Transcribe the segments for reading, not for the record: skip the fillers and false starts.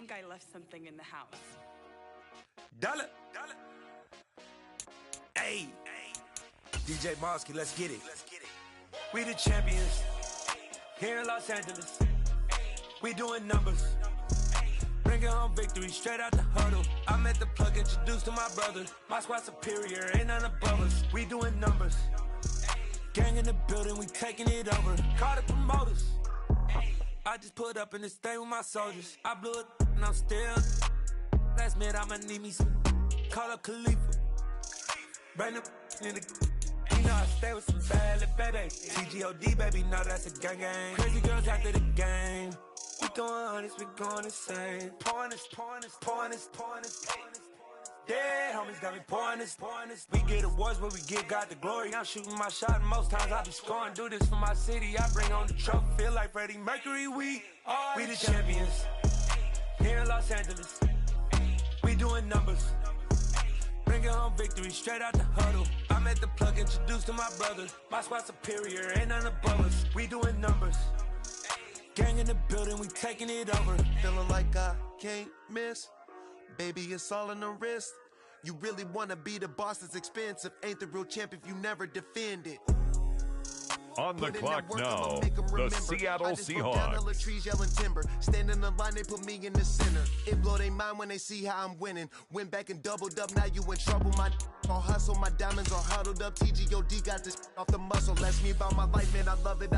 think I left something in the house. Dollar. Hey. DJ Mosky, let's get it. We the champions. Here in Los Angeles. We doing numbers. Bringing home victory straight out the huddle. I met the plug, introduced to my brother. My squad superior, ain't none above us. We doing numbers. Gang in the building, we taking it over. Call the promoters. I just put up in this thing with my soldiers. I blew it and I'm still. Last minute I'ma need me some. Call up Khalifa. Bring the in the. You know I stay with some bad little baby. TGOD baby, no that's a gang gang. Crazy girls after the game. We going honest, we going insane. Pouring this. Dead homies got me pouring this. We get awards, but we give God the glory. I'm shooting my shot, and most times I be scoring. Do this for my city, I bring on the trophy. Feel like Freddie Mercury, we the champions. Here in Los Angeles, we doing numbers. Bringing home victory straight out the huddle. I met the plug, introduced to my brother. My squad superior, ain't none above us. We doing numbers. Gang in the building, we taking it over. Feeling like I can't miss. Baby, it's all in the wrist. You really wanna be the boss, it's expensive. Ain't the real champ if you never defend it. On the clock now, the Seattle Seahawks. Trees yelling timber. Stand in the line, they put me in the center. It blow their mind when they see how I'm winning. Went back and doubled up, now you in trouble. My all hustle, my diamonds are huddled up. TGOD got this off the muscle. Ask me about my life, man, I love it.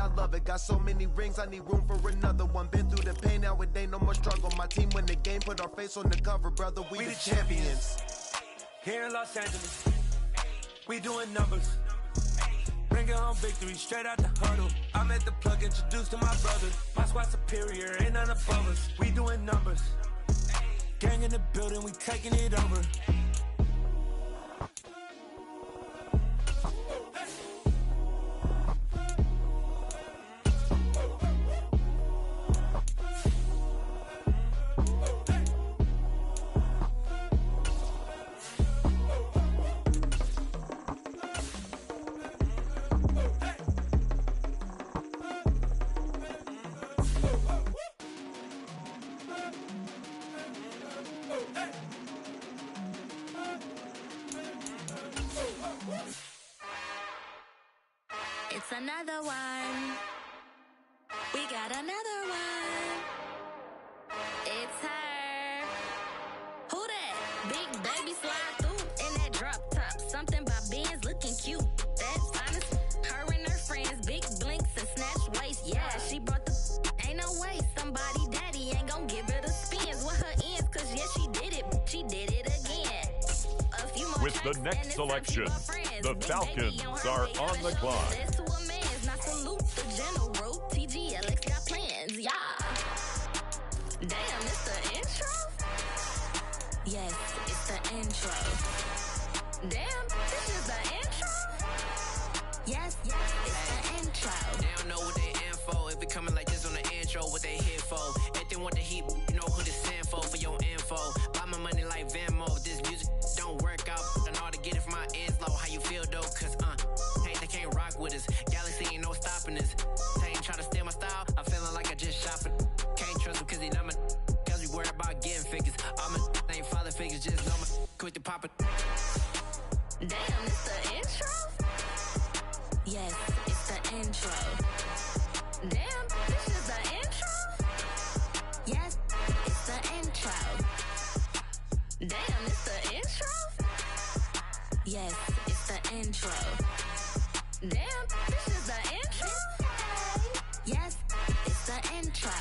Got so many rings, I need room for another one. Been through the pain, now it ain't no more struggle. My team win the game, put our face on the cover, brother. We the champions. Here in Los Angeles, we doing numbers. Bringing home victory straight out the huddle. I met the plug, introduced to my brother. My squad superior, ain't none above us. We doing numbers. Gang in the building, we taking it over. It's another one. We got another one. It's her. Who that? Big baby slide through in that drop top. Something by Benz looking cute. That's honest. Her and her friends, big blinks and snatch waist. Yeah, she brought the. Ain't no way somebody daddy ain't gon' give her the spins with her ends. Cause yeah, she did it. She did it again. A few more with the next selection, the Falcons are on the clock. Salute the general. TGLX got plans, yeah. Damn, it's the intro? Yes, it's the intro. Damn, this is the intro? Yes, it's the intro. They don't know what they in for. If it coming like this on the intro, what they here for? If they want the heat, you know who to send for your info. Buy my money like Venmo. This music don't work out. I know how to get it from my ends low. How you feel though? Cause hey, they can't rock with us. Galaxy ain't no stopping us. They ain't try to steal my style. I'm feeling like I just shot for. Can't trust them cause they not my. Cause we worried about getting figures. All my ain't father figures, just know my. Quick to pop it. Damn, it's the intro? Yes, it's the intro. Damn, this is the intro? Yes, it's the intro. Damn, it's the intro? Yes, it's the intro. Damn, this is the intro? Yes, it's the intro.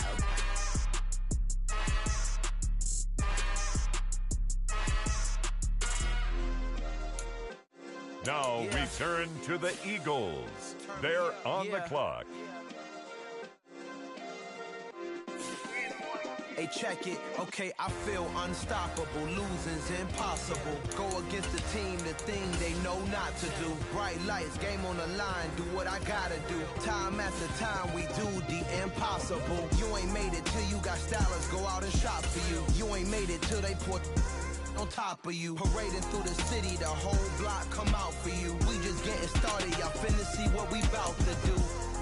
Now we turn to the Eagles. They're on the clock. Hey, check it. Okay, I feel unstoppable. Losing's impossible. Go against the team, the thing they know not to do. Bright lights, game on the line. Do what I gotta do. Time after time, we do the impossible. You ain't made it till you got stylists go out and shop for you. You ain't made it till they put on top of you. Parading through the city, the whole block come out for you. We just getting started, y'all finna see what we bout to do.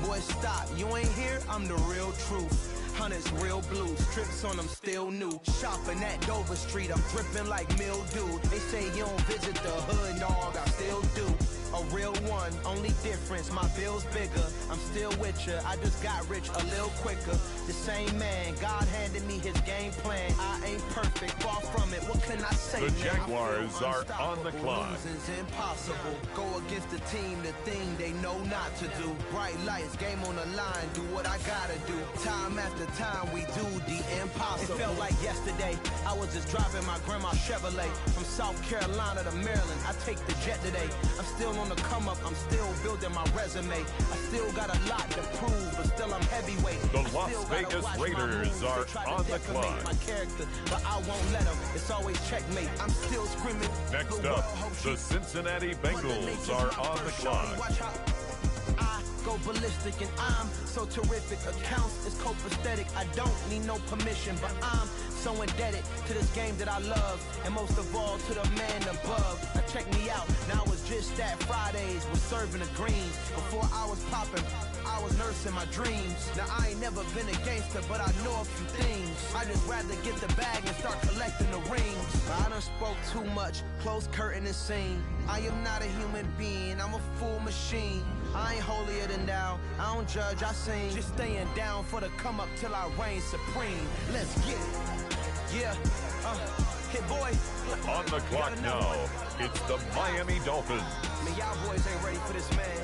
Boy, stop, you ain't here, I'm the real truth. Hunters real blue, strips on them still new. Shopping at Dover Street, I'm dripping like mildew. They say you don't visit the hood, dog, I still do. A real one, only difference, my bill's bigger. I'm still with ya, I just got rich a little quicker. The same man, God handed me his game plan. I ain't perfect, far from it, what can I say? The Jaguars are on the clock. Losing's impossible. Go against the team, the thing they know not to do. Bright lights, game on the line, do what I gotta do. Time after time, we do the impossible. It felt like yesterday, I was just driving my grandma's Chevrolet. From South Carolina to Maryland, I take the jet today. I'm still on the come up, I'm still building my resume. I still got a lot to prove, but still I'm heavyweight. The Las Vegas Raiders are on the clock. My character, but I won't let them. It's always checkmate. I'm still screaming. Next up, the Cincinnati Bengals are on the clock. I go ballistic and I'm so terrific. Accounts is copacetic. I don't need no permission, but I'm so indebted to this game that I love, and most of all to the man above. Now check me out. Now it's just that Fridays was serving the greens. Before I was popping, I was nursing my dreams. Now I ain't never been a gangster, but I know a few things. I just rather get the bag and start collecting the rings. I done spoke too much, close curtain and scene. I am not a human being, I'm a full machine. I ain't holier than thou, I don't judge, I sing. Just staying down for the come up till I reign supreme. Let's get it. Yeah, hit boy. On the clock now, it's the Miami Dolphins. Man, y'all boys ain't ready for this, man.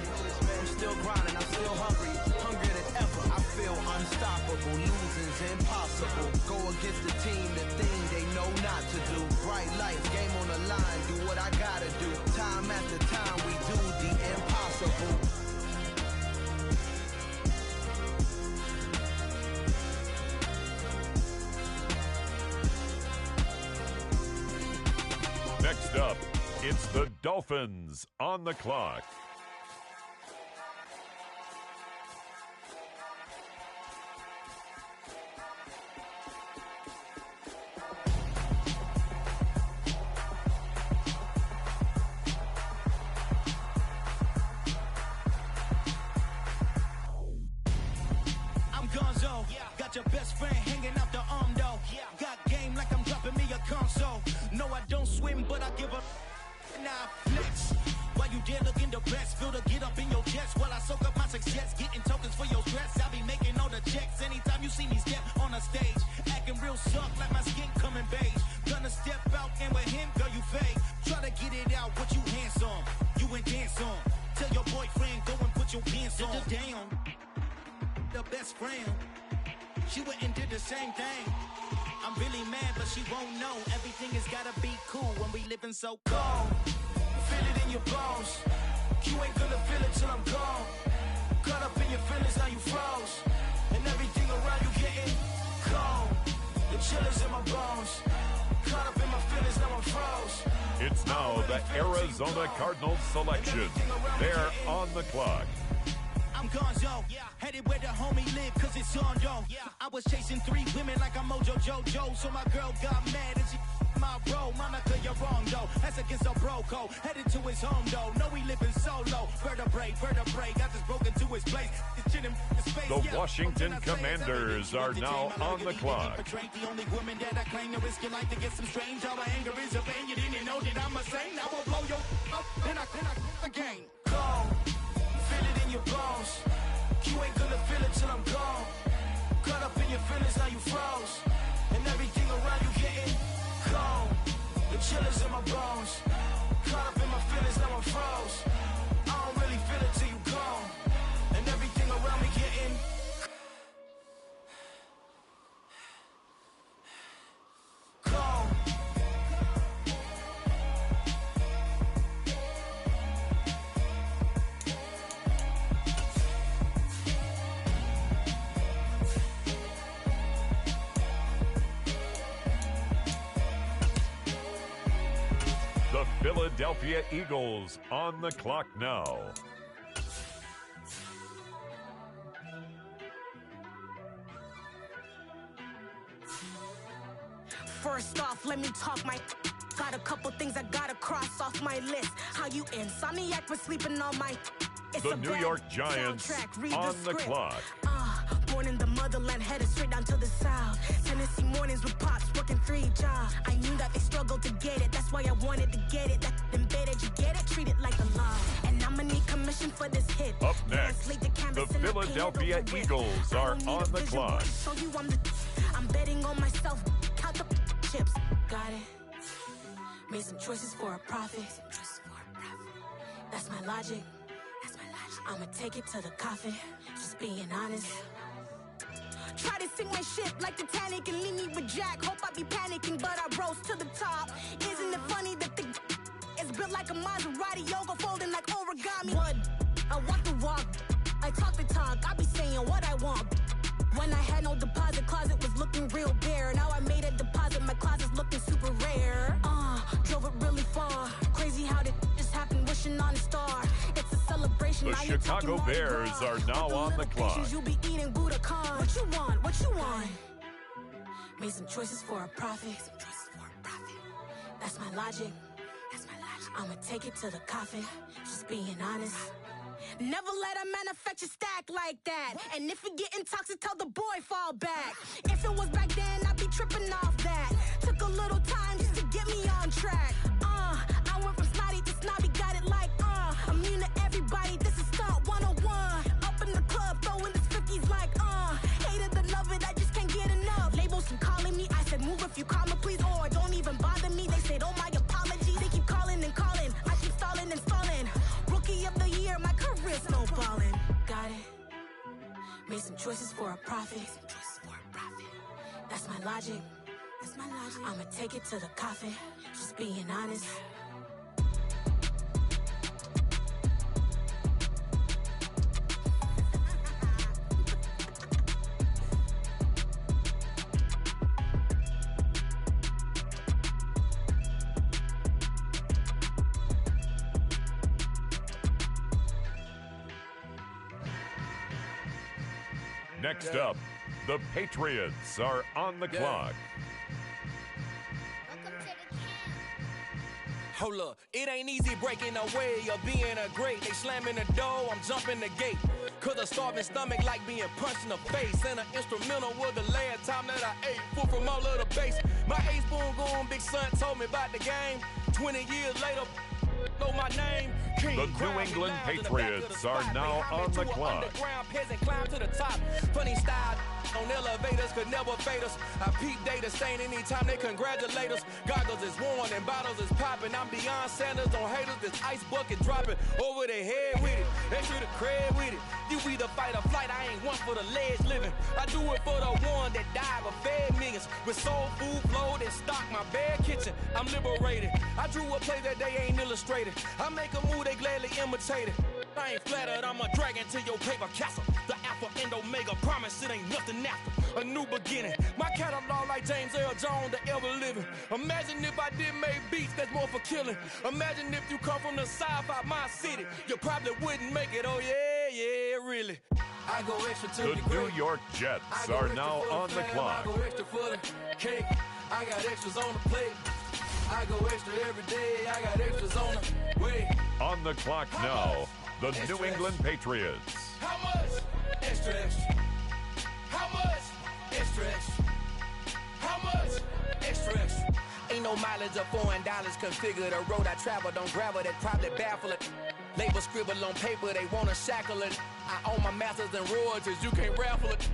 I'm still grinding, I'm still hungry, hungrier than ever. I feel unstoppable, losing's impossible. Go against the team, the thing they know not to do. Bright lights, game on the line, do what I gotta do. Time after time, we do the impossible. Next up, it's the Dolphins on the clock. I'm Gonzo, got your best friend hanging out the arm though. Got game like I'm dropping me a console. No, I don't swim, but I give up. Nah, flex. While you dare look in the best, feel the get up in your chest while I soak up my success, getting tokens for your stress. I be making all the checks anytime you see me step on a stage, acting real soft like my skin coming beige. Gonna step out and with him, girl, you fake. Try to get it out, what you handsome, you ain't dance on. Tell your boyfriend, go and put your pants on. Damn, the best friend, she went and did the same thing. I'm really mad, but she won't know. Everything has gotta be cool when we living so cold. Feel it in your bones. You ain't gonna feel it till I'm gone. Caught up in your feelings, now you froze. And everything around you getting cold. The chill is in my bones. Caught up in my feelings, now I'm froze. It's now the Arizona Cardinals selection. They're on the clock. I'm Gonzo, headed where the homie live, cause it's on, yo. I was chasing 3 women like I'm Mojo Jojo, so my girl got mad and she my bro. Monica, you're wrong, though. That's against a bro code. Headed to his home, though. No, he living solo. Vertebrae, got just broken to his place. The Washington Commanders are now on the clock. The only woman that I claim to risk your life to get some strange. All my anger is a pain. You didn't know that I'm a saint. I will blow your up, then I again. Go. Feel it in your bones. You ain't gonna feel it till I'm gone. Caught up in your feelings, now you froze. And everything around you getting cold. The chill is in my bones. Caught up in my feelings, now I'm froze. I don't really feel it till you gone. And everything around me getting cold. The Philadelphia Eagles on the clock now. First off, let me talk my. Got a couple things I gotta cross off my list. How you insomniac for sleeping on my. It's The a New bad York Giants soundtrack. Read on the script. clock. Born in the motherland, headed straight down to street, I knew that they struggled to get it. That's why I wanted to get it. That embedded, you get it? Treat it like a law. And I'ma need commission for this hit. Up next, the Philadelphia Eagles are on the clock. Show you I'm betting on myself. Count the chips. Got it. Made some choices for a profit. That's my logic. I'ma take it to the coffin. Just being honest. Try to sink my ship like Titanic and leave me with Jack. Hope I be panicking, but I rose to the top. Isn't it funny that the is built like a Maserati, yoga folding like origami? What? I walk the walk, I talk the talk. I be saying what I want. When I had no deposit, closet was looking real bare. Now I made a deposit, my closet's looking super rare. Drove it really far. Crazy how did this happen, wishing on a star. It's a celebration. The Chicago Bears are now on the clock. You'll be eating Budokan. What you want? What you want? Made some choices for a profit. That's my logic. I'ma take it to the coffin. Just being honest. Never let a manufacture stack like that. And if it getting toxic, tell the boy fall back. If it was back then, I'd be tripping off that. Took a little time just to get me on track. I went from snotty to snobby, got it like immune to everybody, this is stunt 101. Up in the club, throwing this 50s like hate it, the love it, I just can't get enough. Labels keep calling me, I said move if you call me please, or don't even bother me. They said oh my apologies, they keep calling and calling. I keep stalling and stalling. Rookie of the year, my career snowballing. Got it. Made some choices for a profit. That's my logic. I'ma take it to the coffin. Just being honest. Next up, the Patriots are on the clock. Hold up, it ain't easy breaking away or being a great. They slamming the door, I'm jumping the gate. Cause a starving stomach like being punched in the face. And an instrumental was the last time that I ate. Food from all of the base. My A-spoon going big son told me about the game. 20 years later, know my name. King the New England Patriots are now on the clock. Underground peasant climb to the top. Funny style on elevators could never fade us. I peep data stain anytime they congratulate us. Goggles is worn and bottles is popping. I'm beyond Sanders on haters. This ice bucket dropping over their head with it. Extra the cred with it. You either fight or flight. I ain't one for the ledge living. I do it for the one that died but fed millions. With soul food flowed and stock my bad kitchen. I'm liberated. I drew a play that they ain't illustrated. I make a move they gladly imitate it. I ain't flattered, I'm a dragon to your paper castle. The Alpha and Omega, promise it ain't nothing after. A new beginning. My catalog like James Earl Jones, the ever living. Imagine if I did make beats that's more for killing. Imagine if you come from the south out my city. You probably wouldn't make it, oh yeah, really. I go extra to the New York Jets are now on the clock. I go extra for the cake. I got extras on the plate. I go extra every day. I got extras on the way. On the clock now, the extra, New England Patriots. How much? Extra, extra. How much? Extra, extra. How much? Extra, extra. Ain't no mileage of $4 configure the road I travel. Don't gravel that probably baffle it. Label scribble on paper, they wanna shackle it. I own my masters and royalties, you can't raffle it.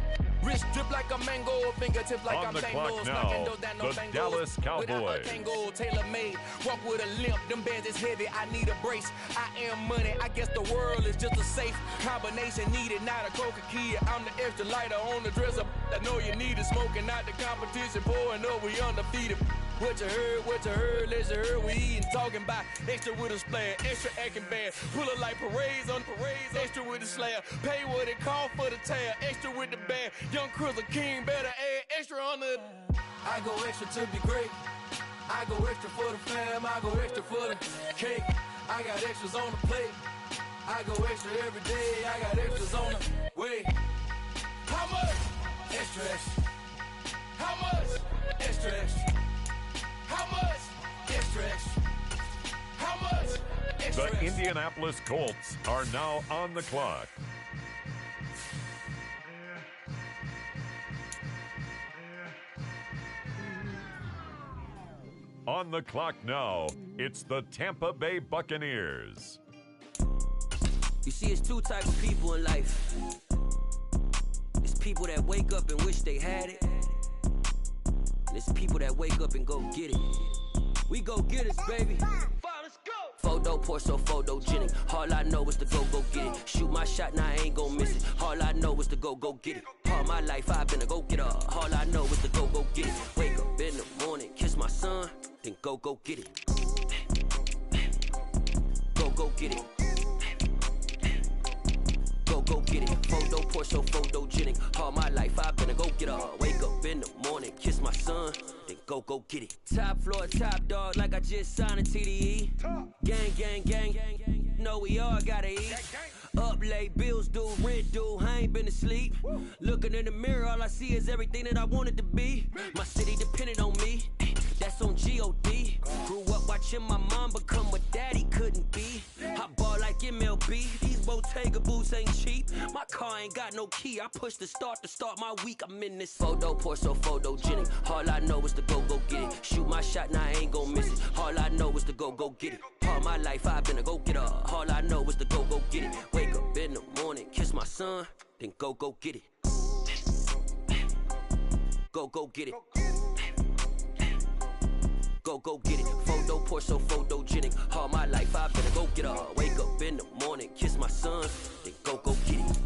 Wrist drip like a mango, fingertips like on I'm the clock now, the Dallas Cowboys. Tango, tailor-made, walk with a limp, them bands is heavy, I need a brace. I am money, I guess the world is just a safe combination needed, not a coca key. I'm the extra lighter on the dresser. I know you need it, smoking out the competition, pouring up, we undefeated. What you heard, let's hear we eatin', talking about extra with a splash, extra acting bad, pull it like parades on parades, extra with the slab, pay what it cost for the tab, extra with the band, young Chris a king, better add extra on the. I go extra to be great, I go extra for the fam, I go extra for the cake, I got extras on the plate, I go extra every day, I got extras on the way. How much? Extra, extra. How much? Extra, extra. How much? Extra, extra. How much? Extra, the Indianapolis Colts are now on the clock. On the clock now, it's the Tampa Bay Buccaneers. You see, it's two types of people in life. It's people that wake up and wish they had it. And it's people that wake up and go get it. We go get it, baby. Photo pour so photogenic. All I know is to go get it. Shoot my shot, now I ain't gon' miss it. All I know is to go get it. All my life I've been a go getter. All I know is to go get it. Wake up in the morning, kiss my son, then go get it. Go get it. Go get it. Photo pour so photogenic. All my life I've been a go getter. Wake up in the morning, kiss my son, then go get it. Top floor, top dog, like I just signed a TDE. Gang. Know we all gotta eat. Up late, bills due, rent due, I ain't been asleep. Looking in the mirror, all I see is everything that I wanted to be. My city depended on me, that's on G.O.D. Grew up watching my mom become what daddy couldn't be. I ball like MLB, these Bottega boots ain't cheap. My car ain't got no key, I push the start to start my week. I'm in this photo pour so photogenic. All I know is to go get it. Shoot my shot, now I ain't gon' miss it. All I know is to go get it. All my life I've been a go getter. All I know is to go get it. Wake up in the morning, kiss my son, then go get it. Go get it. Go get it. Photo pour so photogenic. All my life I've been a go getter. Wake up in the morning, kiss my son, then go get it.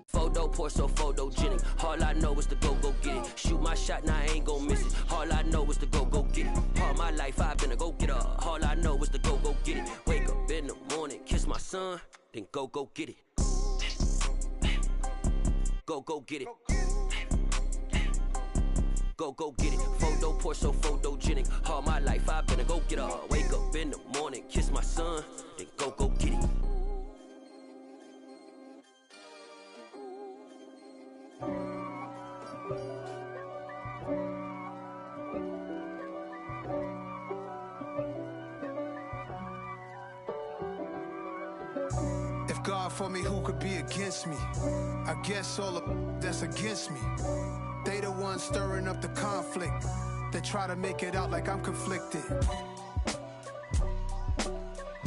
Photo pour so photogenic. All I know is to go get it. Shoot my shot, now I ain't gon' miss it. All I know is to go get it. All my life I've been a go getter. All I know is to go get it. Wake up in the morning, kiss my son, then go get it. Go get it. Go get it. Photo pour so photogenic. All my life I've been a go getter. Wake up in the morning, kiss my son, then go get it. If God for me, who could be against me? I guess all of that's against me. They the ones stirring up the conflict. They try to make it out like I'm conflicted.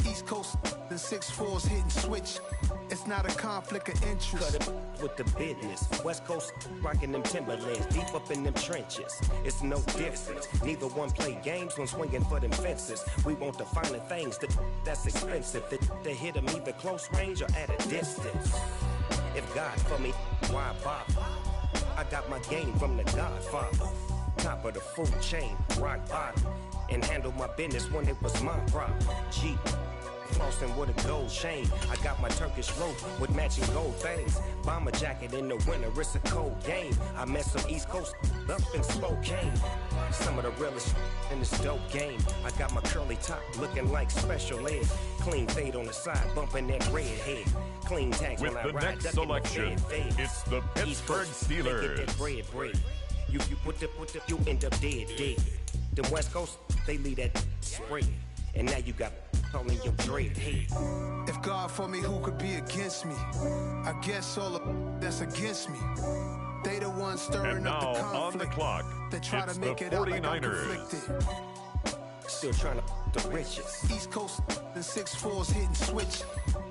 East Coast, the 6'4's hitting switch. It's not a conflict of interest. Cut it with the business. West Coast rocking them Timberlands, deep up in them trenches. It's no difference. Neither one play games when swinging for them fences. We want the finer things that's expensive. That hit them either close range or at a distance. If God for me, why bother? I got my game from the Godfather. Top of the food chain, rock bottom. And handle my business when it was my problem. G. Flossing with a gold chain. I got my Turkish rope with matching gold things. Bomber jacket in the winter, it's a cold game. I met some East Coast up in Spokane. Some of the realest in this dope game. I got my curly top looking like special ed. Clean fade on the side, bumping that red head. Clean tags with when I the ride, next selection, it's the Pittsburgh Steelers. They get that bread. You put the, you end up dead. The West Coast, they leave that spread. And now you got calling your dread head. If God for me, who could be against me? I guess all of that's against me. They the ones stirring up the conflict. On the clock, they try it's to make the it out 49ers. like I'm conflicted. Still trying to the riches. East Coast, the 6'4's hitting switch.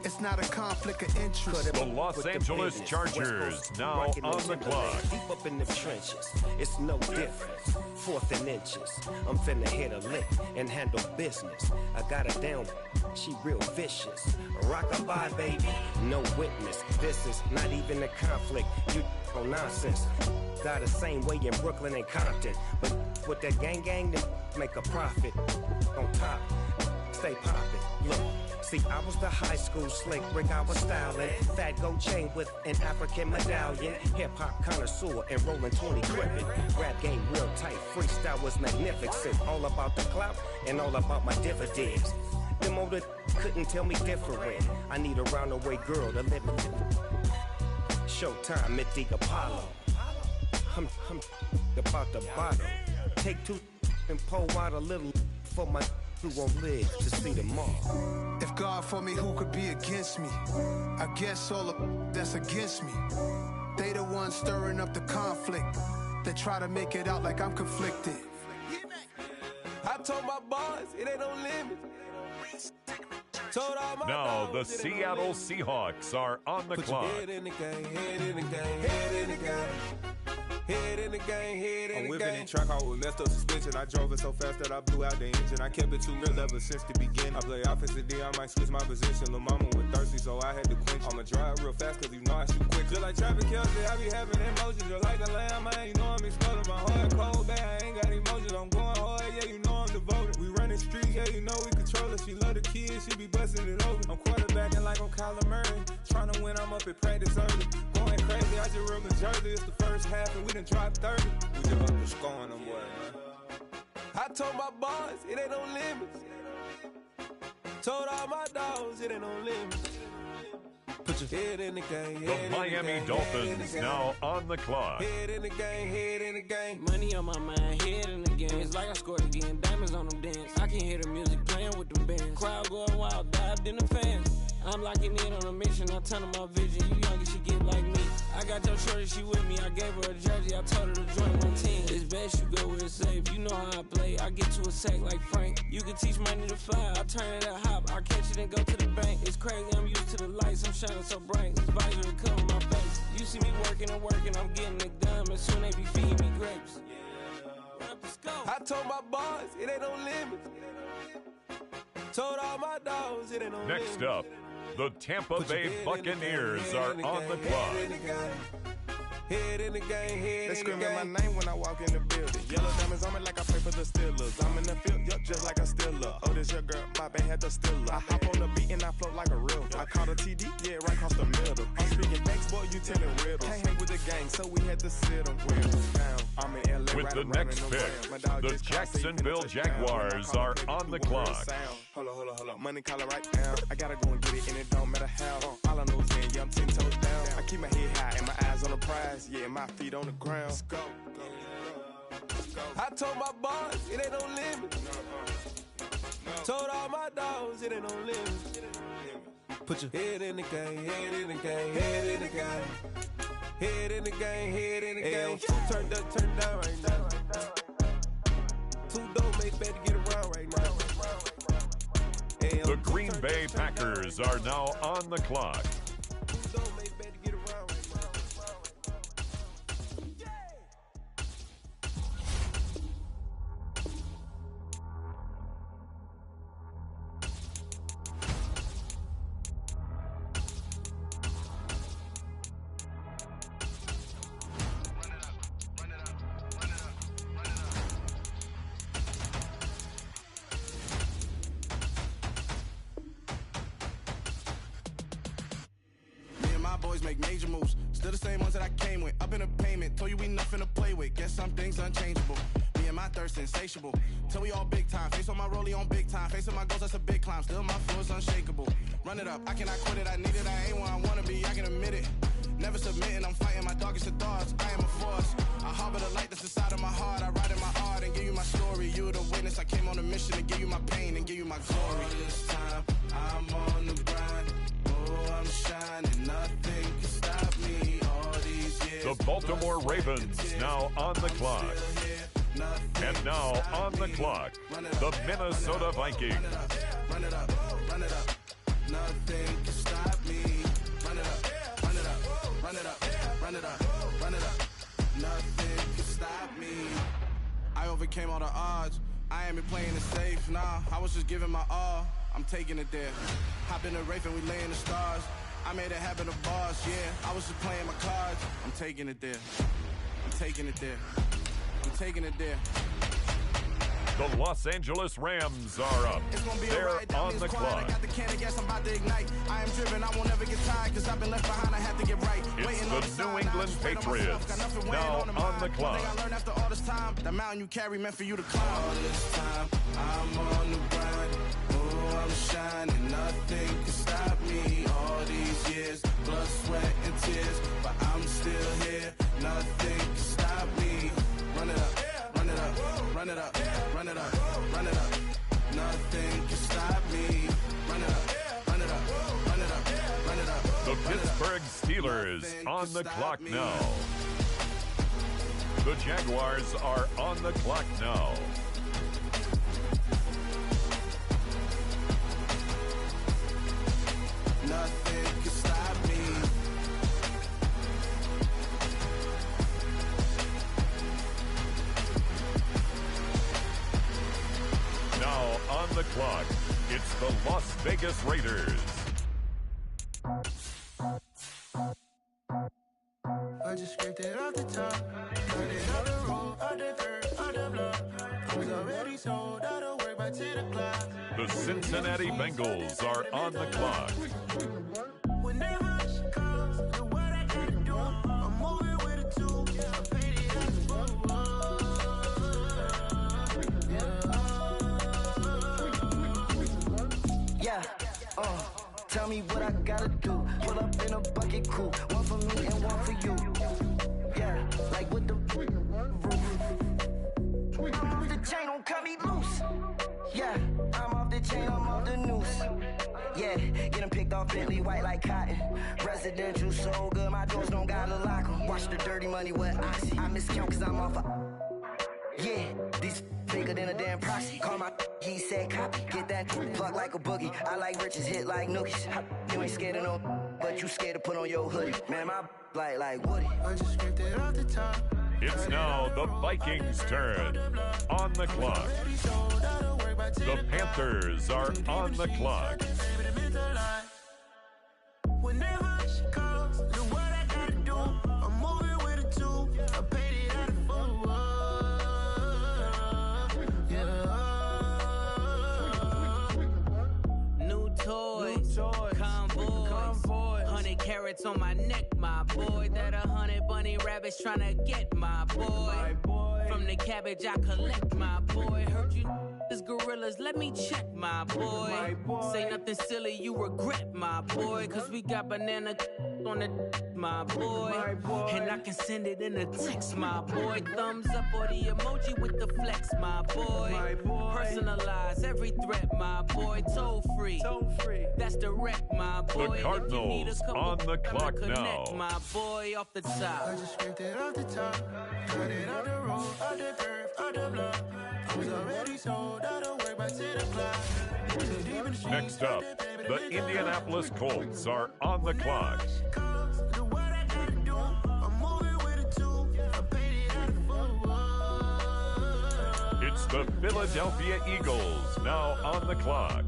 It's not a conflict of interest. The Los Angeles Chargers now on the clock. Deep up in the trenches, it's no difference. 4th and inches, I'm finna hit a lick and handle business. I got her down, she real vicious. Rockabye, baby, no witness. This is not even a conflict. You on nonsense. Got the same way in Brooklyn and Compton, but with that gang, then make a profit. On top, stay poppin'. Look. See, I was the high school slick Rick, I was styling. Fat gold chain with an African medallion. Hip-hop connoisseur and rolling 20 crippin'. Rap game real tight, freestyle was magnificent. All about the clout and all about my dividends. Them older couldn't tell me different. I need a roundaway girl to let me. Showtime at the Apollo. I'm about the bottom. Take two and pour out a little for my who won't live to see tomorrow. If God for me, who could be against me? I guess all of that's against me. They the ones stirring up the conflict. They try to make it out like I'm conflicted. I told my boys it ain't no limit. Now the Seattle Seahawks are on the clock. Head in the game, head in the game, head in the game. Head in the game, head in the game. I'm whipping in track hall with messed up suspension. I drove it so fast that I blew out the engine. I kept it too real ever since the beginning. I play offensive D, I might switch my position. Lil' mama was thirsty, so I had to quench. I'ma drive real fast, cause you know I shoot quick. Just like traffic Kelsey, I be having emotions. Just like a lamb, man, you know I'm exploding. My heart cold, bad, I ain't got emotions. I'm going hard, yeah, you know I'm devoted. We running streets, yeah, you know we control it. She love the kids, she be busting it over. I'm quarterbacking like I'm Kyler Murray. Trying to win, I'm up at practice early. Going crazy, I just rub the jersey. It's the first half, and we done dropped 30. We just up to scoring them, boy, man. I told my boys it ain't no limits. Told all my dogs it ain't no limits. Put your head in the game. The Miami Dolphins now on the clock. Head in the game, head in the game. Money on my mind, head in the game. It's like I scored again, diamonds on them dance. I can hear the music playing with them bands. Crowd going wild, dived in the fans. I'm locking in on a mission, I turn on my vision. You young and she get like me. I got your shorty, she with me. I gave her a jersey, I told her to join my team. It's best you go where it's safe. You know how I play. I get to a sack like Frank. You can teach money to fly. I turn it at hop. I catch it and go to the bank. It's crazy, I'm used to the lights. I'm shining so bright. This visor to cover my face. You see me working and working. I'm getting it done. And soon they be feeding me grapes. I told my boys it ain't no limits. Told all my dogs it ain't no limits. Next up, the Tampa Bay Buccaneers are on the clock. Head in the game, head They screaming my name when I walk in the building. Yellow diamonds on me like I play for the Steelers. I'm in the field, yup, just like a Steeler. Oh, this your girl, my band had the Steeler. I hop on the beat and I float like a river. I caught a TD, yeah, right across the middle. I'm speaking thanks, boy, you telling riddles. Can't hang with the gang, so we had to sit them wheels down. I'm in LA, with the next pick, the Jacksonville Jaguars are on the clock. Hold up, money calling right now. I gotta go and get it, and it don't matter how. All I know is that, yeah, I'm 10 toes down. I keep my head high and my eyes on the prize. Yeah, my feet on the ground. Let's go. I told my boys it ain't no limits. Told all my dogs it ain't no limits. Put your head in the game, head in the game, head in the game. Head in the game, head in the game. Turned up, turned down right now. Too dope, make better get around right now. The Green Bay Packers are now on the clock. Boys make major moves, still the same ones that I came with. Up in a payment, told you we nothing to play with. Guess some things unchangeable. Me and my thirst insatiable. Till we all big time. Face on my rollie on big time. Facing my goals, that's a big climb. Still my flow is unshakable. Run it up, I cannot quit it. I need it, I ain't where I wanna be. I can admit it. Never submitting, I'm fighting my darkest of thoughts. I am a force. I harbor the light that's inside of my heart. I write in my art and give you my story. You the witness. I came on a mission to give you my pain and give you my glory. All this time, I'm on the grind. Oh, I'm shining. Nothing can stop me. All these years. The Baltimore Ravens now on the clock. And now on the clock, the Minnesota Vikings. Run it up, run it up. Nothing can stop me. Run it up, run it up, run it up, run it up, run it up. Nothing can stop me. I overcame all the odds. I ain't been playing it safe, nah. I was just giving my all. I'm taking it there. Hop in the Wraith and we lay in the stars. I made it happen to bars, yeah. I was just playing my cards. I'm taking it there. I'm taking it there. I'm taking it there. The Los Angeles Rams are up. They're on the clock. I got the can of gas, I'm about to ignite. I am driven, I won't ever get tired, cause I've been left behind, I have to get right. It's the New England Patriots, now on the clock. I learned after all this time, the mountain you carry meant for you to climb. All this time, I'm on the grind. Oh, I'm Pittsburgh Steelers on the clock now. The Jaguars are on the clock now. Nothing can stop me. Now on the clock, it's the Las Vegas Raiders. I just scraped it off the top, cut it on the road, on the dirt, on the block. Was already sold, I don't work by 10 o'clock. The Cincinnati Bengals are on the clock. Whenever she calls, do what I gotta do. I'm moving with a two, I paid it out the Yeah, tell me what I gotta do. Pull up in a bucket crew, one for me and one for you. Yeah, like with the roof. I'm off the chain, don't cut me loose. Yeah, I'm off the chain, I'm off the noose. Yeah, getting picked off Bentley white like cotton. Residential so good, my doors don't gotta lock 'em. Watch the dirty money with oxy. I miscount cause I'm off a... Yeah, these bigger than a damn proxy. Call my he said copy. Get that plug like a boogie. I like riches, hit like nookies. You ain't scared of no, but you scared to put on your hoodie. Man, my like Woody. I just scraped it off the top. It's now the Vikings' turn. On the clock. The Panthers are on the clock. Whenever she calls, do what I gotta do. I'm moving with a two, I paid it out of New toys, convoys, 100 carats on my neck, my boy. That 100 bunny rabbits tryna get my boy. From the cabbage I collect, my boy. Heard you is gorillas, let me check, my boy. Say nothing silly, you regret, my boy. Cause we got banana on the my boy. And I can send it in a text, my boy. Thumbs up or the emoji with the flex, my boy. Personalize every threat, my boy. Toll free. That's direct, my boy. The Cardinals on the clock now. My boy off the top. I just scraped it off the top. Cut it on the road, on the dirt, on the block. Was already sold, I don't work by 10 o'clock. Next up, the Indianapolis Colts are on the clock. It's the Philadelphia Eagles now on the clock.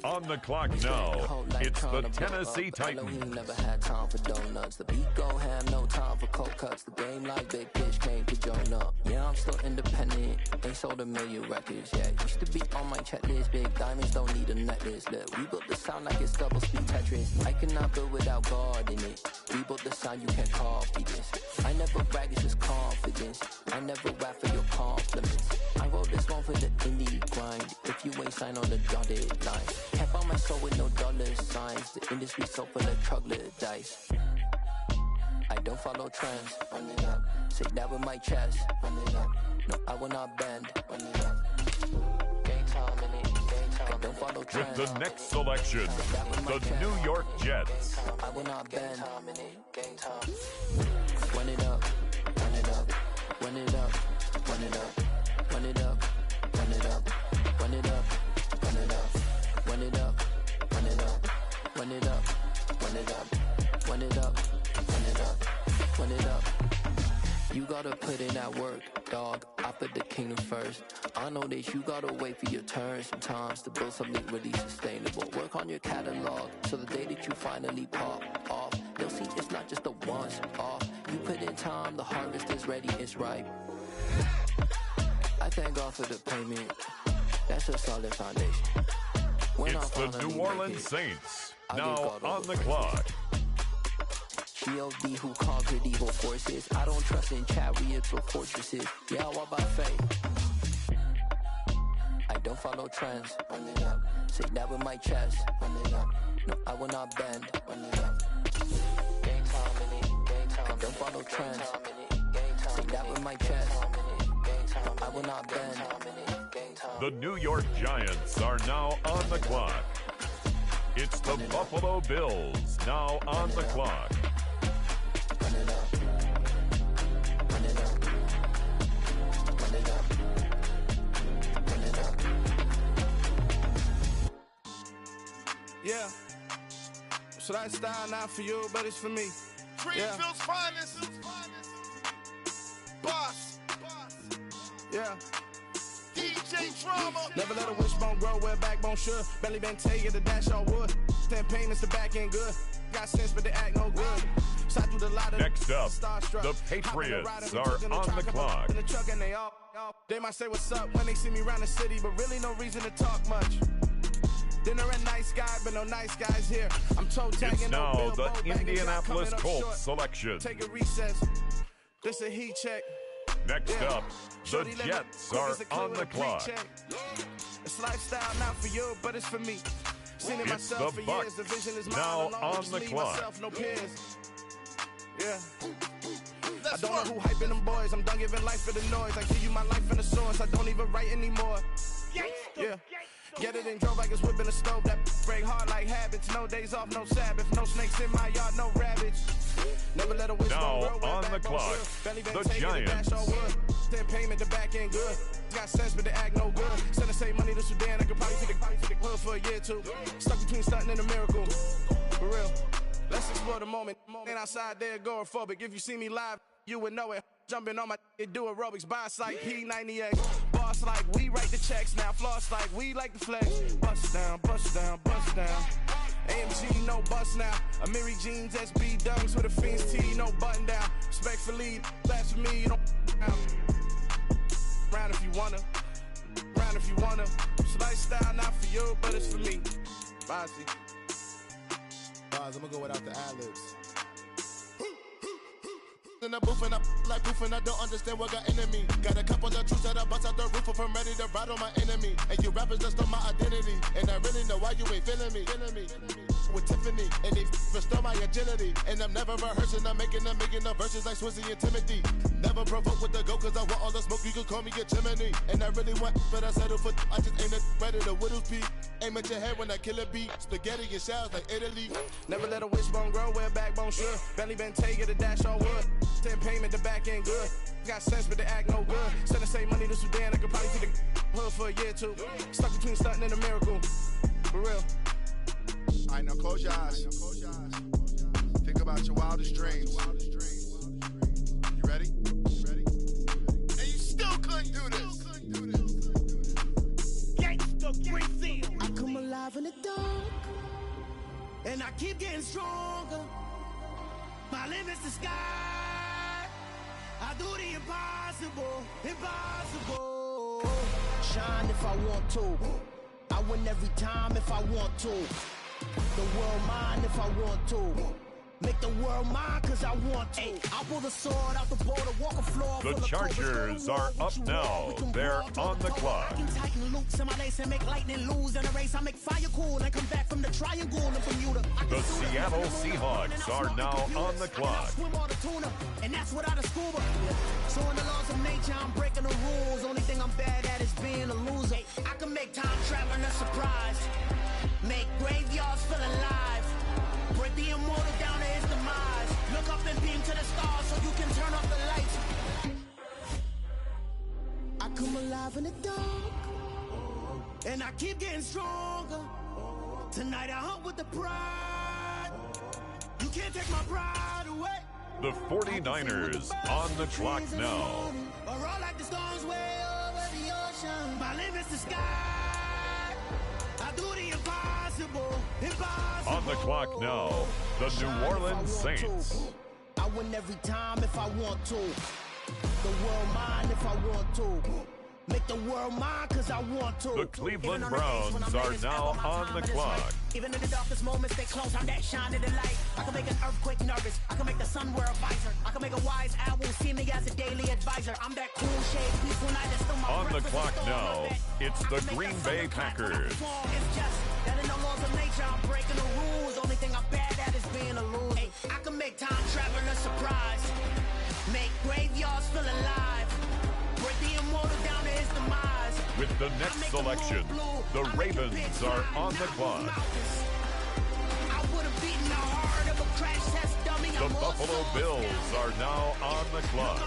On the clock now, it's the Tennessee Titans. He never had time for donuts. The beat go ham, no time for cold cuts. The game like big bitch came to join up. Yeah, I'm still independent. Ain't sold a million records yet. Used to be on my checklist. Big diamonds don't need a necklace. Look, we built the sound like it's double speed Tetris. I cannot build without God in it. We built the sound, you can't copy this. I never brag, it's just confidence. I never rap for your compliments. I wrote this one for the indie grind. If you ain't signed on the dotted line. Can't find my soul with no dollar signs. The industry so full of troglodytes. I don't follow trends. Run it up. Say that with my chest. Run it up. No, I will not bend. Run it up. Game time in it. Game time. I don't follow trends. With the next selection, the New York Jets. I will not bend. Game time. Run it up. Run it up. Run it up. Run it up. Run it up. Run it up. Run it up. Run it up. Run it up, run it up, run it up, run it up, run it up, run it up, run it up. You gotta put in that work, dog. I put the kingdom first. I know that you gotta wait for your turn sometimes to build something really sustainable. Work on your catalog so the day that you finally pop off, they'll see it's not just a once off. You put in time, the harvest is ready, it's ripe. I thank God for the payment. That's a solid foundation. It's the New Orleans Saints, now on the clock. G.O.D. who conquered evil forces. I don't trust in chariots or fortresses. Yeah, I walk by faith. I don't follow trends. Run it up. Say that with my chest. Run it up. No, I will not bend. Run it up. Game time in it. Game time. I don't follow trends. Say that with my chest. I will not bend. Game time. The New York Giants are now on the clock. It's the Buffalo Bills now on the clock. Yeah. So that style not for you, but it's for me. Greenfield's finest. Boss. Yeah. DJ Drama. Never let a wishbone grow where a backbone should. Belly been take the dash all wood. 10 payments, the back end good. Got sense, but they act no good. Shot through the lot of Next up, the Patriots are on the clock. In the truck and they might say what's up when they see me around the city, but really no reason to talk much. Dinner and nice guy, but no nice guys here. I'm toe tagging. It's now the Indianapolis Colts selection. Take a recess. This a heat check. Next up, the Jets are on the clock. It's lifestyle not for you, but it's for me. Seen it It's myself the for years. The vision is mine. now alone, on just the me, clock. myself, no peers. Yeah. I don't know who hyping them boys. I'm done giving life for the noise. I give you my life in the source. I don't even write anymore. Yeah. Get it and drove like it's whipping a stove. That break hard like habits. No days off, no Sabbath. No snakes in my yard, no rabbits. Never let a wish Now go grow on the clock, the Giants. 10 payment, the back end good. Got sense, but they act no good. Send the same money to Sudan. I could probably take the hood for a year or two. Stuck between stunting and a miracle. For real. Let's explore the moment. Ain't outside there agoraphobic. If you see me live, you would know it. Jumping on my do aerobics, buys like P90X. Boss like we write the checks now. Floss like we like the flex. Bust down, bust down, bust down. AMG, no bust now. Amiri jeans, SB dunks with a Fiends T, no button down. Respectfully, that's for me, you don't round if you wanna. Round if you wanna. It's lifestyle not for you, but it's for me. Bossy. I'm gonna go without the ad-libs. In the booth and I like proof and I don't understand what got into me. Got a couple of truths that I bust out the roof if I'm ready to ride on my enemy. And you rappers just stole my identity. And I really know why you ain't feeling me. With Tiffany, and they restore my agility. And I'm never rehearsing, I'm making the verses like Swizzy and Timothy. Never provoke with the go, cause I want all the smoke, you can call me a chimney. And I really want, but I settle for, I just aim it ready to Whittles Peak. Aim at your head when I kill a beat. Spaghetti and shells like Italy. Never let a wishbone grow where a backbone should. Belly been take the dash all wood. 10 payment, the back end good. Got sense, but they act no good. Send the same money to Sudan, I could probably take the hood for a year or two. Stuck between stunting and a miracle. For real. Alright, now close your eyes. Think about your wildest dreams. You ready? And you still couldn't do this. I come alive in the dark, and I keep getting stronger. My limit's the sky. I do the impossible, impossible. Shine if I want to. I win every time if I want to. The world mine if I want to. Make the world mine cause I want to. I'll pull the sword out the border, walk a floor. The Chargers are up now. They're on the clock. I can tighten loops in my lace and make lightning lose in a race. I make fire cool and come back from the triangle and Bermuda. The Seattle Seahawks are now on the clock. Swim all the tuna, and that's without a scuba. So in the laws of nature, I'm breaking the rules. Only thing I'm bad at is being a loser. I can make time traveling a surprise. Make graveyards feel alive. Break the immortal down to his demise. Look up and beam to the stars so you can turn off the lights. I come alive in the dark, and I keep getting stronger. Tonight I hunt with the pride. You can't take my pride away. The 49ers on the clock now. Or roll like the storms way over the ocean. My limit's the sky. I do the impossible, impossible. On the clock now, the New Orleans Saints. I win every time if I want to. The world mine if I want to. Make the world mine cause I want to. The Cleveland Browns are now on the clock. Even in the darkest moments, stay close. I'm that shine in the light. I can make an earthquake nervous. I can make the sun wear a visor. I can make a wise owl see me as a daily advisor. I'm that cool shade, peaceful night that's still my On the breakfast clock is still now, my bed. it's I the can make Green that Bay sun clap when I Packers. perform. It's just that in the laws of nature, I'm breaking the rules. Only thing I'm bad at is being a loser. Hey, I can make time traveling a surprise. Make graveyards feel alive. Break the immortal down to his demise. With the next selection, the Ravens are on the clock. The Buffalo Bills are now on the clock.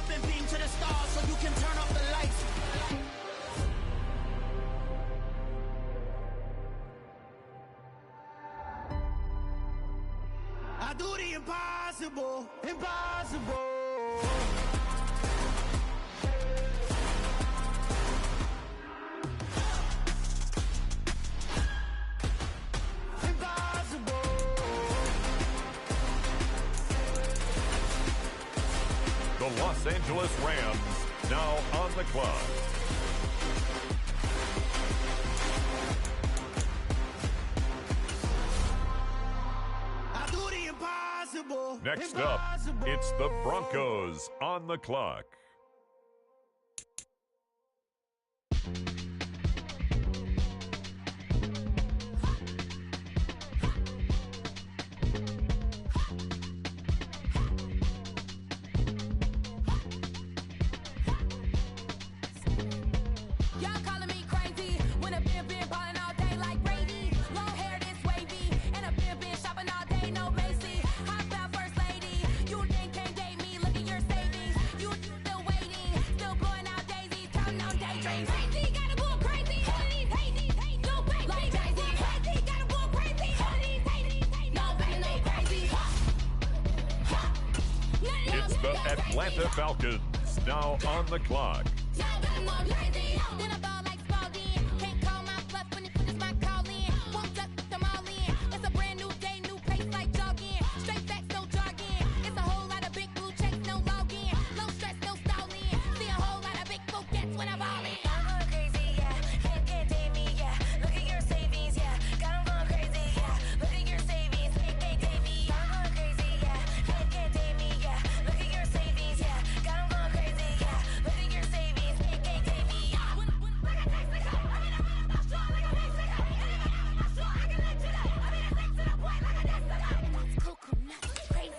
I do the impossible, impossible. The Los Angeles Rams now on the clock. I do the impossible. Next up, it's the Broncos on the clock. Atlanta Falcons now on the clock.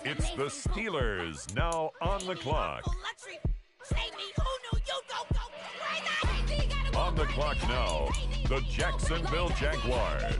It's the Steelers now on the clock. On the clock now, the Jacksonville Jaguars.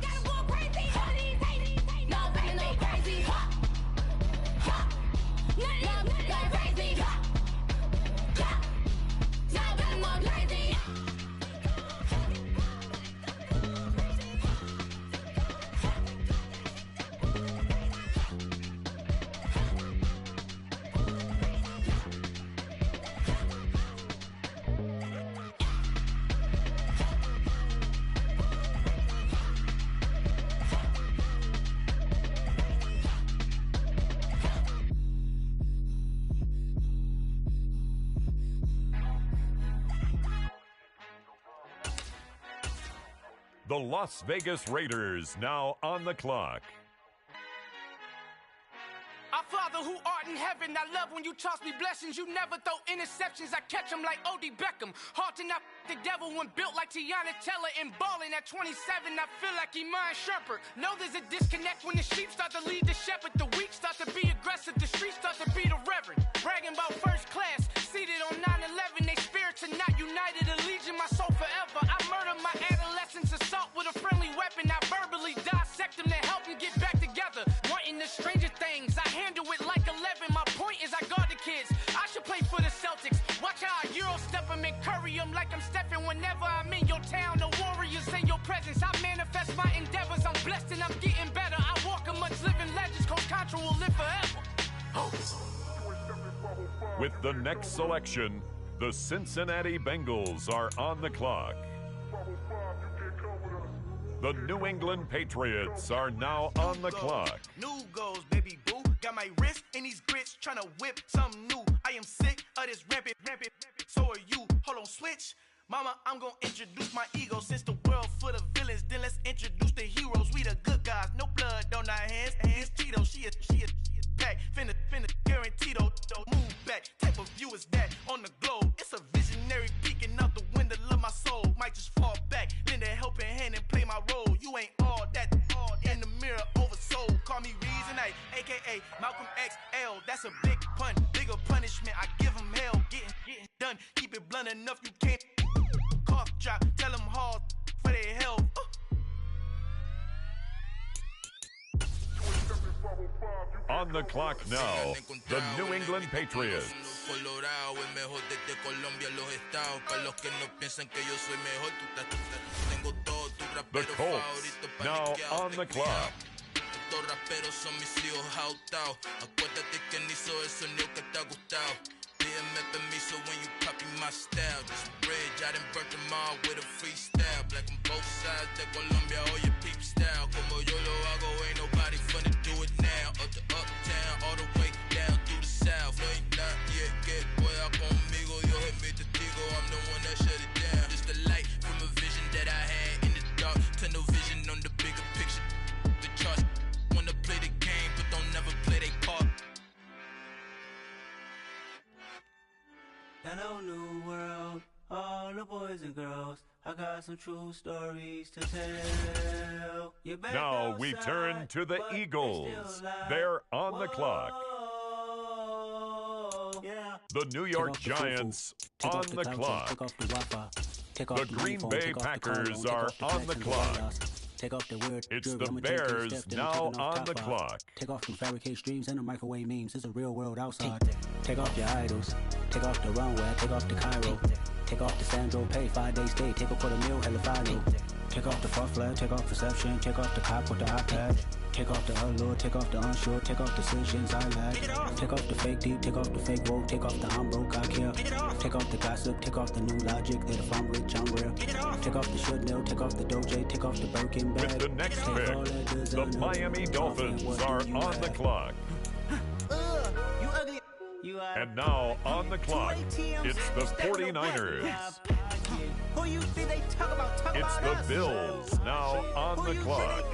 The Las Vegas Raiders now on the clock. Our Father who art in heaven, I love when you toss me blessings. You never throw interceptions, I catch them like O.D. Beckham. Hard to knock the devil when built like Tiana Teller and balling at 27. I feel like Iman Shumpert. Know there's a disconnect when the sheep start to lead the shepherd. The weak start to be aggressive, the streets start to be the reverend. Bragging about first class, seated on 9/11. They spirits are not united, a legion, my soul forever. I murder my adolescence, assault with a friendly weapon. I verbally dissect them to help them get back together. Wanting the stranger things, I handle it like 11. My point is I guard the kids. I should play for the Celtics. Watch how I Euro step them and curry them like I'm stepping. Whenever I'm in your town, the Warriors in your presence. I manifest my endeavors. I'm blessed and I'm getting better. I walk amongst living legends. Coach Contra will live forever. With the next selection, the Cincinnati Bengals are on the clock. The New England Patriots are now on the clock. New goals, baby boo. Got my wrist in these grits, tryna whip something new. I am sick of this rampant. So are you. Hold on, switch. Mama, I'm gonna introduce my ego. Since the world full of villains, then let's introduce the heroes. We the good guys, no blood on our hands. It's Tito, she is back. Finna, guaranteed, move back. Type of view is that on the globe? It's a visionary peeking out the window of my soul. Might just fall back, lend a helping hand and play my role. You ain't all that, in the mirror, oversold. Call me Reason, aka Malcolm XL. That's a big pun, bigger punishment. I give him hell, getting done. Keep it blunt enough, you can't. buck drop. Tell them hard for their health. On the clock now, the New England Patriots. The Colts, now on the clock. Pídeme permiso when you copy my style. This bridge, I done burnt them all with a freestyle. Black on both sides de Colombia, all your peep style. Como yo lo hago, ain't nobody finna do it now. Up to uptown, all the way down through the south. No, ain't not yet, get pueda conmigo. Yo es mi testigo, I'm the one that shut it down. Just the light from a vision that I had in the dark. Tunnel vision on the bigger picture. The charts wanna play the game, but don't never play their part. Hello, new world, all the boys and girls. I got some true stories to tell. Now we turn to the Eagles. They're on the clock. The New York Giants on the clock. The Green Bay Packers are on the clock. Take off the weird. It's the Bears now on the clock. Take off from fabricated streams and the microwave memes. It's a real world outside. Take off your idols. Take off the runway. Take off the Cairo. Take off the Sandro Pay. 5 days stay. Take off for the meal. Hella final. Take off the far flag. Take off perception. Take off the cop with the iPad. Take off the allure. Take off the unsure. Take off decisions I lack. Take off the fake deep. Take off the fake woke. Take off the I'm broke. I care. Take off the gossip. Take off the new logic. That if I'm rich, I'm real. Take off the should know. Take off the doje. Take off the Birkin bag. With the next pick, the Miami Dolphins are on the clock. You ugly. And now on the clock, it's the 49ers. Who you think they talk about? It's the Bills now on the clock.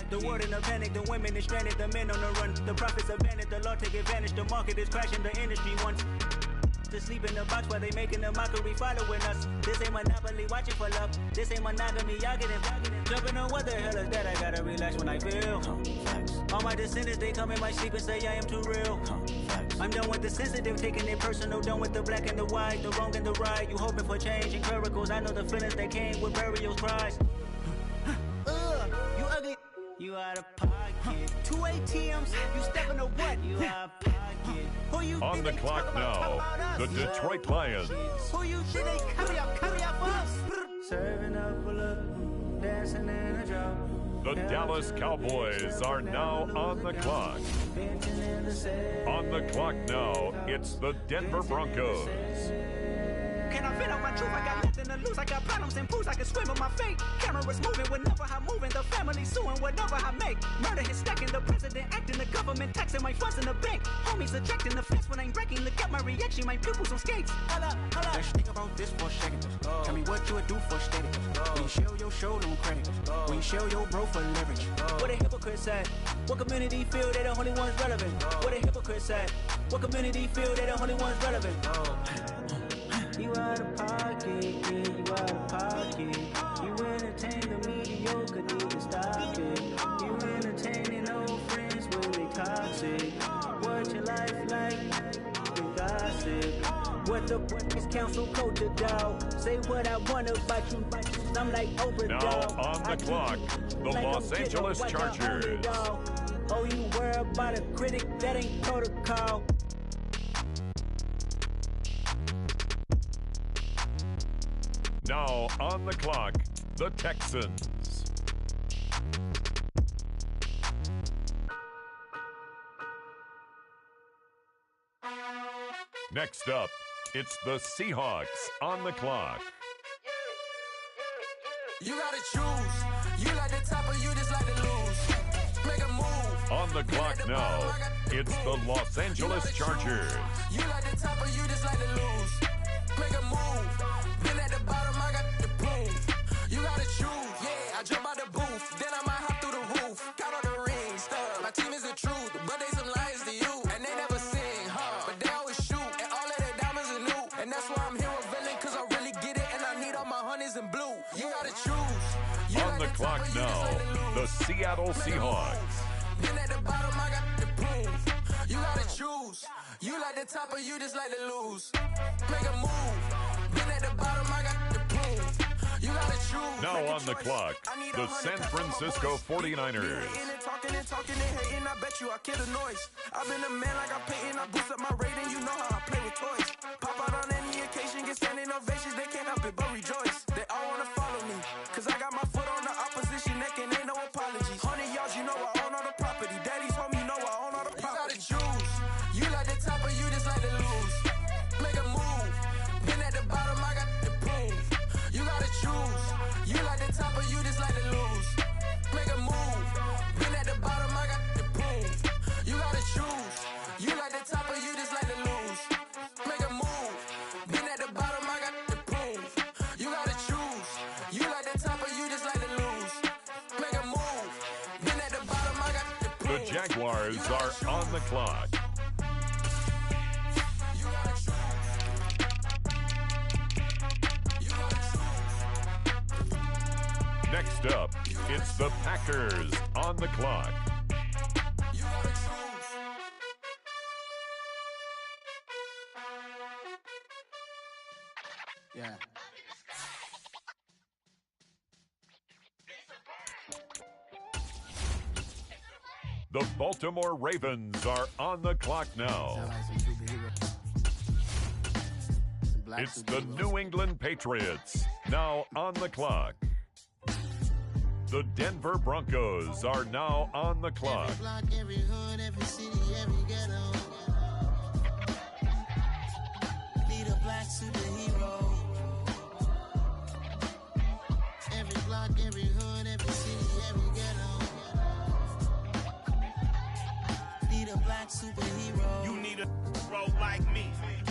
The world in a panic, the women is stranded, the men on the run. The profits abandoned, the law take advantage. The market is crashing, the industry wants to sleep in the box while they making a mockery following us. This ain't monopoly, watching for love. This ain't monogamy, y'all getting jumping on what the hell is that? I gotta relax when I feel. All my descendants, they come in my sleep and say I am too real. I'm done with the sensitive, taking it personal. Done with the black and the white, the wrong and the right. You hoping for change and miracles. I know the feelings that came with burial cries. You ugly. You out of pocket. 2 ATMs, you stepping to what? You out of pocket. Who you on the clock now, the Detroit Lions. Who you think they carry up us? Serving up a look, dancing in a drop. The Dallas Cowboys are now on the clock. On the clock now, it's the Denver Broncos. Can I fit out my truth? I got nothing to lose. I got problems and pools. I can swim with my fate. Cameras moving whenever I'm moving. The family suing whatever I make. Murder is stacking. The president acting. The government taxing my funds in the bank. Homies ejecting the fence when I'm breaking. Look at my reaction. My pupils on skates. Hold up. Let's think about this for a second. Tell me what you would do for steady. When you show your show, no credit. When you show your bro for leverage. What a hypocrite said. What community feel they the only ones relevant? What a hypocrite said. What community feel they the only ones relevant? You out of pocket, yeah, you out of pocket. You entertain the mediocre, need to stop it. You entertaining old friends when they toxic. What your life like? The gossip. What the council culture, dog? Say what I want about you. I'm like Oprah, now on the clock, the like Los Angeles Chargers. Oh, you worry about a critic? That ain't protocol. Now on the clock, the Texans. Next up, it's the Seahawks on the clock. You gotta choose. You like the top or you just like to lose. Make a move. On the clock now, it's the Los Angeles Chargers. You like the top or you just like to lose. Make a move. Been at the bottom, I got the proof. You gotta choose. Yeah, I jump out the booth. Then I might hop through the roof. Count all the rings. My team is the truth, but they some liars to you. And they never sing, but they always shoot. And all of their diamonds are new. And that's why I'm here revealing, cause I really get it. And I need all my honeys in blue. You gotta choose. On the clock now, the Seattle Seahawks. Been at the bottom, I got the proof. You gotta choose. You like the top or you just like to lose. Make a move. Been at the Now on the clock, the San Francisco 49ers. Talking and hating, I bet you I kill the noise. I've been a man like I'm Peyton, I boost up my rating, you know how I play with toys. Pop out on any occasion, get standing ovations, they can't help it but rejoice. They all wanna follow me, cause I got my foot on the opposition neck and ain't no apologies. 100 yards, you know I own all the property. Daddy's home, you know I own all the property. You gotta choose, you like the top or you just like to lose. Make a move, been at the bottom, I got to prove. You gotta choose, you like the top or you just like to lose. Make a move, been at the bottom, I got to prove. You gotta choose, you like the top or you just like to lose. Make a move, been at the bottom, I got to prove. You gotta choose, you like the top or you just like to lose. Make a move, been at the bottom, I got to prove. The Jaguars are on the clock. Next up, it's the Packers on the clock. Yeah. The Baltimore Ravens are on the clock now. It's the New England Patriots now on the clock. The Denver Broncos are now on the clock. Every block, every hood, every city, every ghetto. Need a black superhero. Every block, every hood, every city, every ghetto. Need a black superhero. You need a bro like me.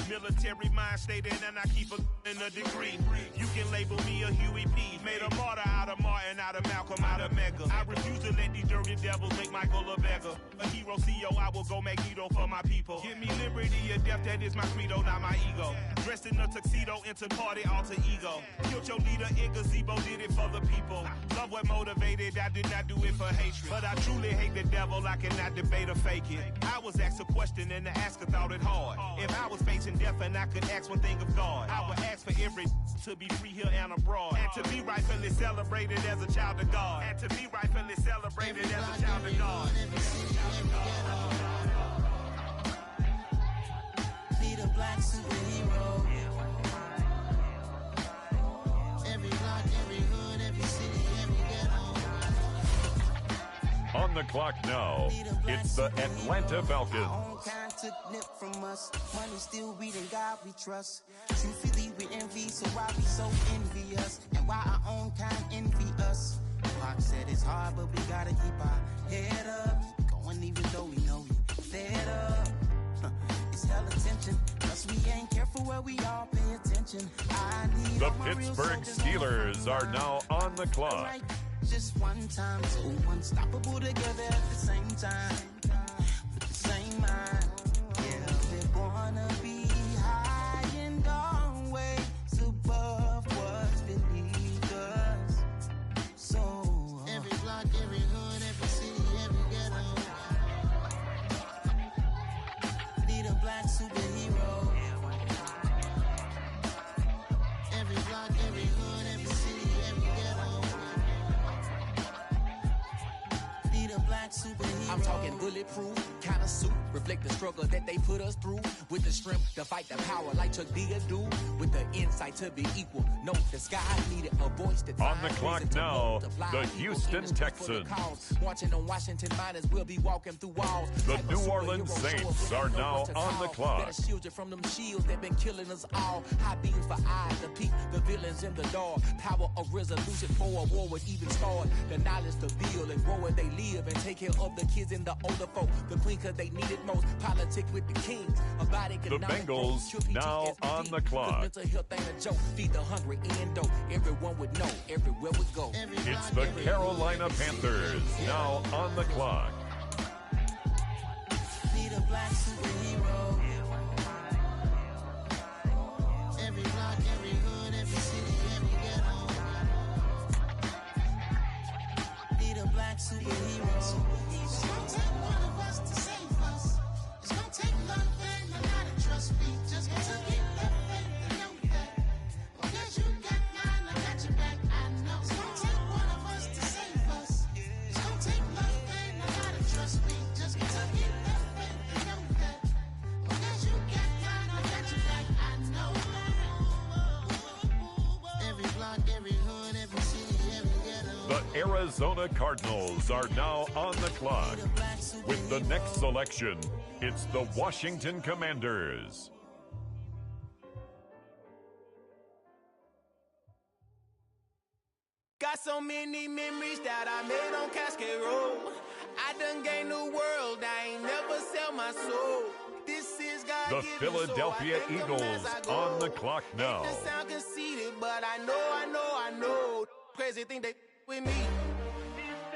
Military mind stated, and I keep in a degree. You can label me a Huey P. Made a martyr out of Martin, out of Malcolm, out of Mega. I refuse to let these dirty devils make Michael a beggar. A hero CEO, I will go Magneto for my people. Give me liberty or death, that is my credo, not my ego. Dressed in a tuxedo, into party, alter ego. Killed your leader in gazebo, did it for the people. Love what motivated, I did not do it for hatred. But I truly hate the devil, I cannot debate or fake it. I was asked a question and the asker thought it hard. If I was facing death and I could ask one thing of God, I would ask for every to be free here and abroad, and to be rightfully celebrated as a child of God, and to be rightfully celebrated as a child of God. Need a black superhero. Every block, every hood, every city, every ghetto. On the clock now, it's the Atlanta Falcons. Kind took nip from us. Money still reading God we trust. Truthfully we envy, so why we so envious? And why our own kind envy us? Pac said it's hard, but we gotta keep our head up. Going even though we know we fed up. It's hell attention, plus we ain't careful where we all pay attention. I need The Pittsburgh Steelers are now on the clock. Just one time, so unstoppable together at the same time. With the same mind. Yeah, we're gonna be high and always above what's beneath us. So every block, every hood, every city, every ghetto. Need a black superhero. Every block, every hood, every city, every ghetto. Need a black superhero. I'm talking bulletproof, kind of suit, reflect the struggle that they put us through. With the strength to fight the power like Chuck D do. With the insight to be equal. No, the sky needed a voice to on the clock now, the Houston Texans. Marching on Washington miners will be walking through walls. The New Orleans Saints are now on the clock. Better shield you from them shields that been killing us all. High beams for eyes to peek the villains in the dark. Power of resolution for a war would even start. The knowledge to build and grow where they live and take care of the kids and the older folk. The queen cause they need it most. Politics with the kings. The Bengals now on the clock. Mental health ain't a joke. Feed the hungry and dope. Everyone would know everywhere we go. It's the Carolina Panthers now on the clock. Need a black superhero. Every block, every hood, every city, every ghetto. Need a black superhero. It's gonna take one of us to save us. It's gonna take love and a lot of trust. We just got to get that faith and know that. Because you got mine, I got your back. I know. It's gonna Arizona Cardinals are now on the clock. With the next selection, it's the Washington Commanders. Got so many memories that I made on Cascade Road. I done gained the world, I ain't never sell my soul. This is God The Philadelphia Eagles on the clock now. Ain't to sound conceited, but I know. Crazy thing they with me.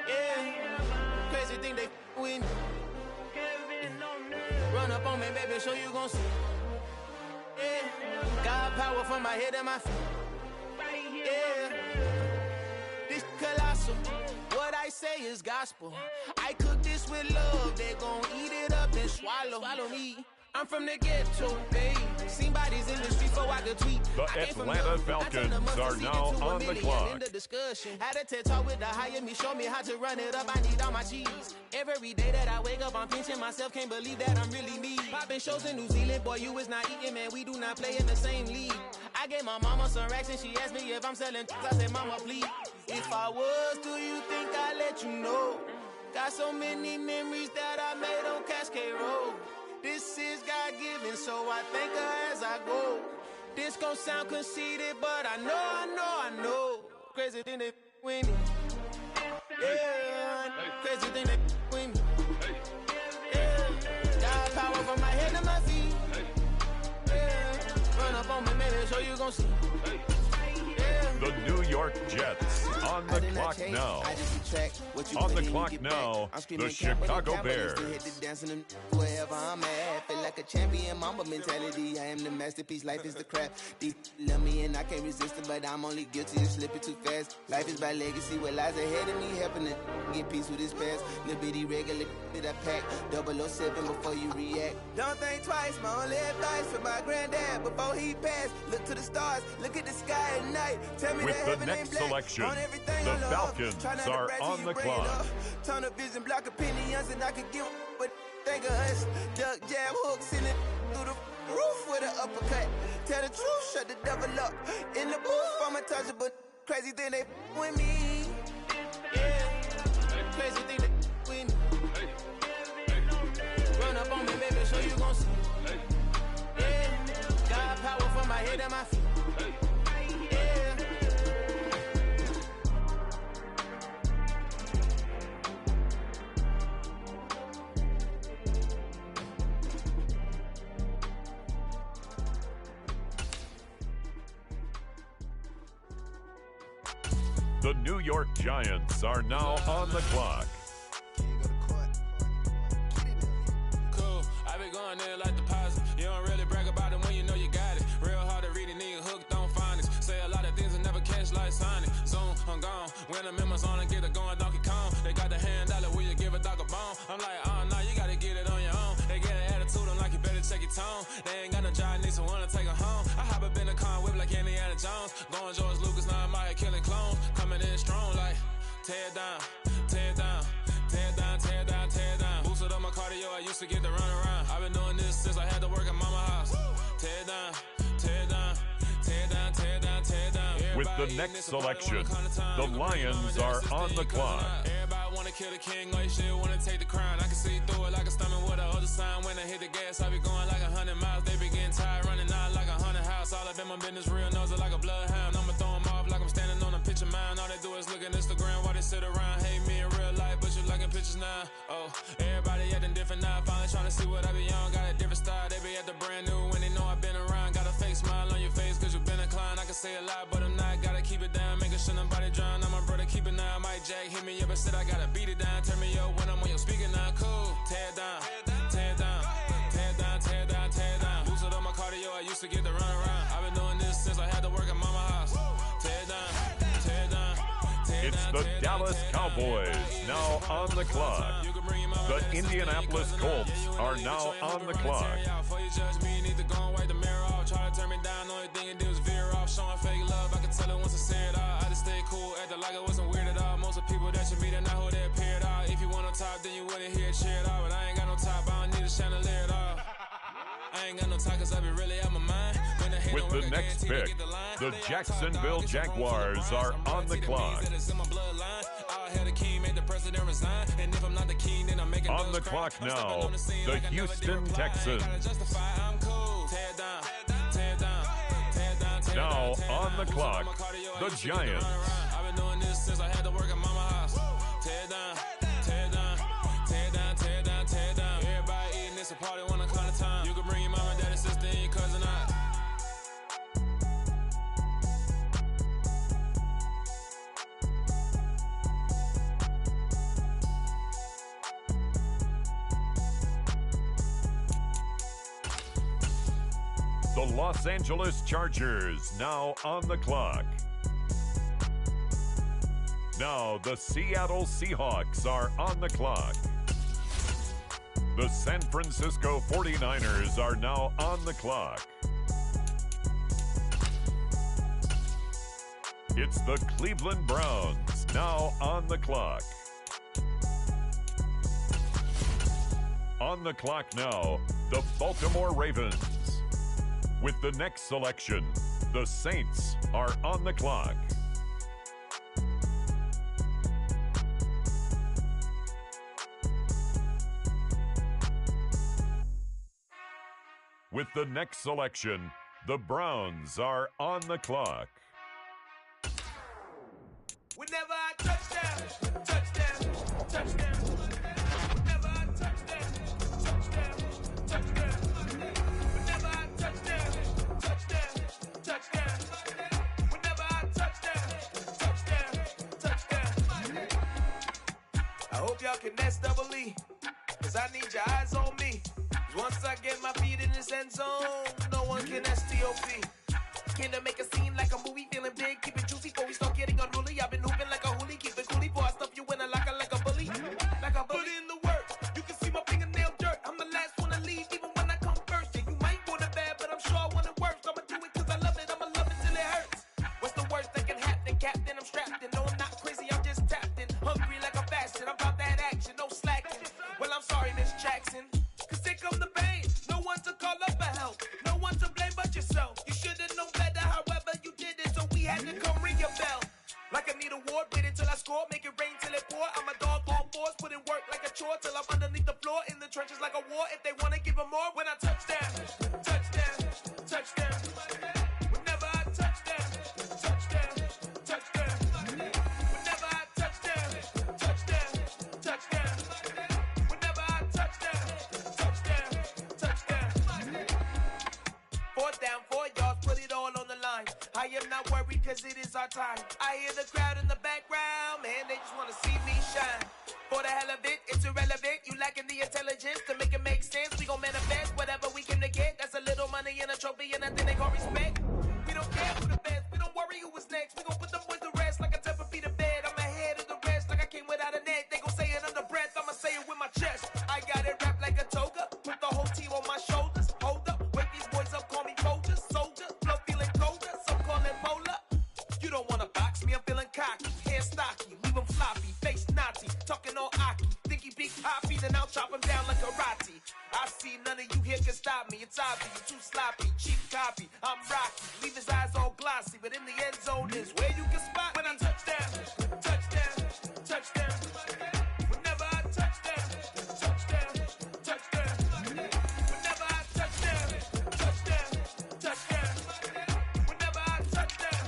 Yeah, crazy thing they with me. Run up on me, baby, show you gon' see. Yeah, got power from my head and my feet. Yeah. This colossal, what I say is gospel. I cook this with love, they gon' eat it up and swallow me. I'm from the ghetto, babe. Seen bodies in the street before I could tweet. The Atlanta Falcons are now on the clock. In the discussion. Had a TED talk with the higher me, show me how to run it up. I need all my cheese. Every day that I wake up, I'm pinching myself. Can't believe that I'm really me. Popping shows in New Zealand, boy, you is not eating, man. We do not play in the same league. I gave my mama some racks and she asked me if I'm selling. I said, mama, please. If I was, do you think I'd let you know? Got so many memories that I made on Cascade Road. This is God-given, so I thank her as I go. This gon' sound conceited, but I know. Crazy thing they with me. Yeah, crazy thing they with me. Yeah, got power from my head to my feet. Yeah, run up on me, maybe, so you gon' see. The New York Jets on the clock now. On the clock now, the Chicago Bears. Wherever I'm at, feel like a champion, mamba mentality. I am the masterpiece, life is the crap. These love me and I can't resist it, but I'm only guilty of slipping too fast. Life is by legacy, what lies ahead of me, helping to get peace with this past. Little bitty regular that I pack, 007 before you react. Don't think twice, my only advice for my granddad before he passed. Look to the stars, look at the sky at night. With the next selection, the Falcons are on the clock. Tunnel vision, block opinions, and I could give but think of us. Duck jab hooks in it through the roof with an uppercut. Tell the truth, shut the devil up. In the booth, I'm untouchable. Crazy thing they with me. Yeah, crazy thing they with me. Run up on me, baby, so you gon' see. Yeah, got power from my head and my feet. The New York Giants are now on the clock. Cool, I been going there like deposit. You don't really brag about it when you know you got it. Real hard to read a nigga hooked on finance. Say a lot of things and never catch like Sonic. Zoom, I'm gone. When the members on and get it going Donkey Kong. They got the hand dollar, will you give a dog a bone? I'm like, oh no, you gotta get it on your own. They get an attitude, I'm like, you better check your tone. They ain't got no job, need someone to take her home. I hop up in the car whip like Indiana Jones. Going George Lucas, now I'm out here killing clones. Coming in strong like, tear down, tear down, tear down, tear down, tear down. Boosted up my cardio, I used to get to run around. I've been doing this since I had to work at mama house. Tear down, tear down, tear down, tear down, tear down. With the next selection, the Lions are on the clock. Everybody wanna kill the king, like shit, wanna take the crown. I can see through it like a stomach with a other sign. When I hit the gas, I be going like 100 miles. They be getting tired, running out like 100 house. All up in my business, real nose it like a bloodhound. I'ma throw them off like I'm standing on a picture mine. All they do is look at Instagram while they sit around. Hate me in real life, but you liking pictures now. Oh, everybody acting different now. Finally trying to see what I be on. Got a different style, they be at the brand new when they know I've been around. Got a fake smile on your face, cause you been inclined. I can say a lot, but I'm not. Gotta keep it down, making sure nobody drown. I'm my brother, keep it now. Mike Jack hit me up and said I gotta beat it down. Turn me up when I'm on your speaker now. Cool, tear down, tear down, tear down, tear down, tear down. Boosted up my cardio, I used to get to run around. I've been doing this since I had to work at mama house. Tear down, tear down, tear down. It's the Dallas Cowboys now on the clock. The Indianapolis Colts are now on the clock. Before you judge me, you need to go and wipe the mirror off. Try to turn me down, only thing it did was veer off. Showing fake love, I can tell it once I say it all. I just stay cool, acting like it wasn't weird at all. Most of the people that you meet are not who they appear at all. If you want on top, then you wouldn't hear it cheer at all. But I ain't got no top, I don't need a chandelier at all. I ain't got no time, cause I be really out my mind. With the next pick, the Jacksonville Jaguars are on the clock. I had a king, made the president resign. And if I'm not the king, then I'm making on the clock now, the Houston Texans. I'm cool. Tear down, tear down, tear down, tear now down, on the clock, the Giants. I've been doing this since I had to work at mama house. Tear down, tear down, tear down, tear down, tear down. Everybody eating, it's a party when I come to time. You can bring your mama, daddy, sister, and your cousin out. The Los Angeles Chargers now on the clock. Now the Seattle Seahawks are on the clock. The San Francisco 49ers are now on the clock. It's the Cleveland Browns now on the clock. On the clock now, the Baltimore Ravens. With the next selection, the Saints are on the clock. With the next selection, the Browns are on the clock. Whenever I touchdown, touchdown, touchdown. Whenever I touchdown, touchdown, touchdown. Whenever I touchdown, touchdown, touchdown. Whenever I touchdown, touchdown, touchdown. I hope y'all can nest double E, cause I need your eyes on me. Once I get my feet in this end zone, no one can STOP. Came to make a scene like a movie, feeling big, keep it juicy before we start getting unruly. I've been hooping like a hoolie, keep it coolie before I stuff you in a locker like a bully. Like a bully. Put in the work, you can see my fingernail dirt. I'm the last one to leave, even when I come first. Yeah, you might want it bad, but I'm sure I want it worse. I'ma do it cause I love it, I'ma love it till it hurts. What's the worst that can happen, Captain? I'm strapped in, no I'm not crazy, I'm just tapped in. Hungry like a fashion, I'm about that action, no slacking. Well, I'm sorry, Miss Jackson. Cause here come the pain. No one to call up for help. No one to blame but yourself. You should've known better, however you did it, so we had to come ring your bell. Like I need a ward, wait until I score, make it rain till it pour. I'm a dog on fours, put in work like a chore till I'm underneath the floor, in the trenches like a war. If they wanna give them more, when I touchdown, touchdown, touchdown. Whenever I touchdown, touchdown, touchdown. Whenever I touchdown, touchdown, touchdown. Whenever I touchdown, touchdown, touchdown. 4th down, 4 yards, put it all on the line. I am not worried cause it is our time. I hear the crowd in the background, man, they just wanna see me shine. For the hell of it, it's irrelevant. You lacking the intelligence to make it make sense. We gon' manifest whatever we came to get. That's a little money and a trophy and nothing they call respect. We don't care who the best, we don't worry who was next. We gon' put them boys to rest like a temper feet of bed. I'm ahead of the rest like I came without a net. They gon' say it under breath, I'ma say it with my chest. I got it wrapped like a toga, put the whole team on my shoulders. Hold up, wake these boys up, call me Folger, soldier. Flow feeling colder, some call it polar. You don't wanna box me, I'm feeling cocky. Hair stocky, leave him floppy, face naughty. Talking all aki, think he big poppy, then I'll chop him down like a karate. I see none of you here can stop me. It's obvious, you too sloppy, cheap copy. I'm rocky, leave his eyes all glossy, but in the end zone is where you can spot when I touchdown, touchdown, touchdown. Whenever I touchdown, touchdown, touchdown. Whenever I touchdown, touchdown, touchdown. Whenever I touchdown,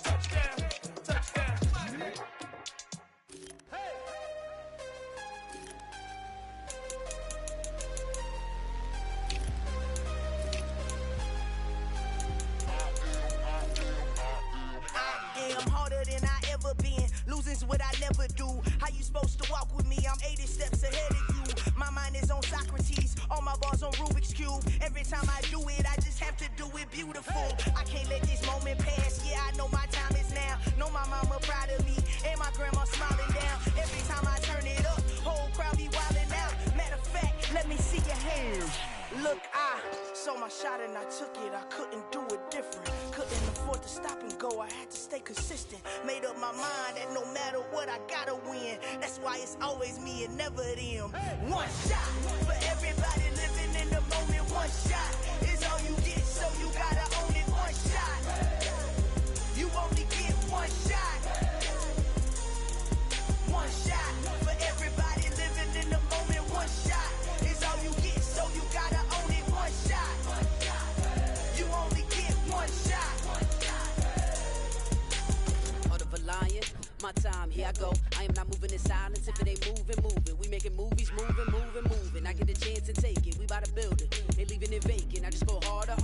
touchdown, touchdown. I'm harder than I ever been. Losing's what I never do. How you supposed to walk with me? I'm 80 steps ahead of you. My mind is on Socrates. All my bars on Rubik's Cube. Every time I do it, I just have to do it beautiful. I can't let this moment pass. Yeah, I know my time is now. Know my mama proud of me. And my grandma smiling down. Every time I turn it up, whole crowd be wildin' out. Matter of fact, let me see your hands. Look, I saw my shot and I took it. I couldn't do it different. Couldn't afford to stop and go. I had to stay consistent. Made up my mind that no matter what, I gotta win. That's why it's always me and never them. One shot for everybody living in the moment. One shot is all you get, so you gotta own it. One shot. You only get one shot. One my time, here I go. I am not moving in silence. If it ain't moving, moving. We making movies, moving. I get a chance to take it. We bout to build it. They leaving it vacant. I just go harder.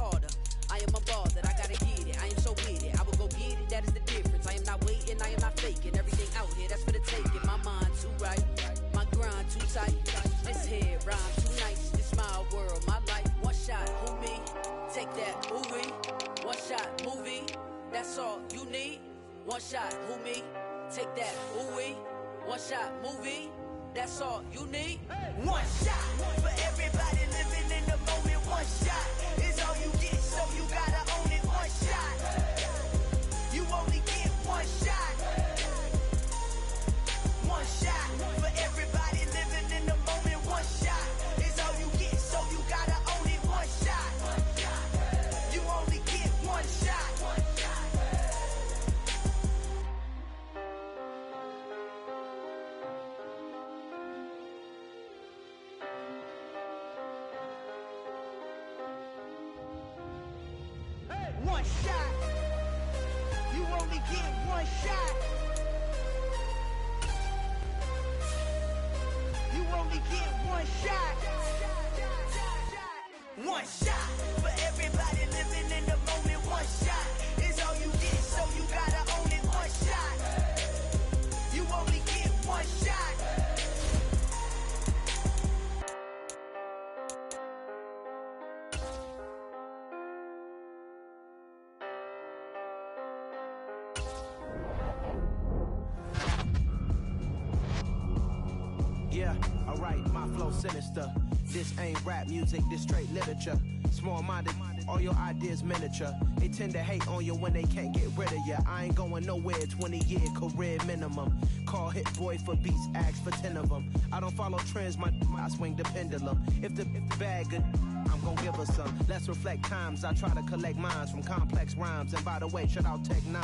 I am a ball that I gotta get it. I am so with it. I will go get it. That is the difference. I am not waiting. I am not faking. Everything out here, that's for the taking. My mind too right. My grind too tight. This head rhyme too nice. This my world, my life. One shot, who me? Take that, who we? One shot, movie. That's all you need. One shot, who me? Take that, who we? One shot, movie. That's all you need. One shot for everybody living in the moment. One shot is all you get, so you gotta own it. One shot. You only get one shot. One shot for everybody living in the moment. One shot is all you get, so you gotta own it. One shot. You only get one shot. One shot. You only get one shot. You only get one shot. One shot for everybody living in the moment. One shot is all you get, so you gotta own it. One shot. You only get one shot. Yeah, alright, my flow sinister. This ain't rap music, this straight literature. Small-minded, all your ideas miniature. They tend to hate on you when they can't get rid of you. I ain't going nowhere, 20-year career minimum. Call Hit Boy for beats, ask for 10 of them. I don't follow trends, I swing the pendulum. If the bag good, I'm gon' give her some. Let's reflect times, I try to collect minds from complex rhymes. And by the way, shout out Tech 9.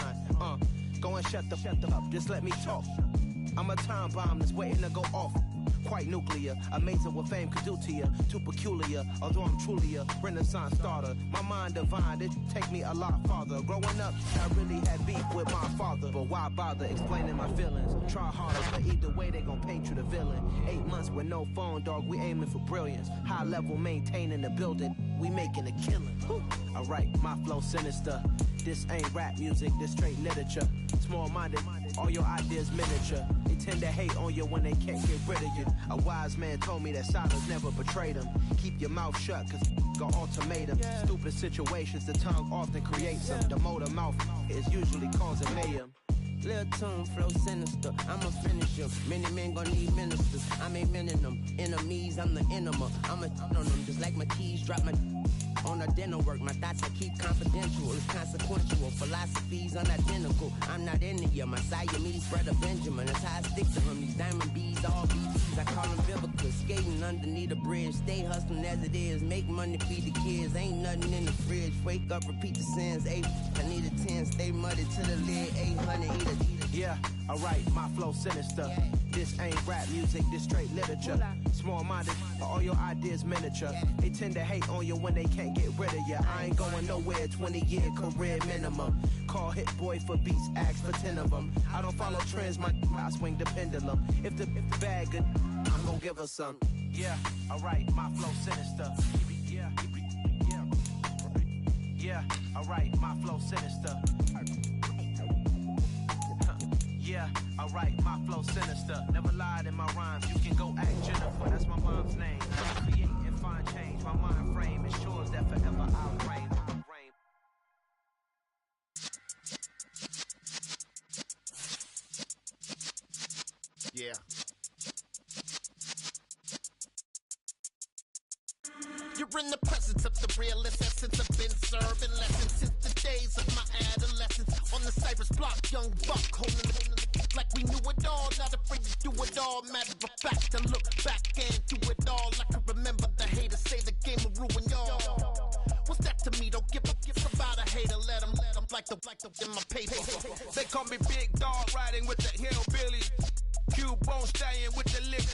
Go and shut the up, just let me talk. I'm a time bomb that's waiting to go off. Quite nuclear, amazing what fame could do to you. Too peculiar, although I'm truly a renaissance starter. My mind divine, it take me a lot farther. Growing up, I really had beef with my father. But why bother explaining my feelings? Try harder, but either way they gon' paint you the villain. 8 months with no phone, dog, we aiming for brilliance. High level maintaining the building, we making a killing. Alright, my flow sinister. This ain't rap music, this straight literature. Small-minded, all your ideas miniature. They tend to hate on you when they can't get rid of you. A wise man told me that silence never betrayed him. Keep your mouth shut, cause go ultimatum. Stupid situations, the tongue often creates them. The motor mouth is usually causing mayhem. Lil' tune, flow sinister, I'ma finish him. Many men gon' need ministers, I'm aiming them. Enemies, I'm the enema. I'ma on them, just like my keys, drop my on the dinner work. My thoughts I keep confidential, it's consequential. Philosophies unidentical, I'm not in the year. My Siamese brother Benjamin, that's how I stick to him. These diamond bees, all BBs, I call them biblical. Skating underneath the bridge, stay hustling as it is. Make money, feed the kids, ain't nothing in the fridge. Wake up, repeat the sins, 8, I need a 10, stay muddy to the lid, 800, eat a. Yeah, alright, my flow sinister. This ain't rap music, this straight literature. Small-minded, all your ideas miniature. They tend to hate on you when they can't get rid of you. I ain't going nowhere, 20-year career minimum. Call Hit Boy for beats, ask for 10 of them. I don't follow trends, I swing the pendulum. If the bag good, I'm gon' give her some. Yeah, alright, my flow sinister. Yeah, alright, my flow sinister. Yeah, alright, my flow sinister. Never lied in my rhymes, you can go ask Jennifer, that's my mom's name. I create and find change, my mind frame ensures that forever I'll reign. Yeah. You're in the presence of the realest essence. I've been serving lessons since the days of my adolescence. On the Cypress block, young buck holding it like we knew it all. Not afraid to do it all. Matter of fact, to look back and do it all. I can remember the haters say the game will ruin y'all. What's that to me? Don't give a about a hater. Let them like the in my paper. They call me Big Dog, riding with the hillbillies. Cubone staying with the lick.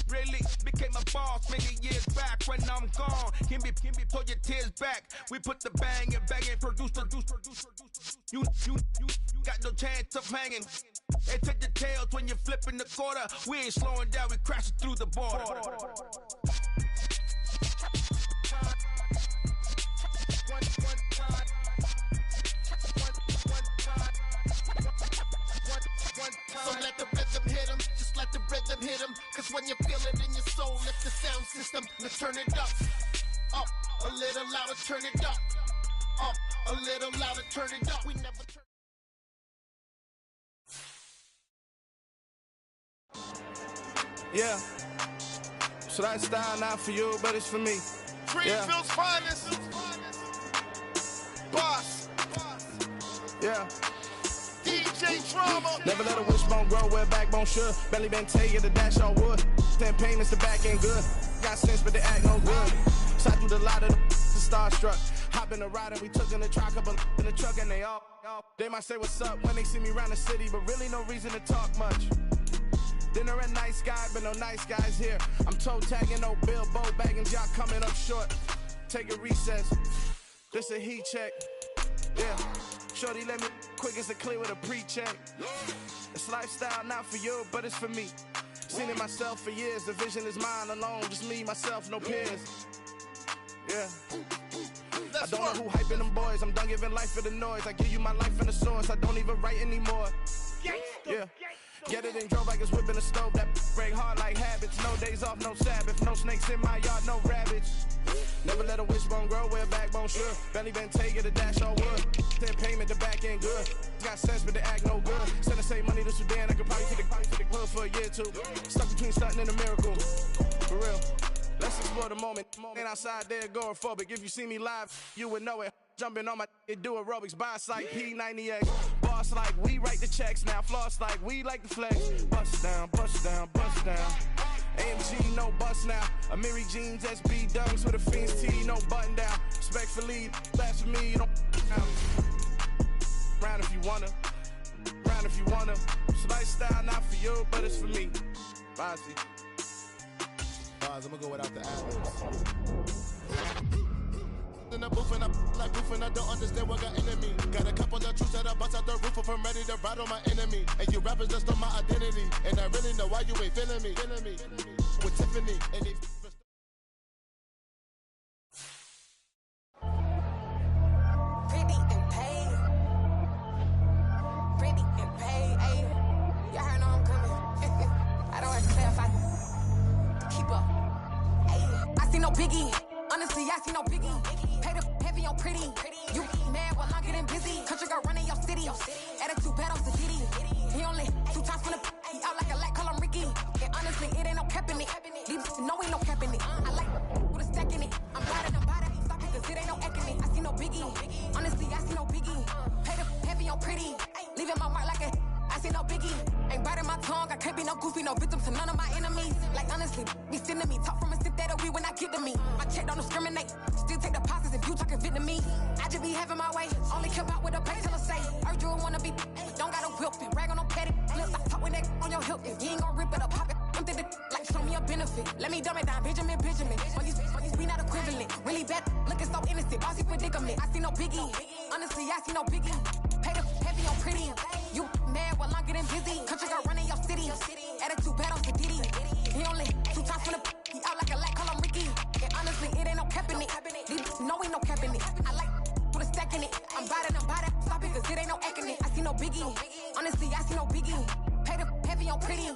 Really became a boss many years back. When I'm gone, can be pull your tears back. We put the bang and produce. You got no chance of hanging. They take the tails when you're flipping the quarter. We ain't slowing down, we crashing through the border. So let the rhythm hit him, just let the rhythm hit him. Cause when you feel it in your soul, lift the sound system. Now turn it up a little louder, turn it up a little louder, turn it up. We never turn. Yeah. So that style not for you, but it's for me. Greenville's finest. Boss. Yeah. DJ Drama. Never let a wishbone grow where backbone should. Belly been taking the dash on wood. 10 payments, the back ain't good. Got sense, but they act no good. Side through the lot of the starstruck. Hop in the ride and we took in the truck, couple in the truck, and they all. They might say what's up when they see me around the city, but really no reason to talk much. Dinner and nice guy, but no nice guys here. I'm toe tagging, no Bilbo bagging, y'all coming up short. Take a recess. This a heat check. Yeah. Shorty let me quick as a clear with a pre-check. It's lifestyle not for you, but it's for me. Seen it myself for years. The vision is mine alone, just me, myself, no peers. Yeah. I don't know who hyping them boys. I'm done giving life for the noise. I give you my life in the source. I don't even write anymore. Yeah. Get it and drove like it's whipping the stove. That break hard like habits. No days off, no Sabbath. No snakes in my yard, no rabbits. Never let a wishbone grow where a backbone should. Belly been taking a dash on wood. 10 payment, the back ain't good. Got sense, but they act no good. Send the same money to Sudan. I could probably take the hood for a year or two. Stuck between stunting and a miracle. For real. Let's explore the moment. Ain't outside there agoraphobic. If you see me live, you would know it. Jumping on my do aerobics, boss like P90X. Boss like we write the checks now. Floss like we like the flex. Bust down, bust down, bust down. AMG, no bust now. Amiri jeans, SB dunks with a Fiends T, no button down. Respectfully, that's for me, you don't now. Round if you wanna. Round if you wanna. It's lifestyle not for you, but it's for me. Bossy. I'm gonna go without the ad-libs. In the booth and I like roof and I don't understand what got into me. Got a couple of truths that I bust out the roof if I'm ready to ride on my enemy. And you rappers just on my identity. And I really know why you ain't feeling me. With Tiffany and they Pretty and paid. Pretty and paid, ayy. Y'all heard know I'm coming. I don't have to clarify. Keep up. Ayy. I see no biggie. Honestly, I see no biggie. Pay the heavy on pretty. You mad while I'm getting busy. Country girl running your city. Attitude bad on the Diddy. He only 2 times from the he out like a light, call him Ricky. And honestly, it ain't no cap in it. Leave no ain't no cap in it. I like with a stack in it. I'm bad stop it, cause it ain't no eck in it. I see no biggie. Honestly, I see no biggie. Pay the heavy on pretty. Leaving my mark like a I see no biggie. Ain't biting my tongue. I can't be no goofy, no victim to none of my enemies. Like honestly, be sending me talk from a sip that'll be when I get to me. My check don't discriminate. Still take deposits if you talking Vietnamese. I just be having my way. Only come out with a pay till I say. Heard you wanna be, don't got a whip and rag on no petty. Flip, I talk with that on your hip. If you ain't gon' rip it up, pop it. I'm thinking like show me a benefit. Let me dumb it down, Benjamin. For you we not equivalent. Really bad, looking so innocent. Bossy predicament. I see no biggie. Honestly, I see no biggie. Pay the heavy on pretty. You mad while I'm getting busy. Country girl running your city. Attitude bad on the Diddy. He only 2 times from the he out like a light, call him Ricky. And honestly, it ain't no cap in it. No ain't no cap in it. I like put a stack in it. I'm bad stop it, cause it ain't no eck in it. I see no biggie. Honestly, I see no biggie. Pay the heavy on pretty.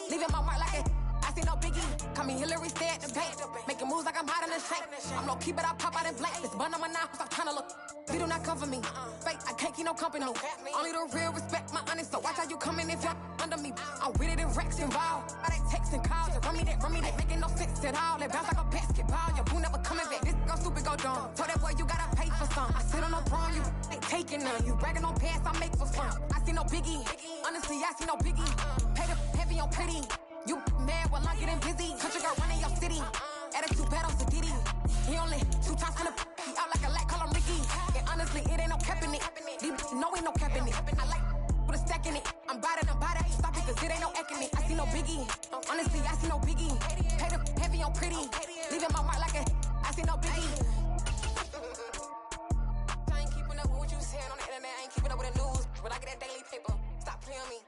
Leaving my mark like a I see no biggie. Call me Hillary, stay at the bank. Making moves like I'm hot in the shank. I'm low key, but I pop out in blank. This bun on my knife, I'm trying to look. They do not cover me. Fake, I can't keep no company. Only the real respect my honest. So watch how you coming if you're under me. I'm with it and Rex involved. By they texts and calls. Run me that making no sense at all. They bounce like a basketball. Your boo never coming back. This go stupid, go dumb. Told that boy you gotta pay for some. I sit on no throne, you ain't taking none. You bragging on pants, I make for fun. I see no biggie. Honestly, I see no biggie. Pay the heavy on pretty. You mad while I'm getting busy. Country girl running your city. Attitude bad on the Diddy. He only 2 times from the he out like a light, call him Ricky. And honestly, it ain't no cap in it. No ain't no cap in it. I like put a stack in it. I'm bad stop it, cause it ain't no eck in it. I see no biggie. Honestly, I see no biggie. Pay the heavy on pretty. Leaving my mark like a I see no biggie. I ain't keeping up with what you saying on the internet. I ain't keeping up with the news. But I get that daily paper. Stop playing me.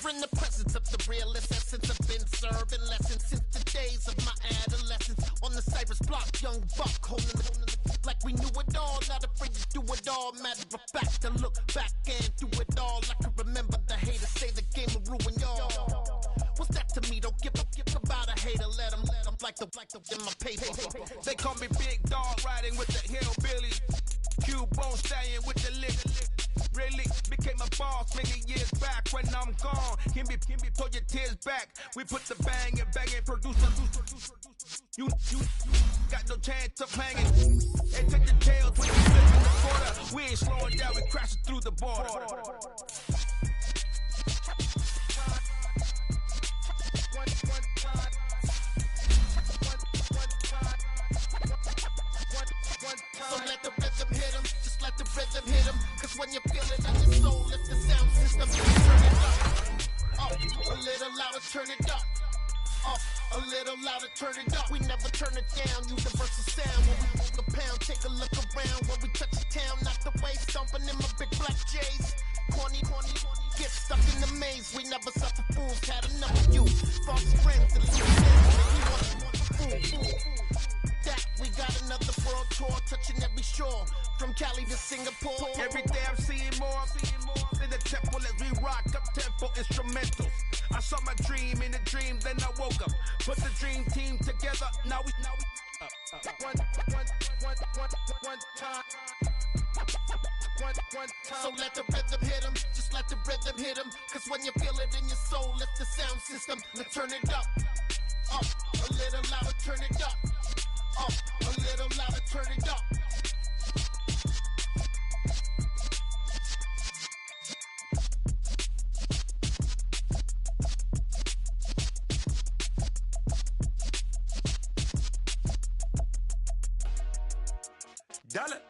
in the presence of the realest essence. I've been serving lessons since the days of my adolescence. On the Cypress block, young buck holding the like we knew it all. Not afraid to do it all. Matter of fact, to look back and do it all. I can remember the haters say the game will ruin y'all. What's that to me? Don't give about a hater. Let them like the in my paper. They call me Big Dog, riding with the hillbilly. Cubone staying with the lick. Really became a boss many years back. When I'm gone, can be pull your tears back. We put the bang and producer. You got no chance of hanging. And take the tails when you flip in the quarter. We ain't slowing down, we crashing through the border. So let the rhythm hit him, just let the rhythm hit him. Cause when you feel it in your soul, lift the sound system, turn it up. A little louder, turn it up. A little louder, turn it up. We never turn it down, universal sound. When we move the pound, take a look around. When we touch the town, not the way, stomping in my big black J's. Corny, get stuck in the maze. We never suffer fools, had enough of you. False friends and loose ends, we want fool. That we got another world tour, touching every shore, from Cali to Singapore. Every day I'm seeing more in the temple as we rock up tempo instrumentals. I saw my dream in a dream, then I woke up. Put the dream team together. Now we one time. So let the rhythm hit him, just let the rhythm hit him. Cause when you feel it in your soul, lift the sound system, now turn it up. A little louder, turn it up. A little louder, turn it up. Dollar.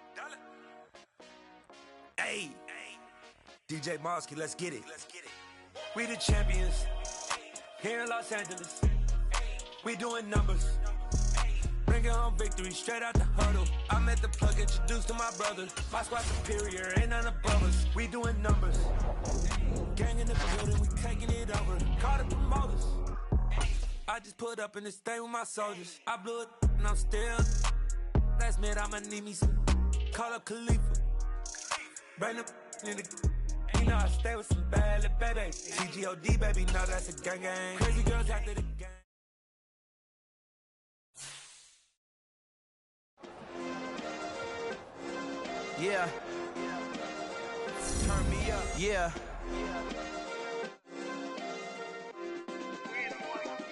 Hey, DJ Mosky, let's get it. We the champions here in Los Angeles. We doing numbers. Bringing home victory straight out the huddle. I met the plug, introduced to my brothers. My squad superior, ain't none above us. We doing numbers. Gang in the building, we taking it over. Call the promoters. I just put up in this thing with my soldiers. I blew it and I'm still. Last minute I'ma need me some. Call up Khalifa. Bring them in the. You know I stay with some bad little baby. CGOD baby, know that's a gang gang. Crazy girls after the gang. Yeah. Turn me up. Yeah.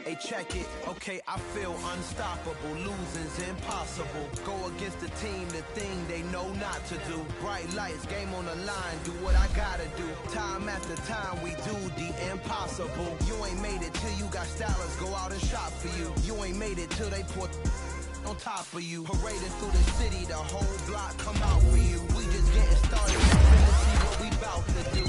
Hey, check it. Okay, I feel unstoppable. Losing's impossible. Go against the team, the thing they know not to do. Bright lights, game on the line. Do what I gotta do. Time after time, we do the impossible. You ain't made it till you got stylists go out and shop for you. You ain't made it till they put on top of you. Parading through the city, the whole block come out for you. We just getting started. Finna see what we bout to do.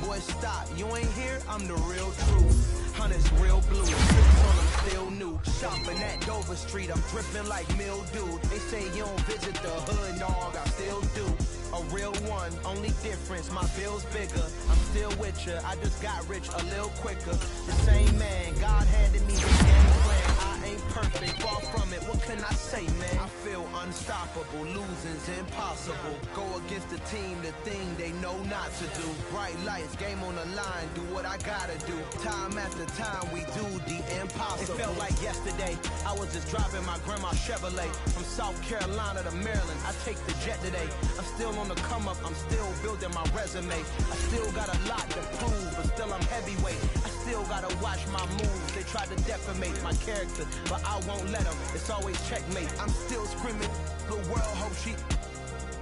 Boy, stop. You ain't here? I'm the real truth. Hunters real blue. Tricks on them still new. Shopping at Dover Street. I'm dripping like mildew. They say you don't visit the hood, dog. I still do. A real one, only difference, my bill's bigger. I'm still with ya, I just got rich a little quicker. The same man, God handed me the game plan. I ain't perfect, far from it, what can I say, man? I feel unstoppable, losing's impossible. Go against the team, the thing they know not to do. Bright lights, game on the line, do what I gotta do. Time after time, we do the impossible. It felt like yesterday, I was just driving my grandma's Chevrolet. From South Carolina to Maryland, I take the jet today. I'm still on the come up, I'm still building my resume. I still got a lot to prove, but still I'm heavyweight. I still gotta watch my moves. They try to defamate my character, but I won't let them. It's always checkmate. I'm still screaming, the world hope she.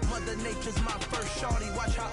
Mother Nature's my first shorty. Watch how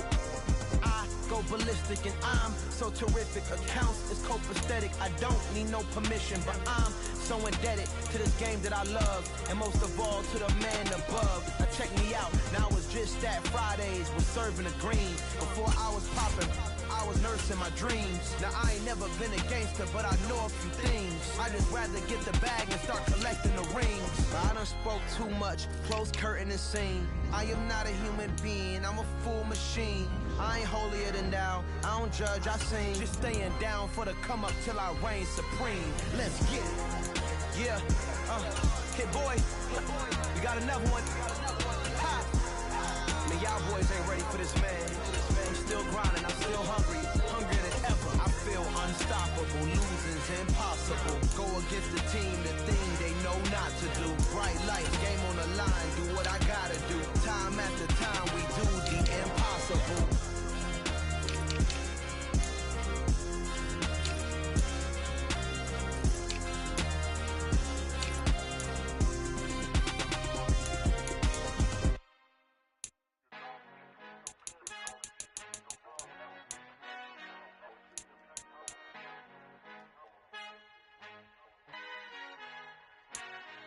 I go ballistic, and I'm so terrific. Accounts is copacetic. I don't need no permission, but I'm so indebted to this game that I love, and most of all to the man above. Now check me out, now it's just that Fridays was serving the green. Before I was popping, I was nursing my dreams. Now I ain't never been a gangster, but I know a few things. I just rather get the bag and start collecting the rings. I done spoke too much, close curtain and scene. I am not a human being, I'm a full machine. I ain't holier than thou. I don't judge, I sing. Just staying down for the come up till I reign supreme. Let's get it. Yeah. Hey boy, we got another one. Ha. Man, y'all boys ain't ready for this, man. I'm still grinding, I'm still hungry, hungrier than ever. I feel unstoppable, losing's impossible. Go against the team, the thing they know not to do. Bright lights, game on the line, do what I gotta do. Time after time, we do the impossible.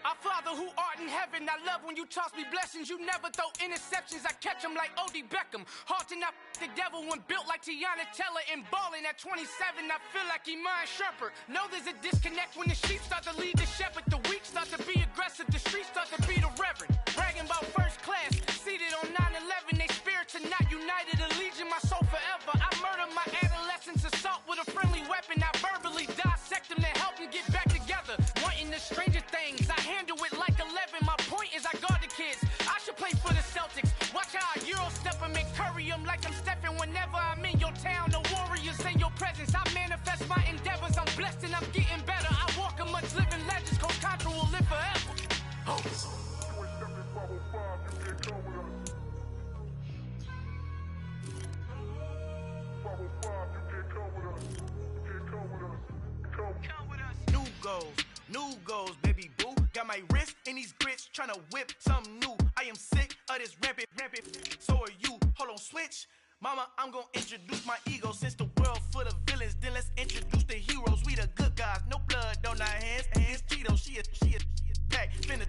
Our Father who art in heaven, I love when you toss me blessings. You never throw interceptions, I catch them like O.D. Beckham. Hard to not the devil when built like Tiana Teller. And balling at 27, I feel like Iman Shumpert. Know there's a disconnect when the sheep start to lead the shepherd. The weak start to be aggressive, the streets start to be the reverend. Bragging about first class, seated on 9/11. They spirits are not united, a legion, my soul forever. I murder my adolescence, assault with a friendly weapon. I verbally dissect them to help them get back together. Wanting the stranger things, I handle it like 11. My point is I guard the kids. I should play for the Celtics. Watch how I Euro step them and curry them like I'm stepping. Whenever I'm in your town, the Warriors in your presence. I manifest my endeavors. I'm blessed and I'm getting better. I walk amongst living legends. Coach Contra will live forever. Oh. New goals, baby boo. Got my wrist in these grits, tryna whip something new. I am sick of this rampant. So are you. Hold on, switch. Mama, I'm gonna introduce my ego. Since the world full of villains, then let's introduce the heroes. We the good guys, no blood on our hands. Hands Cheeto, she a pack. Finna,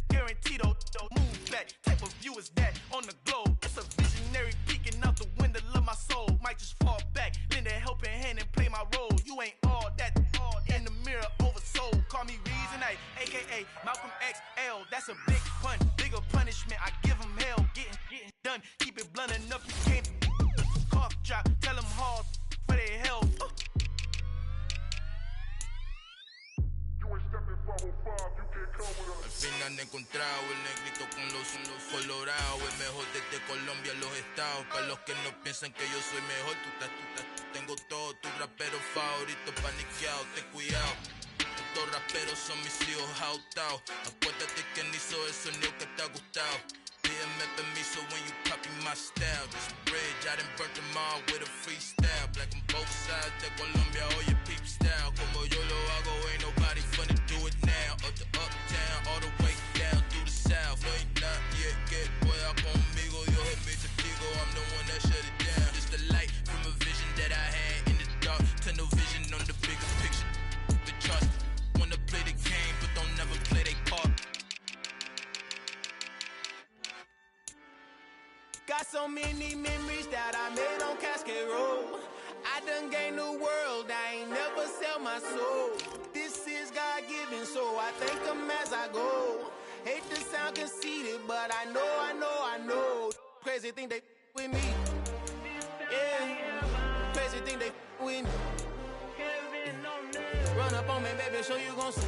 guaranteed, move back. Type of view is that on the globe? It's a visionary peeking out the window of my soul. Might just fall back, lend a helping hand and play my role. You ain't all that. In the mirror, oversold. Call me Reason A, aka Malcolm XL. That's a big pun, bigger punishment. I give him hell, getting done. Keep it blunt enough, you can't cough drop. Tell them hard for their health. Al final he encontrado el negrito con los colorados. El mejor desde Colombia, los estados. Para los que no piensan que yo soy mejor, tengo todo, tus raperos favoritos paniqueados, ten cuidado. Estos raperos son mis hijos jautados. Acuérdate quién hizo el sonido que te ha gustado. Pídeme permiso when you copy my style. This bridge, I done burnt them all with a freestyle. Black on both sides de Colombia, oye peep style. Como yo lo hago, ain't nobody finna do it now. Up to uptown, all the way down through the south. No ain't not yet, que pueda conmigo. Dios es mi testigo, I'm the one that shut it down. Just a light from a vision that I had in the dark. Tunnel vision on the bigger picture. The trust, wanna play the game, but don't never play their part. Got so many memories that I made on Cascade Road. I done gained the world, I ain't never sell my soul. This is God-given, so I thank him as I go. Hate to sound conceited, but I know. Crazy thing they with me. Yeah, crazy thing they with me. Run up on me, baby, so you gon' see.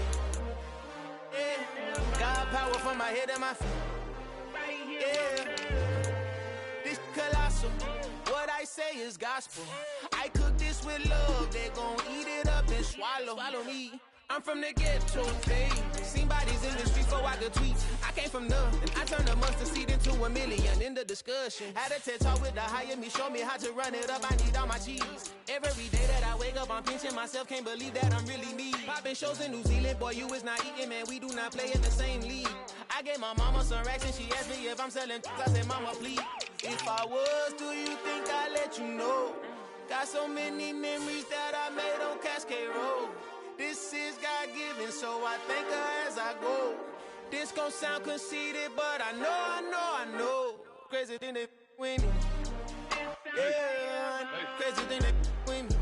Yeah, got power from my head and my feet. Yeah. Colossal, what I say is gospel. I cook this with love, they gon' eat it up and swallow me. I'm from the ghetto, babe. Seen bodies in the streets before I could tweet. I came from nothing, I turned a mustard seed into a million in the discussion. Had a TED talk with the higher me, show me how to run it up, I need all my cheese. Every day that I wake up, I'm pinching myself, can't believe that I'm really me. Popping shows in New Zealand, boy, you is not eating, man, we do not play in the same league. I gave my mama some racks and she asked me if I'm selling. I said, mama, please. If I was, do you think I'd let you know? Got so many memories that I made on Cascade Road. This is God-given, so I thank her as I go. This gon' sound conceited, but I know. Crazy thing they with me. Yeah, crazy thing they with me.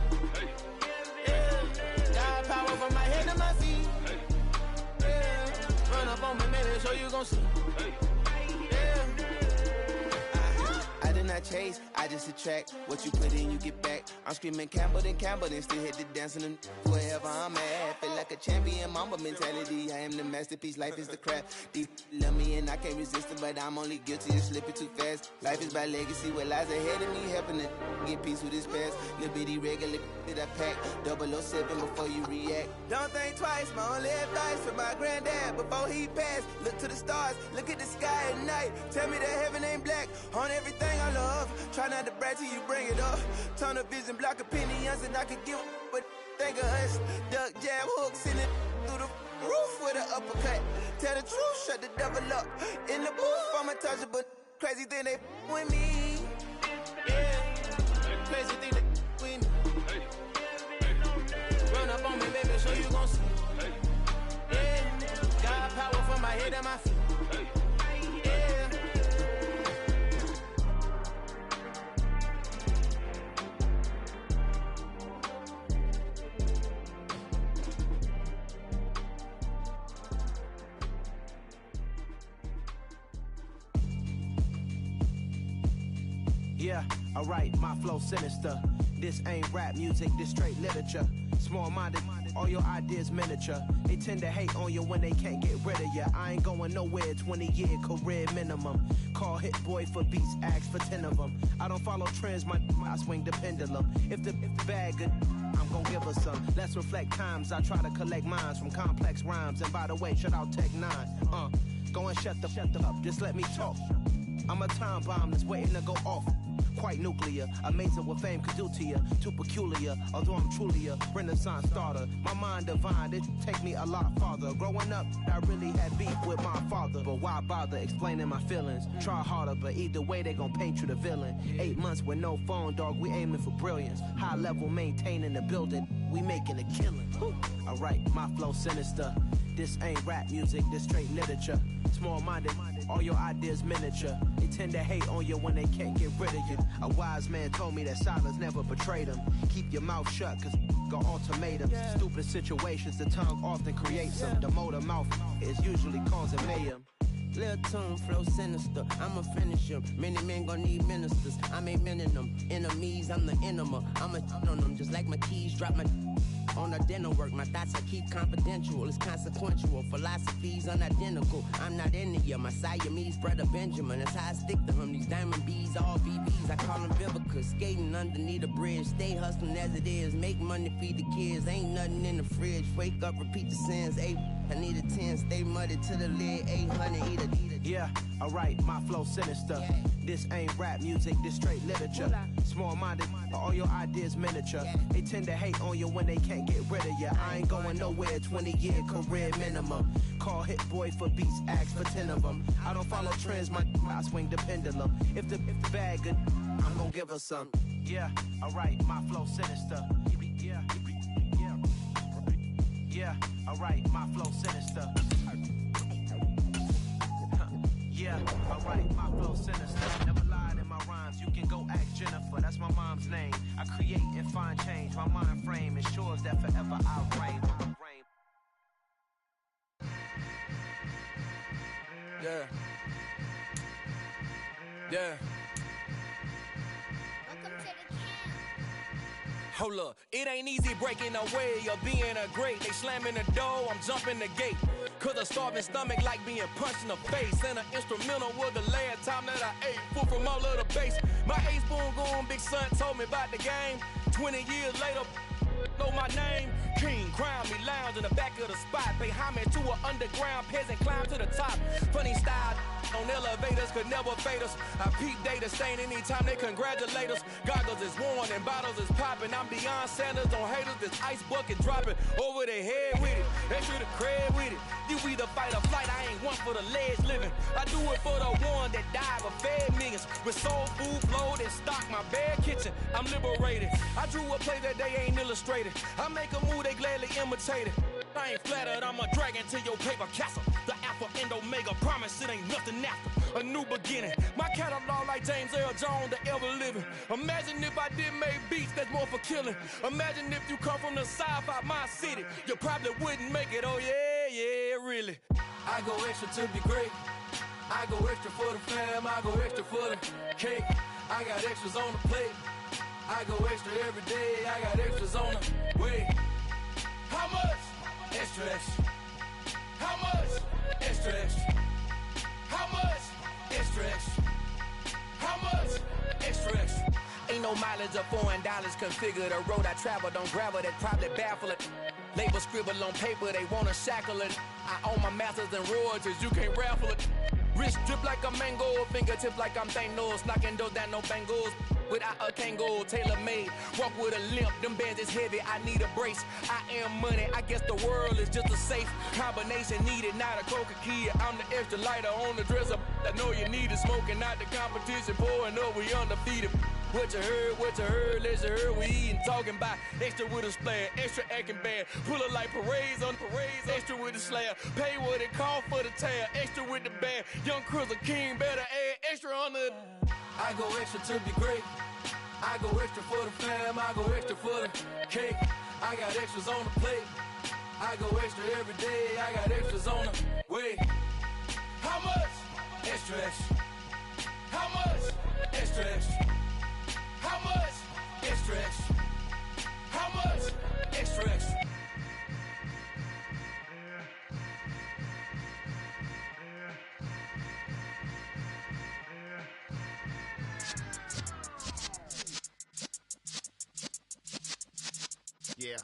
Yeah, got power from my head to my feet. Yeah, run up on me, maybe, so you gon' see. Yeah. I chase, I just attract. What you put in, you get back. I'm screaming Campbell, then still hit the dancing and wherever I'm at. Feel like a champion, mamba mentality. I am the masterpiece, life is the crap. These love me and I can't resist it, but I'm only guilty of slipping too fast. Life is by legacy, what lies ahead of me, helping to get peace with this past. Little bitty regular that I pack, 007 before you react. Don't think twice, my only advice for my granddad before he passed. Look to the stars, look at the sky at night. Tell me that heaven ain't black on everything I love. Try not to brag till you bring it up. Tunnel vision, block opinions, and I could give but think of us. Duck jab hooks in it through the roof with an uppercut. Tell the truth, shut the devil up. In the booth, I'm untouchable. Crazy thing they with me. Yeah, crazy thing they with me. Run up on me, baby, so you gon' see. Yeah, got power from my head and my feet. Yeah, alright, my flow sinister. This ain't rap music, this straight literature. Small-minded, all your ideas miniature. They tend to hate on you when they can't get rid of you. I ain't going nowhere, 20-year career minimum. Call Hit Boy for beats, ask for 10 of them. I don't follow trends, I swing the pendulum. If the bag good, I'm gon' give her some. Let's reflect times, I try to collect minds from complex rhymes. And by the way, shout out Tech 9. Go and shut the up, just let me talk. I'm a time bomb that's waiting to go off. Quite nuclear, amazing what fame could do to you. Too peculiar, although I'm truly a renaissance starter. My mind divine, it take me a lot farther. Growing up, I really had beef with my father. But why bother explaining my feelings? Try harder, but either way they gon' paint you the villain. 8 months with no phone, dog, we aiming for brilliance. High level maintaining the building, we making a killing. Alright, my flow sinister. This ain't rap music, this straight literature. Small-minded, all your ideas miniature. They tend to hate on you when they can't get rid of you. A wise man told me that silence never betrayed him. Keep your mouth shut, cause got ultimatums. Stupid situations, the tongue often creates them. The motor mouth is usually causing mayhem. Lil' tune, flow sinister, I'ma finish him. Many men gon' need ministers, I ain't mending them. Enemies, I'm the enema, I'ma on them. Just like my keys, drop my on the dinner work. My thoughts I keep confidential, it's consequential. Philosophies unidentical, I'm not into you. My Siamese brother Benjamin, that's how I stick to him. These diamond bees, all BBs, I call them Vivica. Skating underneath the bridge, stay hustling as it is. Make money, feed the kids, ain't nothing in the fridge. Wake up, repeat the sins, I need a 10, stay muddy to the lid, 800, eat it. Yeah, alright, my flow sinister. This ain't rap music, this straight literature. Small-minded, all your ideas miniature. They tend to hate on you when they can't get rid of you. I ain't going nowhere, 20-year career minimum. Call Hit Boy for beats, ask for 10 of them. I don't follow trends, I swing the pendulum. If the bag good, I'm gon' give her some. Yeah, alright, my flow sinister. Yeah, alright, my flow sinister. Yeah, alright, my flow sinister. Never lied in my rhymes, you can go ask Jennifer, that's my mom's name. I create and find change, my mind frame ensures that forever I'll reign. Yeah. Yeah. Hold up, it ain't easy breaking away or being a great. They slamming the door, I'm jumping the gate. Cause a starving stomach like being punched in the face. And an instrumental was the last time that I ate food from all of the bass. My A-spoon goon, big son told me about the game. 20 years later, know my name. King, crown me, lounge in the back of the spot. Pay homage to an underground peasant, climb to the top. Funny style on elevators could never fade us. I peep data stain anytime they congratulate us. Goggles is worn and bottles is popping. I'm beyond Sanders on haters, this ice bucket dropping over their head with it. Extra the cred with it. You either fight or flight, I ain't one for the ledge living. I do it for the one that died but fed millions. With soul food flowed and stock my bare kitchen. I'm liberated. I drew a play that they ain't illustrated. I make a move, they gladly imitate it. I ain't flattered, I'm a dragon to your paper castle. The Alpha and Omega, promise it ain't nothing after. A new beginning. My catalog like James Earl Jones, the ever living. Imagine if I did make beats that's more for killing. Imagine if you come from the sci-fi, my city. You probably wouldn't make it, oh yeah, really. I go extra to be great. I go extra for the fam, I go extra for the cake. I got extras on the plate. I go extra every day. I got extras on the way. How much? Extra, extra. How much? Extra, extra. How much? Extra, extra. How much? Extra, extra. Ain't no mileage or $4 configure the road I travel. Don't gravel that probably baffle it. Label scribble on paper, they wanna shackle it. I own my masters and royalties, you can't raffle it. Wrist drip like a mango, fingertip like I'm Thanos. Knocking those down, no bangles. Without a Kango, tailor-made. Walk with a limp, them bands is heavy, I need a brace. I am money, I guess the world is just a safe combination needed, not a coca-key. I'm the extra lighter on the dresser. I know you need it, smoking out the competition, pouring up, we undefeated. What you heard, let's hear we eatin', talking about extra with a splash, extra acting bad, pull it like parades on parades, extra with the slab, pay what it cost for the tab, extra with the band, young Crystal King, better add extra on the. I go extra to be great, I go extra for the fam, I go extra for the cake, I got extras on the plate, I go extra every day, I got extras on the way. How much? Extra, extra. How much? Extra, extra. How much? Extra, extra. How much? Extra, extra. Yeah.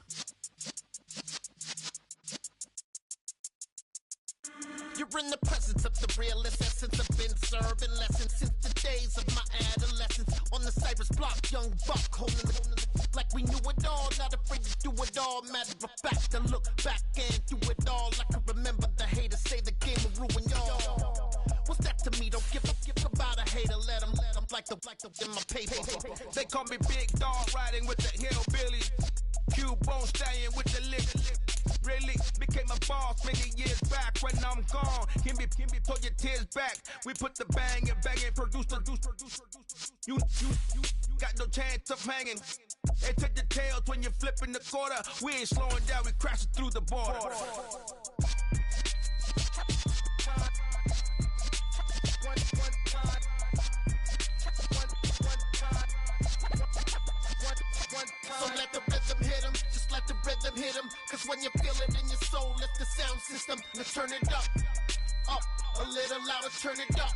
You're in the presence of the realest essence. I've been serving lessons since the days of my adolescence. On the Cypress block, young buck holding the like we knew it all. Not afraid to do it all. Matter of fact, to look back and do it all. I can remember the haters say the game will ruin y'all. What's that to me? Don't give about a hater. Let them like the in my paper. They call me Big Dog, riding with the hillbilly. Q-Bone staying with the lick. Really became a boss many years back. When I'm gone, can be pull your tears back. We put the bang and produce. You got no chance of hanging. They take the tails when you're flipping the quarter. We ain't slowing down, we crashing through the border. So let the rhythm hit 'em, just let the rhythm hit 'em. Cause when you feel it in your soul, lift the sound system. Now turn it up, a little louder, turn it up,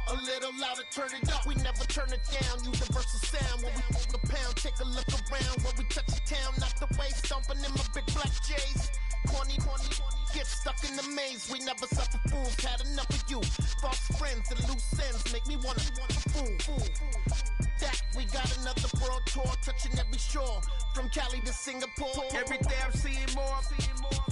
a little louder, turn it up. We never turn it down, universal sound. When we the pound, take a look around. When we touch the town, not the way, stomping in my big black J's. Corny, get stuck in the maze. We never suffer fools, had enough of you. False friends and loose ends make me wanna fool. That we got another world tour, touching every shore, from Cali to Singapore. Every day I'm seeing more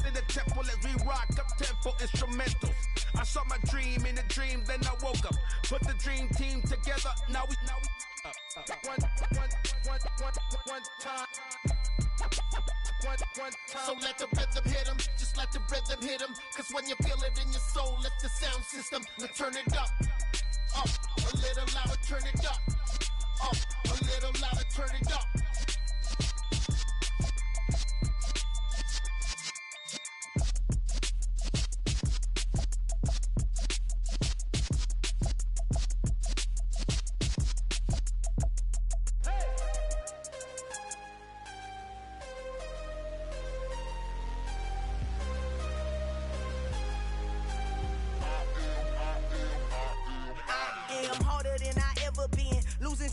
in the temple as we rock up tempo instrumentals. I saw my dream in a dream, then I woke up. Put the dream team together, now we one time. So let the rhythm hit 'em, just let the rhythm hit 'em. Cause when you feel it in your soul, lift the sound system. Now turn it up, a little louder, turn it up, a little louder, turn it up.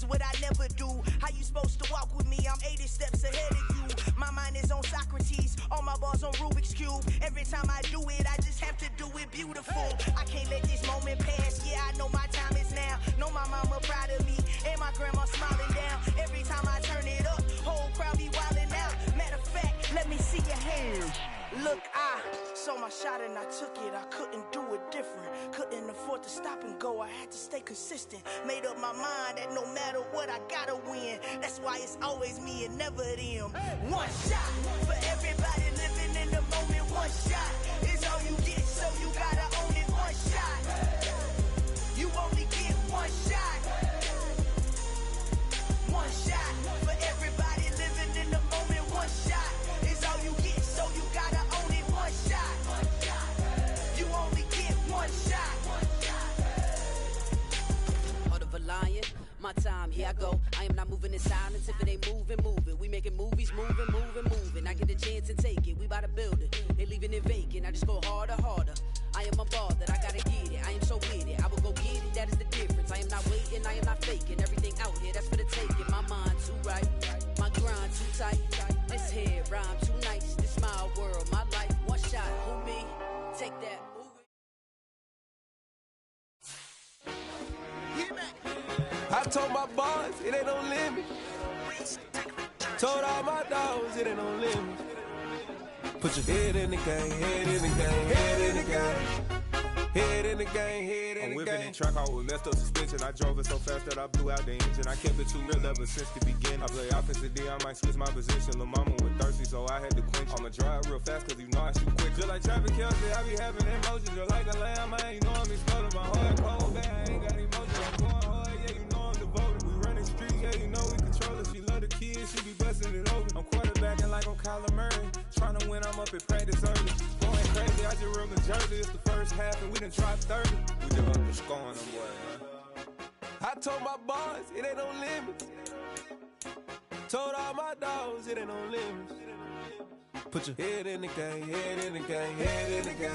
What I never do. How you supposed to walk with me? I'm 80 steps ahead of you. My mind is on Socrates, all my bars on Rubik's Cube. Every time I do it, I just have to do it beautiful. I can't let this moment pass. Yeah, I know my time is now. Know my mama proud of me, and my grandma smiling down. Every time I turn it up, whole crowd be wildin' out. Matter of fact, let me see your hands. Look, I saw my shot and I took it. I couldn't do it different. Couldn't afford to stop and go. I had to stay consistent. Made up my mind that no matter what, I gotta win. That's why it's always me and never them. One shot for everybody living in the moment. One shot is all you get, so you gotta own it. One shot. You only get one shot. One shot for everybody living in the moment. One shot is all you get, so you gotta own it. One shot. You only get one shot. Heart of a lion, here I go. I am not moving in silence. If it ain't moving, move it. We making movies, moving. I get a chance and take it. We bout to build it. They leaving it vacant. I just go harder. I am a ball that I gotta get it. I am so with it. I will go get it. That is the difference. I am not waiting. I am not faking. Everything out here, that's for the taking. My mind too right. My grind too tight. This head rhyme too nice. This my world, my life. One shot. Who me? Take that. I told my boys, it ain't no limit. Told all my dogs, it ain't no limit. Put your head in the game, head in the game, head in the game. Head in the game, head in the game. I'm whipping in track out with messed up suspension. I drove it so fast that I blew out the engine. I kept it too real ever since the beginning. I play offensive D, I might switch my position. Lil' mama was thirsty, so I had to quench. I'ma drive real fast, cause you know I shoot quick. Just like traffic Kelsey, I be having emotions. Just like a lamb, I ain't know I'm exploding. My heart cold, man, I ain't got emotions. I'm going hard, yeah, you know I'm devoted. We running streets, yeah, you know we control it. She love the kids, she be busting it over. I'm quarterbacking like I'm Kyler Murray. Trying to win, I'm up at practice early. Going crazy, I just rolled the jersey. It's the first half and we done dropped 30. We just up the scoring them, boy, man. I told my boys, it ain't no limits. Told all my dogs, it ain't no limits. Put your head in the game, head in the game, head in the game.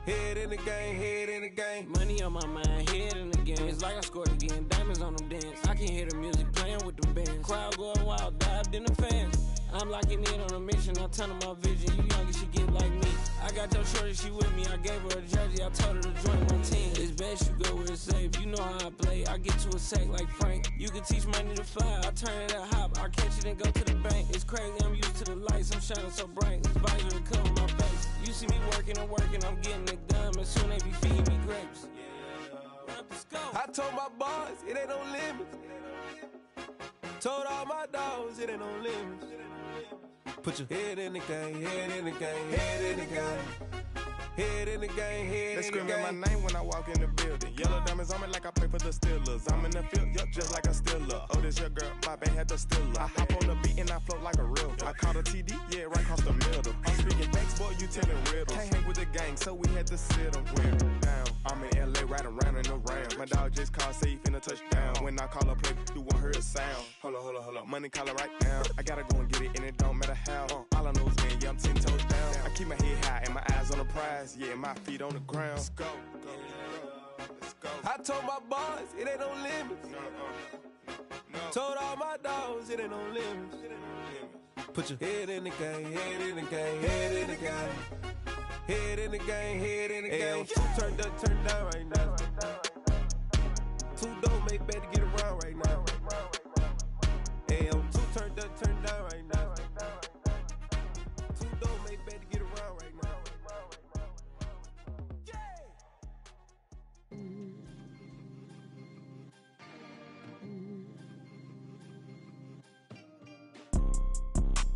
Head in the game, head in the game. Money on my mind, head in the game. It's like I scored again, diamonds on them dance. I can hear the music playing with them bands. Crowd going wild, dived in the fans. I'm locking in on a mission, I turn my vision. You young, you should get like me. I got your shorty, she with me. I gave her a jersey, I told her to join my team. It's best you go where it's safe. You know how I play. I get to a sack like Frank. You can teach money to fly. I turn it at hop. I catch it and go to the bank. It's crazy, I'm used to the lights. I'm shining so bright. This visor to cover my face. You see me working and working. I'm getting it done. And soon they be feeding me grapes. I told my boys, it ain't no limits. Told all my dogs, it ain't no limits. Put your head in the game, head in the game, head in the game. Head in the game, head in the game. They screaming my name when I walk in the building. Yellow diamonds on me like I play for the Steelers. I'm in the field, yup, just like a Steeler. Oh, this your girl, my band had the Steeler. I hop on the beat and I float like a real. I caught a TD, yeah, right across the middle. I'm speaking facts, boy, you telling riddles. Can't hang with the gang, so we had to sit them down. I'm in LA, riding around in the ram. My dog just called, say he finna touch down. When I call a play, you won't hear a sound. Hold up, money call it right now. I gotta go and get it, and it don't matter how. All I know is, man, yeah, I'm 10 toes down. I keep my head high and my eyes on the prize. Yeah, my feet on the ground. Let's go. I told my boys, it ain't no limits. Told all my dogs, it ain't no limits. Put your head in the game, head in the game, head in the game. Head in the game, head in the game. Two turned up, turned down right now. Two dope make better get around right now. Hey, I'm two turned up, turned down right now. Two dope make better get around right now.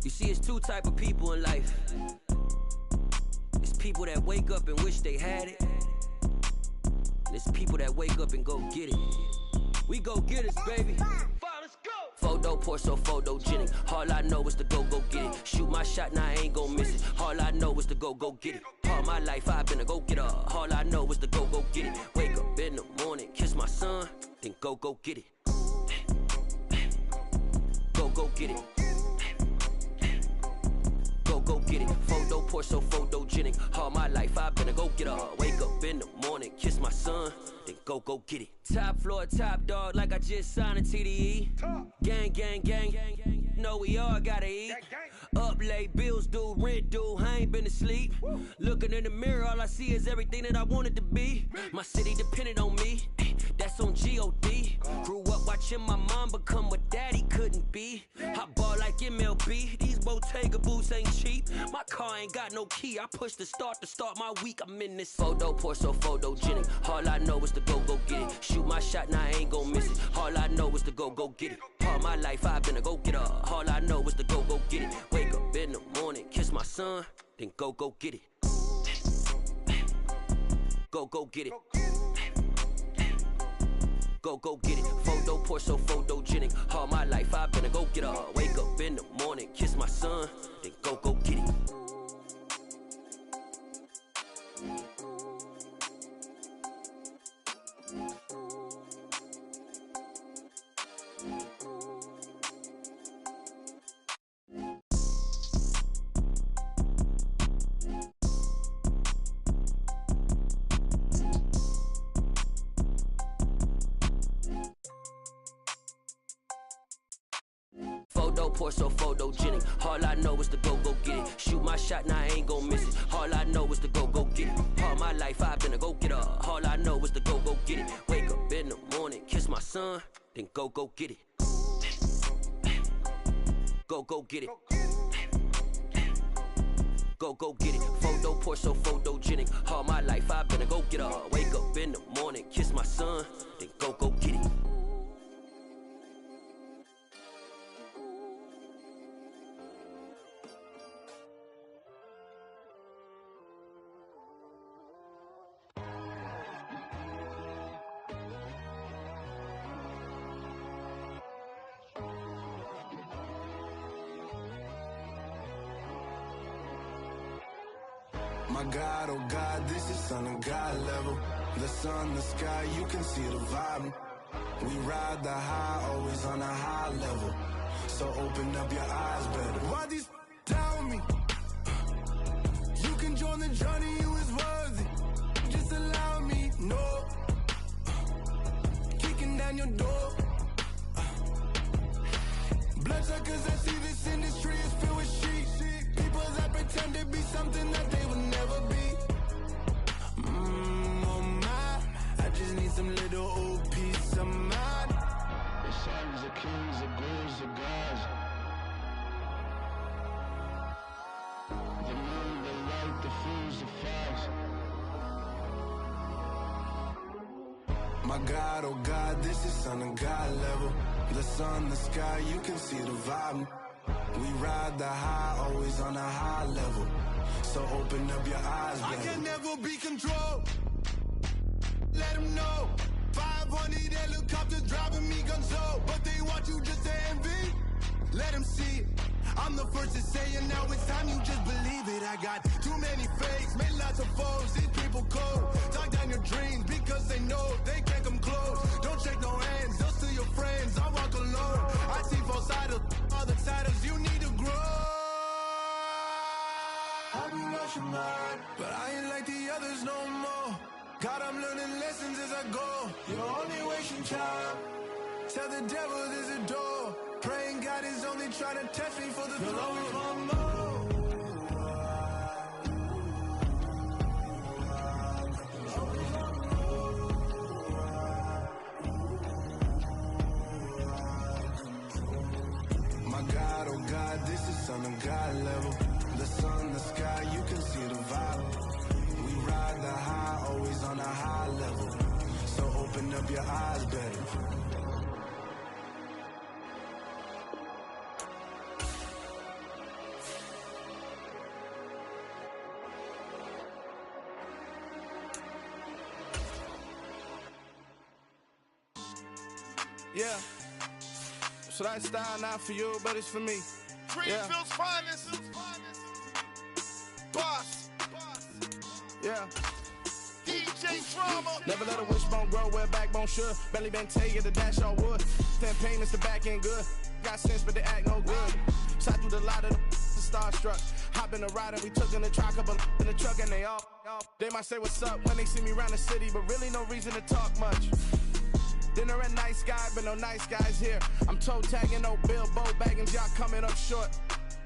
You see, it's two type of people in life. It's people that wake up and wish they had it. And it's people that wake up and go get it. We go get it, baby. Photo, Porso, photogenic. All I know is to go get it. Shoot my shot, now I ain't gon' miss it. All I know is to go get it. All my life I've been a go getter. All I know is to go get it. Wake up in the morning, kiss my son, then go get it. Go get it. Go get it. Photo, Porso, photogenic. All my life I've been a go getter. Wake up in the morning, kiss my son, then go get it. Top floor, top dog, like I just signed a TDE. Gang. Know we all gotta eat. Up late, bills due, rent due, I ain't been asleep. Looking in the mirror, all I see is everything that I wanted to be. My city depended on me, that's on G.O.D. Grew up watching my mom become what daddy couldn't be. I ball like MLB, these Bottega boots ain't cheap. My car ain't got no key, I push the start to start my week. I'm in this photo, Porso, photogenic. All I know is to go get it. Shoot my shot, now I ain't gon' miss it. All I know is to go get it. All my life I've been a go getter. All I know is to go get it. Wake up in the morning, kiss my son, then go get it. Go get it. Go get it. Photo, Porso, photogenic. All my life I've been a go getter. Wake up in the morning, kiss my son, then go get it. Photo poor, so photogenic. All I know is to go get it. Shoot my shot, now I ain't gon' miss it. All I know is to go get it. All my life I've been a go-getter. All I know is to go get it. Wake up in the morning, kiss my son, then go get it. Go get it. Go get it. Photo poor, so photogenic. All my life I've been a go-getter. Wake up in the morning, kiss my son, then go get it. My God, oh God, this is son of God level. The sun, the sky, you can see the vibe. We ride the high, always on a high level. So open up your eyes better. Why these tell me? You can join the journey, you is worthy. Just allow me, no. Kicking down your door. Bloodsuckers, I see this industry is filled with sheep. People that pretend to be something that they will never be. Oh my, I just need some little old peace of mind. The sons of kings, the ghouls, the gods. The moon, the light, the fools, the facts. My God, oh God, this is son of God level. The sun, the sky, you can see the vibe. We ride the high, always on a high level. So open up your eyes, baby. I can never be controlled. Let them know. 500 helicopters driving me gonzo. But they want you just to envy. Let them see it. I'm the first to say it, now it's time you just believe it. I got too many fakes, made lots of foes. These people cold. Talk down your dreams because they know they can't come close. Don't shake no hands, they'll steal your friends. I walk alone. I see false idols, other siders, you need to grow. Have you lost your mind? But I ain't like the others no more. God, I'm learning lessons as I go. You're only wasting time. Tell the devil there's a door. Praying God is only trying to test me for the throne. My God, oh God, this is son of God level. The sun, the sky, you can see the vibe. We ride the high, always on a high level. So open up your eyes better. Yeah. So that style not for you, but it's for me. Greenfield's finest. Boss. Yeah. DJ Drama. Never let a wishbone grow where backbone should. Belly been taken to dash all wood. 10 payments, the back end good. Got sense, but they act no good. Shot through the lot of the starstruck. Hop in the ride and we took in the truck, couple in the truck and they all. They might say what's up when they see me around the city, but really no reason to talk much. Dinner at nice guy, but no nice guys here. I'm toe tagging, no Bilbo Baggins, y'all coming up short.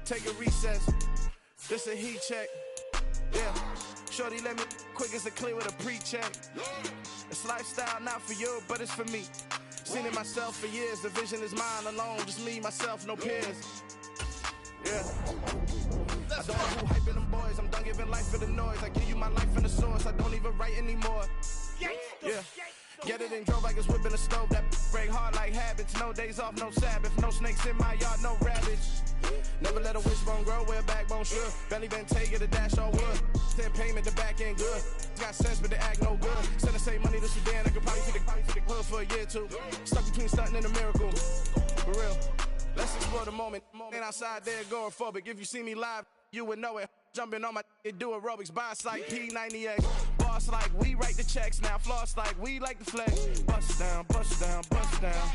Take a recess. This a heat check. Yeah. Shorty let me quick as a clear with a pre-check. It's lifestyle not for you, but it's for me. Seen it myself for years. The vision is mine alone. Just me, myself, no peers. Yeah. I don't know who hyping them boys. I'm done giving life for the noise. I give you my life in the source. I don't even write anymore. Yeah. Get it and drove like it's whipping a stove. That break hard like habits. No days off, no Sabbath. No snakes in my yard, no rabbits. Never let a wishbone grow where backbone should. Belly been taking the dash all wood. 10 payment, the back end good. Got sense, but they act no good. Send the same money to Sudan. I could probably take the hood for a year or two. Stuck between stunting and a miracle. For real. Let's explore the moment. Ain't outside there agoraphobic. If you see me live, you would know it. Jumping on my do aerobics, boss like P90X. Boss like we write the checks now. Floss like we like the flex. Bust down, bust down, bust down.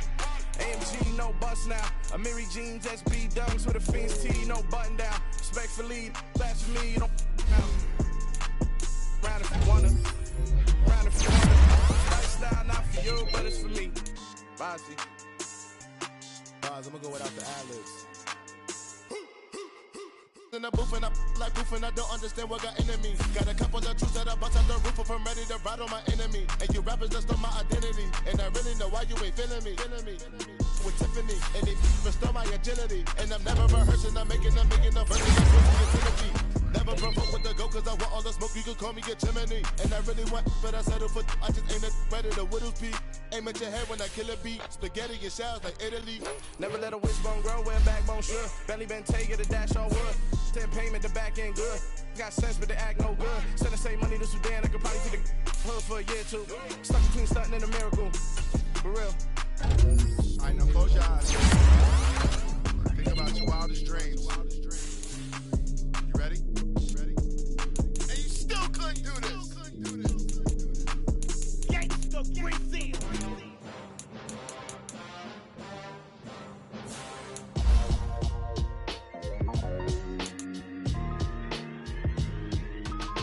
AMG, no bust now. Amiri jeans, SB dunks with a Fiends T, no button down. Respectfully, that's for me, you don't round if you wanna. Round if you wanna. Lifestyle not for you, but it's for me. Bossy. I'm gonna go without the ad-libs. in the booth and I like proof and I don't understand what got into me. Got a couple of truths that I bust out the roof if I'm ready to ride on my enemy. And you rappers just on my identity, and I really know why you ain't feeling me. With Tiffany, and they restore my agility. And I'm never rehearsing, I'm making a verse. Never provoke with the go, cause I want all the smoke, you can call me a chimney. And I really want, but I settle for, I just ain't ready to whittles beat. Aim at your head when I kill a beat. Spaghetti and shells like Italy. Never let a wishbone grow where backbone should. Belly been take it a dash on wood. 10 payment, the back end good. Got sense, but the act no good. Send the same money to Sudan, I could probably see the hood for a year or two. Stuck between stunting and a miracle. For real. I know, close your eyes. Think about your wildest dreams. You ready? And you still couldn't do this. Gangsta Brazil.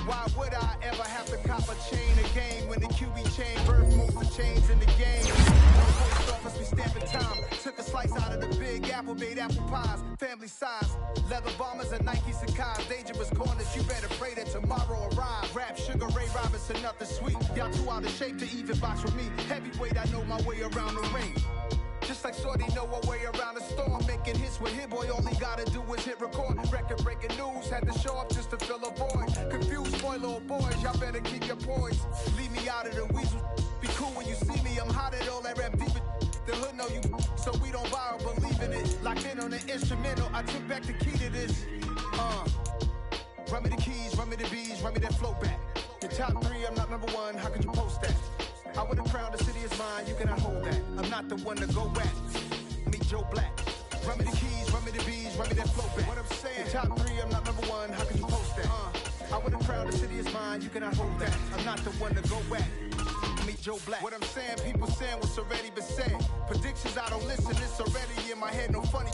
Why would I ever have to cop a chain again when the QB chain birth most of the chains in the game? No post office, we stamping time. Took a slice out of the big apple, made apple pies, family size. Leather bombers and Nike Sacai's, dangerous corners. You better pray that tomorrow arrives. Rap Sugar Ray Robinson, nothing sweet. Y'all too out of shape to even box with me. Heavyweight, I know my way around the ring. Just like Shorty know her way around the storm. Making hits with Hit Boy, all he gotta do is hit record. Record breaking news, had to show up just to fill a void. Confused boy, little boys, y'all better keep your poise. Leave me out of the weasel. Be cool when you see me, I'm hot at all that rap deep. The hood know you, so we don't borrow, believe in it. Locked in on the instrumental, I took back the key to this. Run me the keys, run me the bees, run me that flow back. Your top 3, I'm not number 1, how could you post that? I would've crowned the city is mine, you cannot hold that. I'm not the one to go back. Meet Joe Black. Run me the keys, run me the bees, run me that flow back. What I'm saying, your top 3, I'm not number 1, how could you post that? I would've crowned the city is mine, you cannot hold that. I'm not the one to go back. Meet Joe Black. What I'm saying, people saying what's already been said. Predictions, I don't listen, it's already in my head, no funny.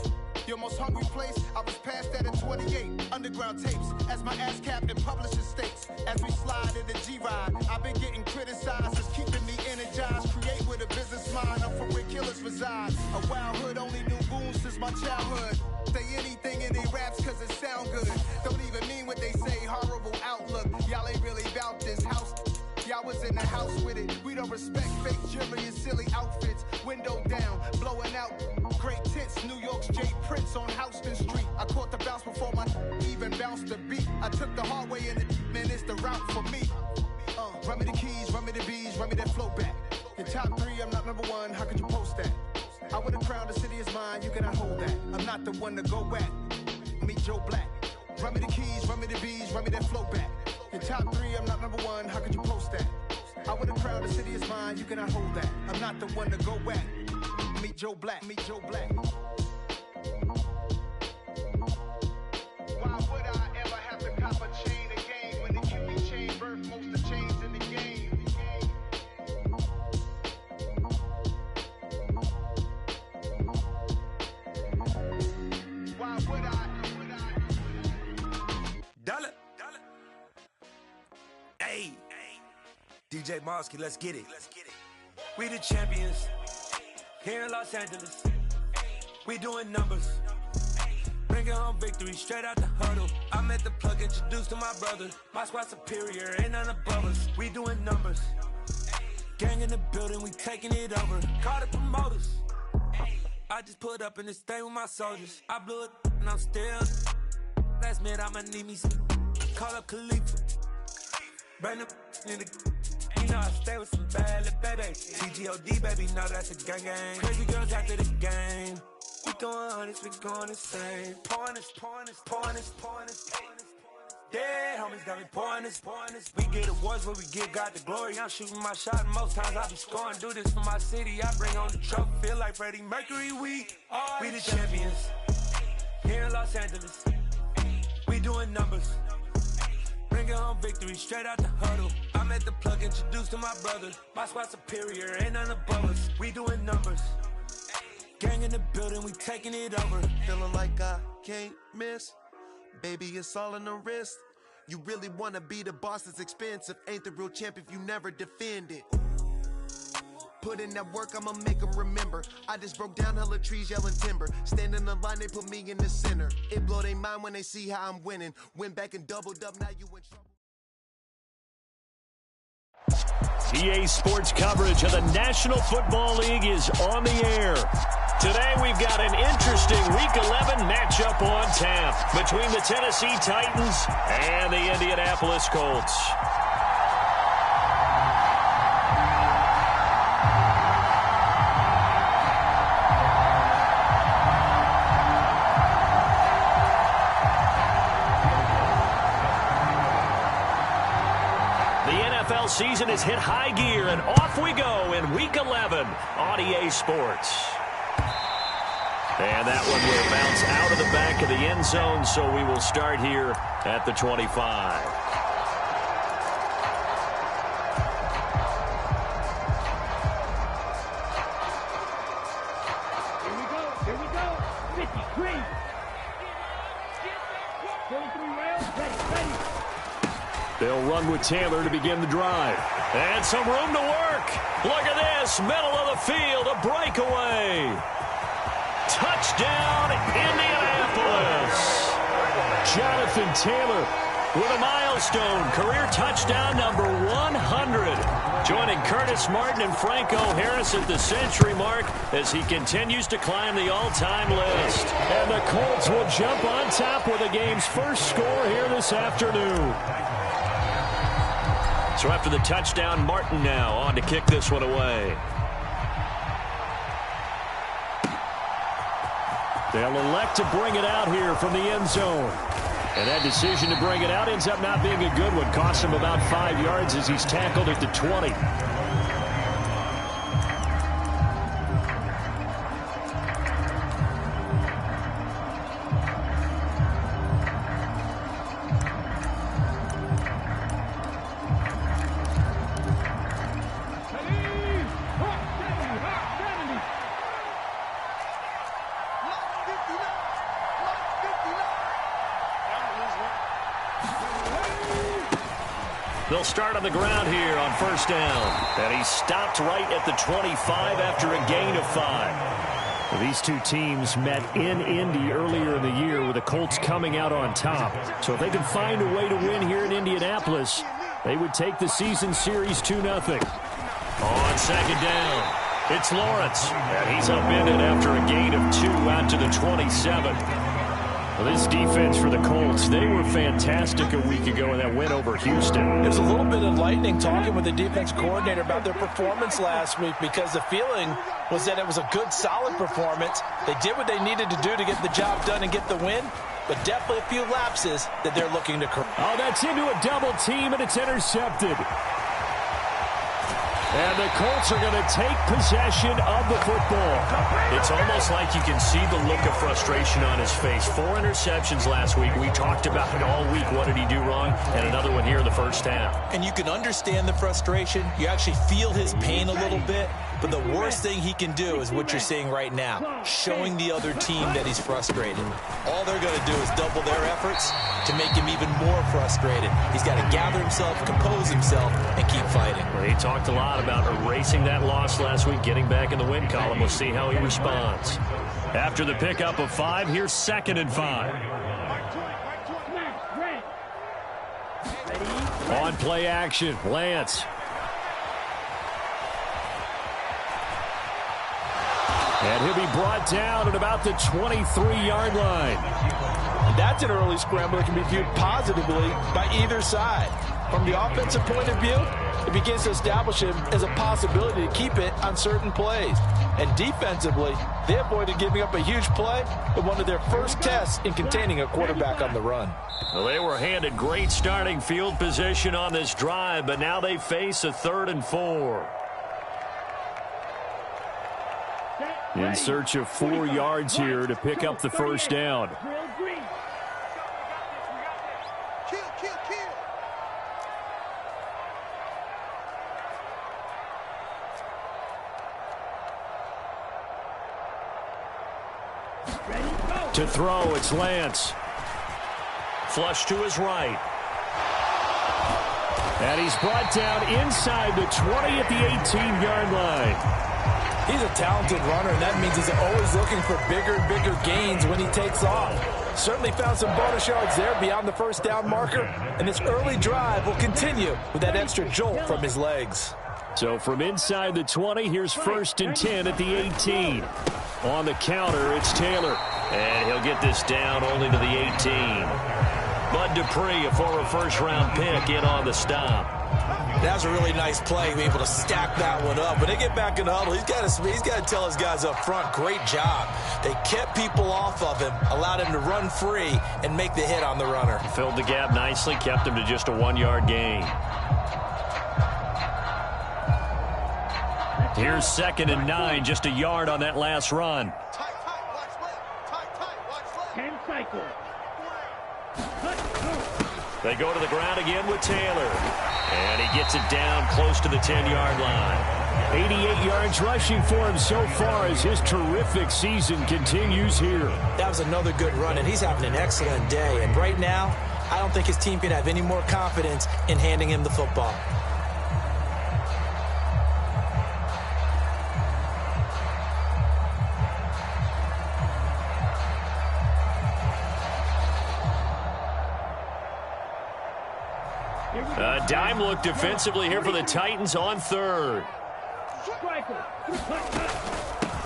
Your most hungry place, I was past that at 28. Underground tapes, as my ass cap in publishing states. As we slide in the G-Ride, I've been getting criticized as keeping me energized. Create with a business mind, I'm from where killers reside. A wild hood, only knew goons since my childhood. Say anything in they raps cause it sound good. Don't even mean what they say, horrible outlook. Y'all ain't really about this house. Y'all was in the house with it. We don't respect fake jewelry and silly outfits. Window down, blowing out. Great tits, New York's J. Prince on Houston Street. I caught the bounce before my even bounced the beat. I took the hard way in it, man, it's the route for me. Run me the keys, run me the bees, run me that flow back. Your top 3, I'm not number 1, how could you post that? I would've crowned the city is mine, you cannot hold that. I'm not the one to go back. Meet Joe Black. Run me the keys, run me the bees, run me that flow back. Your top 3, I'm not number 1, how could you post that? I would've crowned the city is mine, you cannot hold that. I'm not the one to go back. Meet Joe Black, meet Joe Black. Why would I ever have to cop a chain again when the QB chain birth most of the chains in the game? Why would I? Dollar. Hey, DJ Mosky, let's get it. We the champions here in Los Angeles. We doing numbers. Bringing home victory straight out the huddle. I'm at the plug, introduced to my brother. My squad superior, ain't none above us. We doing numbers. Gang in the building, we taking it over. Call the promoters. I just put up in this thing with my soldiers. I blew it and I'm still. Last minute I'ma need me some. Call up Khalifa. Bring them in the. You know I stay with some bad little baby. TGOD baby, know that's a gang gang. Crazy girls after the game. We going honest, we going insane. Pouring this. Dead homies got me pouring this. We get awards where we give God the glory. I'm shooting my shot and most times I be scoring. Do this for my city, I bring on the trophy. Feel like Freddie Mercury, we the champions. Here in Los Angeles, we doing numbers. Bringing home victory straight out the huddle. I'm at the plug, introduced to my brother. My squad superior, ain't none above us. We doing numbers. Gang in the building, we taking it over. Feeling like I can't miss. Baby, it's all in the wrist. You really wanna be the boss, it's expensive. Ain't the real champ if you never defend it. Put in that work, I'ma make them remember. I just broke down hella trees, yelling timber. Stand in the line, they put me in the center. It blow their mind when they see how I'm winning. Went back and doubled up, now you in trouble. EA Sports coverage of the National Football League is on the air. Today we've got an interesting Week 11 matchup on tap between the Tennessee Titans and the Indianapolis Colts. NFL season has hit high gear, and off we go in Week 11 on EA Sports. And that one will bounce out of the back of the end zone, so we will start here at the 25. Here we go. 53. 43 rails. Ready. They'll run with Taylor to begin the drive. And some room to work. Look at this. Middle of the field. A breakaway. Touchdown, Indianapolis. Jonathan Taylor with a milestone. Career touchdown number 100. Joining Curtis Martin and Franco Harris at the century mark as he continues to climb the all-time list. And the Colts will jump on top with the game's first score here this afternoon. So after the touchdown, Martin now on to kick this one away. They'll elect to bring it out here from the end zone. And that decision to bring it out ends up not being a good one. Costs him about 5 yards as he's tackled at the 20. They'll start on the ground here on first down. And he stopped right at the 25 after a gain of 5. Well, these two teams met in Indy earlier in the year with the Colts coming out on top. So if they can find a way to win here in Indianapolis, they would take the season series 2-0. On second down, it's Lawrence. And he's upended after a gain of 2 out to the 27. Well, this defense for the Colts, they were fantastic a week ago in that win over Houston. It was a little bit enlightening talking with the defense coordinator about their performance last week because the feeling was that it was a good, solid performance. They did what they needed to do to get the job done and get the win, but definitely a few lapses that they're looking to correct. Oh, that's into a double team, and it's intercepted. And the Colts are going to take possession of the football. It's almost like you can see the look of frustration on his face. 4 interceptions last week. We talked about it all week. What did he do wrong? And another one here in the first half. And you can understand the frustration. You actually feel his pain a little bit. But the worst thing he can do is what you're seeing right now, showing the other team that he's frustrated. All they're going to do is double their efforts to make him even more frustrated. He's got to gather himself, compose himself, and keep fighting. Well, he talked a lot about erasing that loss last week, getting back in the win column. We'll see how he responds. After the pickup of 5, here's 2nd and 5. On play action, Lance. And he'll be brought down at about the 23-yard line. That's an early scramble that can be viewed positively by either side. From the offensive point of view, it begins to establish him as a possibility to keep it on certain plays. And defensively, they avoided giving up a huge play in one of their first tests in containing a quarterback on the run. Well, they were handed great starting field position on this drive, but now they face a 3rd and 4. In search of 4 yards here to pick up the first down. To throw, it's Lance. Flush to his right. And he's brought down inside the 20 at the 18-yard line. He's a talented runner, and that means he's always looking for bigger and bigger gains when he takes off. Certainly found some bonus yards there beyond the first down marker, and this early drive will continue with that extra jolt from his legs. So from inside the 20, here's 1st and 10 at the 18. On the counter, it's Taylor. And he'll get this down only to the 18. Bud Dupree, a former first-round pick, in on the stop. That was a really nice play, being able to stack that one up. When they get back in the huddle, he's got to tell his guys up front, great job. They kept people off of him, allowed him to run free and make the hit on the runner. Filled the gap nicely, kept him to just a 1-yard gain. Here's 2nd and 9, just a yard on that last run. 10 cycles. They go to the ground again with Taylor. And he gets it down close to the 10-yard line. 88 yards rushing for him so far as his terrific season continues here. That was another good run, and he's having an excellent day. And right now, I don't think his team can have any more confidence in handing him the football. A dime look defensively here for the Titans on 3rd.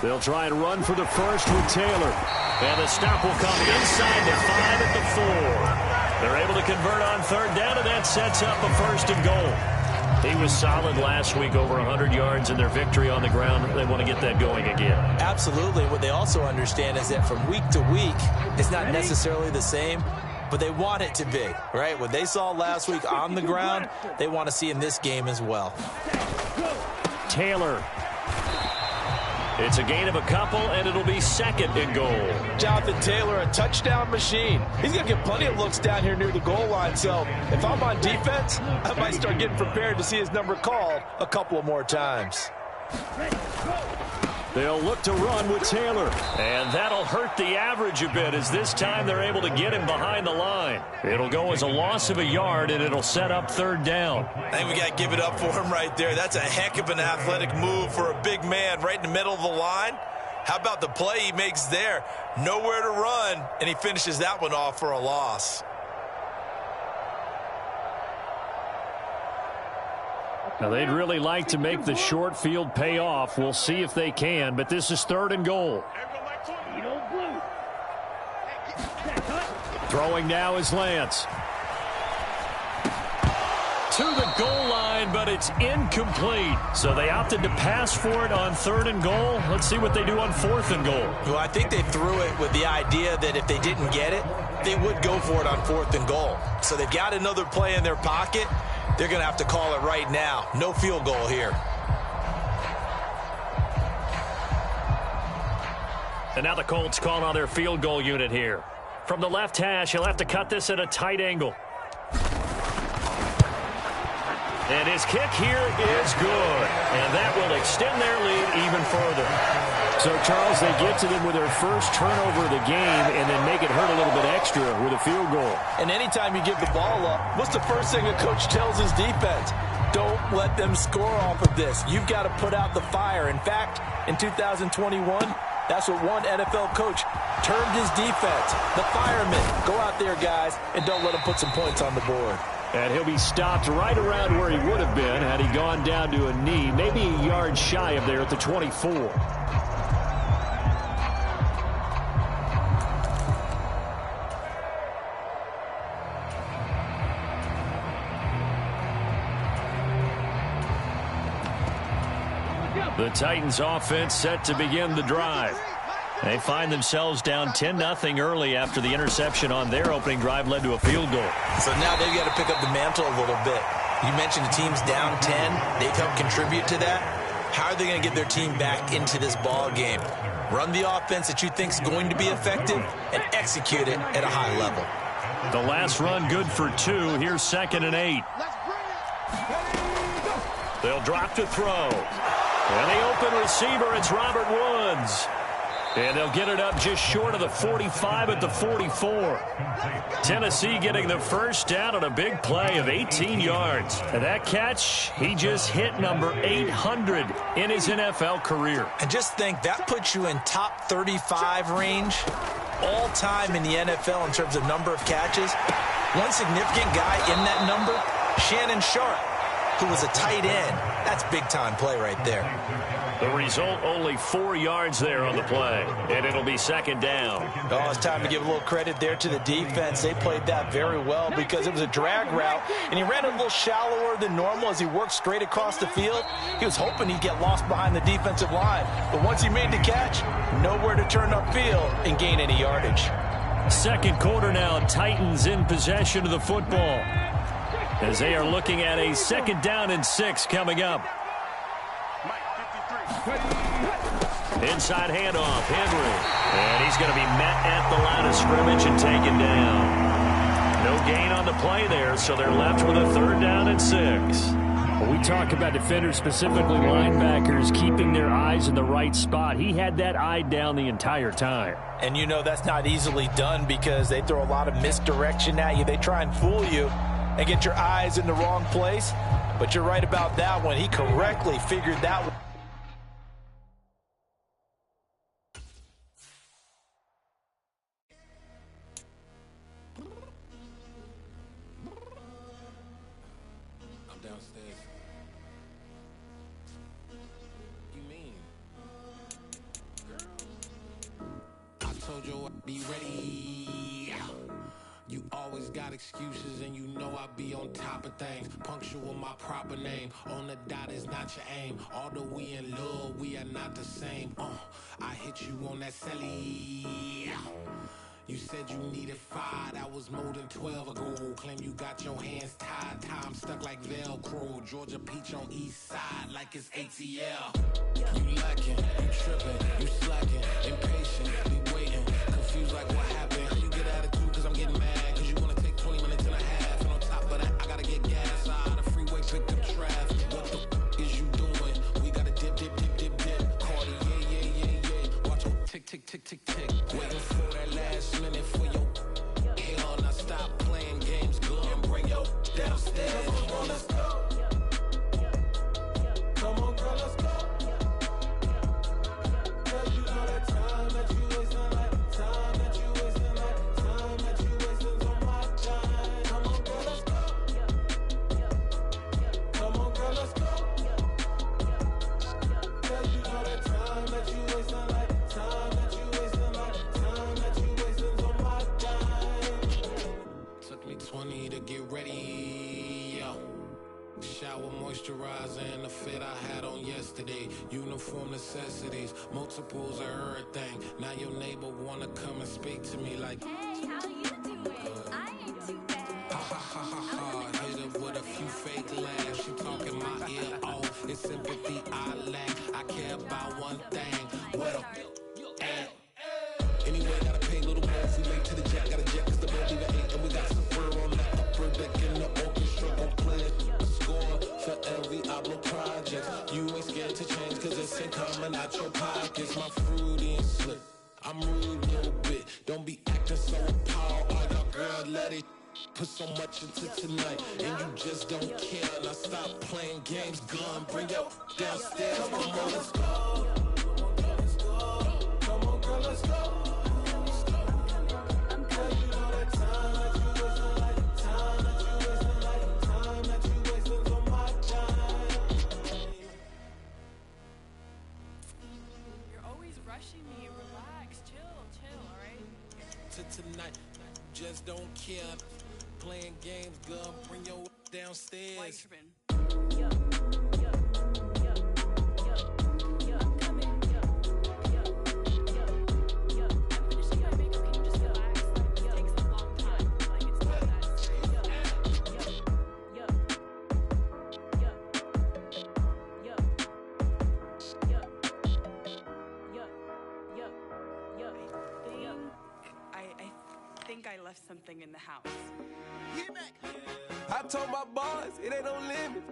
They'll try and run for the first with Taylor. And the stop will come inside the 5 at the 4. They're able to convert on 3rd down, and that sets up a 1st and goal. He was solid last week, over 100 yards in their victory on the ground. They want to get that going again. Absolutely. What they also understand is that from week to week, it's not necessarily the same, but they want it to be, right? What they saw last week on the ground, they want to see in this game as well. Taylor. It's a gain of a couple, and it'll be 2nd and goal. Jonathan Taylor, a touchdown machine. He's going to get plenty of looks down here near the goal line, so if I'm on defense, I might start getting prepared to see his number called a couple of more times. They'll look to run with Taylor. And that'll hurt the average a bit, as this time they're able to get him behind the line. It'll go as a loss of a yard, and it'll set up 3rd down. I think we got to give it up for him right there. That's a heck of an athletic move for a big man right in the middle of the line. How about the play he makes there? Nowhere to run, and he finishes that one off for a loss. Now, they'd really like to make the short field pay off. We'll see if they can, but this is 3rd and goal. Throwing now is Lance. To the goal line, but it's incomplete. So they opted to pass for it on 3rd and goal. Let's see what they do on 4th and goal. Well, I think they threw it with the idea that if they didn't get it, they would go for it on 4th and goal. So they've got another play in their pocket. They're going to have to call it right now. No field goal here. And now the Colts call on their field goal unit here. From the left hash, he'll have to cut this at a tight angle. And his kick here is good. And that will extend their lead even further. So, Charles, they get to them with their first turnover of the game and then make it hurt a little bit extra with a field goal. And anytime you give the ball up, what's the first thing a coach tells his defense? Don't let them score off of this. You've got to put out the fire. In fact, in 2021, that's what one NFL coach termed his defense. The firemen. Go out there, guys, and don't let them put some points on the board. And he'll be stopped right around where he would have been had he gone down to a knee, maybe a yard shy of there at the 24. The Titans offense set to begin the drive. They find themselves down 10-0 early after the interception on their opening drive led to a field goal. So now they've got to pick up the mantle a little bit. You mentioned the team's down 10. They've helped contribute to that. How are they going to get their team back into this ball game? Run the offense that you think is going to be effective and execute it at a high level. The last run good for 2. Here's 2nd and 8. They'll drop to throw. And the open receiver, it's Robert Woods. And they'll get it up just short of the 45 at the 44. Tennessee getting the first down on a big play of 18 yards. And that catch, he just hit number 800 in his NFL career. And just think, that puts you in top 35 range all time in the NFL in terms of number of catches. One significant guy in that number, Shannon Sharp, who was a tight end. That's big-time play right there. The result, only 4 yards there on the play, and it'll be second down. Oh, it's time to give a little credit there to the defense. They played that very well because it was a drag route, and he ran it a little shallower than normal as he worked straight across the field. He was hoping he'd get lost behind the defensive line, but once he made the catch, nowhere to turn upfield and gain any yardage. Second quarter now, Titans in possession of the football as they are looking at a 2nd down and 6 coming up. Inside handoff, Henry. And he's going to be met at the line of scrimmage and taken down. No gain on the play there, so they're left with a 3rd down and 6. When we talk about defenders, specifically linebackers, keeping their eyes in the right spot, he had that eye down the entire time. And you know that's not easily done because they throw a lot of misdirection at you. They try and fool you and get your eyes in the wrong place. But you're right about that one. He correctly figured that one. Be ready. You always got excuses and you know I be on top of things. Punctual my proper name. On the dot is not your aim. Although we in love, we are not the same. I hit you on that celly. You said you needed 5, that was more than 12 ago. Claim you got your hands tied, time stuck like Velcro. Georgia Peach on east side like it's ATL. You lacking, you tripping, you slacking, impatient, be waiting, confused like what happened. You get attitude cause I'm getting mad, cause you wanna take 20 minutes and a half. And on top of that, I gotta get gas out of the freeway, picked up traffic. What the f is you doing? We gotta dip, dip, dip, dip, dip. Cardi, yeah. Watch your tick, tick, tick, tick, tick. Waiting for that last minute for your hell. Now stop playing games, go and bring your downstairs. Come on, let's go. Come on, girl, let's go. Cause you know that time that you wasting, like time that you wasting, like time that you wasting on my time. Come on, girl, let's go. Come on, girl, let's go. Cause you know that time that you wasting, like time that you wasting, like time that you wasting on my time. Took me 20 to get ready, yo. Shower moisturizer and the fit I had on yesterday. Uniform necessities, multiples of everything. Now your neighbor wanna come and speak to me like, hey, how you doing? I ain't too bad. Ha ha ha ha ha. Hit her with a few fake laughs. She talking my ear off. It's sympathy I lack. I care about one thing. What a at. Anyway, gotta pay a little more if we late to the jet. Got a jet cause the boat even ate. And we got some fur on the upper deck in the orchestra. Gon' play a score for every Ablo project. You ain't scared to change cause it's ain't coming out your pockets. My fruity and slip. I'm rude a little bit. Don't be acting so appalled. Oh, y'all girl, let it put so much into tonight. And you just don't care. Now stop playing games. Gun, bring your downstairs. Come on, let's go. Come on, girl, let's go. Tonight, just don't care. Playing games, girl, bring your downstairs. I left something in the house. I told my boys it ain't no limit.